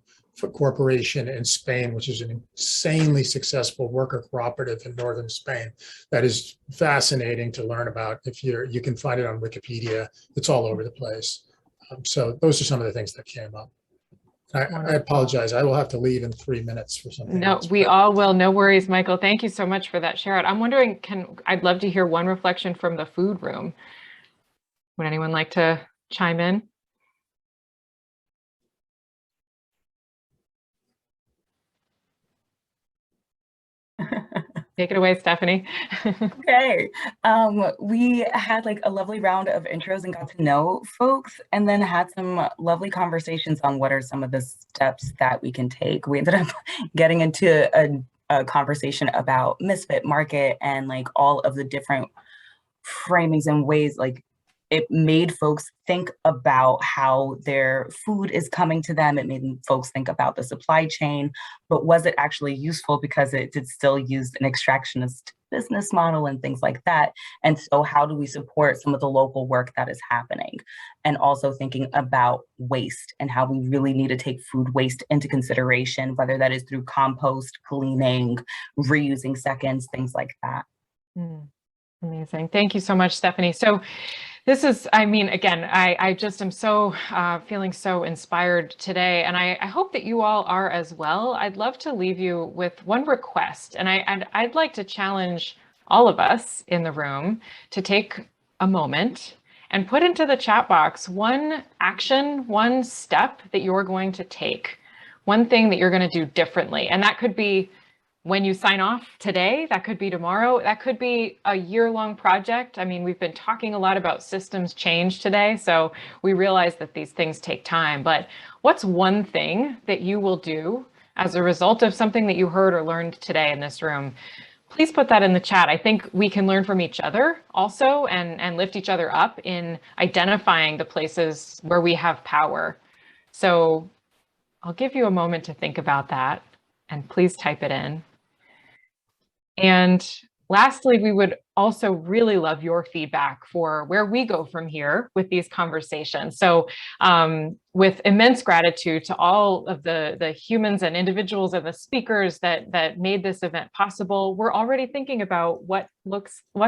Corporation in Spain, which is an insanely successful worker cooperative in northern Spain. That is fascinating to learn about. You can find it on Wikipedia. It's all over the place. So those are some of the things that came up. I apologize. I will have to leave in 3 minutes for something else. We all will. No worries, Michael. Thank you so much for that share out. I'm wondering, I'd love to hear one reflection from the food room. Would anyone like to chime in? Take it away, Stephanie. Okay. We had like a lovely round of intros and got to know folks, and then had some lovely conversations on what are some of the steps that we can take. We ended up getting into a conversation about misfit market and like all of the different framings and ways like it made folks think about how their food is coming to them. It made folks think about the supply chain, but was it actually useful because it did still use an extractionist business model and things like that? And so how do we support some of the local work that is happening? And also thinking about waste and how we really need to take food waste into consideration, whether that is through compost, cleaning, reusing seconds, things like that. Amazing. Thank you so much, Stephanie. So this is, I mean, again, I just am so feeling so inspired today, and I hope that you all are as well. I'd love to leave you with one request, and I'd like to challenge all of us in the room to take a moment and put into the chat box one action, one step that you're going to take, one thing that you're going to do differently. And that could be when you sign off today, that could be tomorrow, that could be a year-long project. I mean, we've been talking a lot about systems change today, so we realize that these things take time. But what's one thing that you will do as a result of something that you heard or learned today in this room? Please put that in the chat. I think we can learn from each other also and lift each other up in identifying the places where we have power. So I'll give you a moment to think about that, and please type it in. And lastly, we would also really love your feedback for where we go from here with these conversations. So with immense gratitude to all of the humans and individuals and the speakers that made this event possible, we're already thinking about what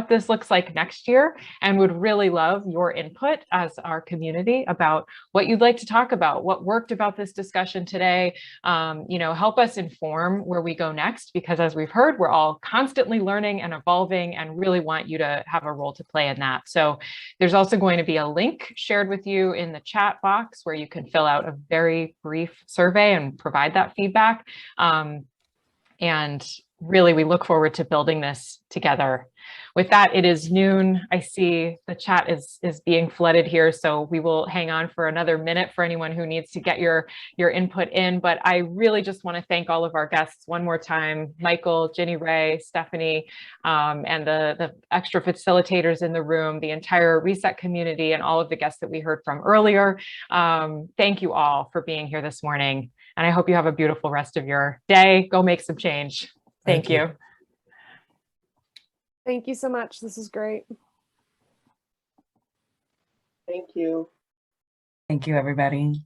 this looks like next year, and would really love your input as our community about what you'd like to talk about, what worked about this discussion today. Help us inform where we go next, because as we've heard, we're all constantly learning and evolving, and really want you to have a role to play in that. So there's also going to be a link shared with you in the chat box where you can fill out a very brief survey and provide that feedback. And really, we look forward to building this together. With that, it is noon. I see the chat is being flooded here, so we will hang on for another minute for anyone who needs to get your input in. But I really just want to thank all of our guests one more time, Michael, Ginny Ray, Stephanie, and the extra facilitators in the room, the entire Reset community, and all of the guests that we heard from earlier. Thank you all for being here this morning. And I hope you have a beautiful rest of your day. Go make some change. Thank you. Thank you so much. This is great. Thank you. Thank you, everybody.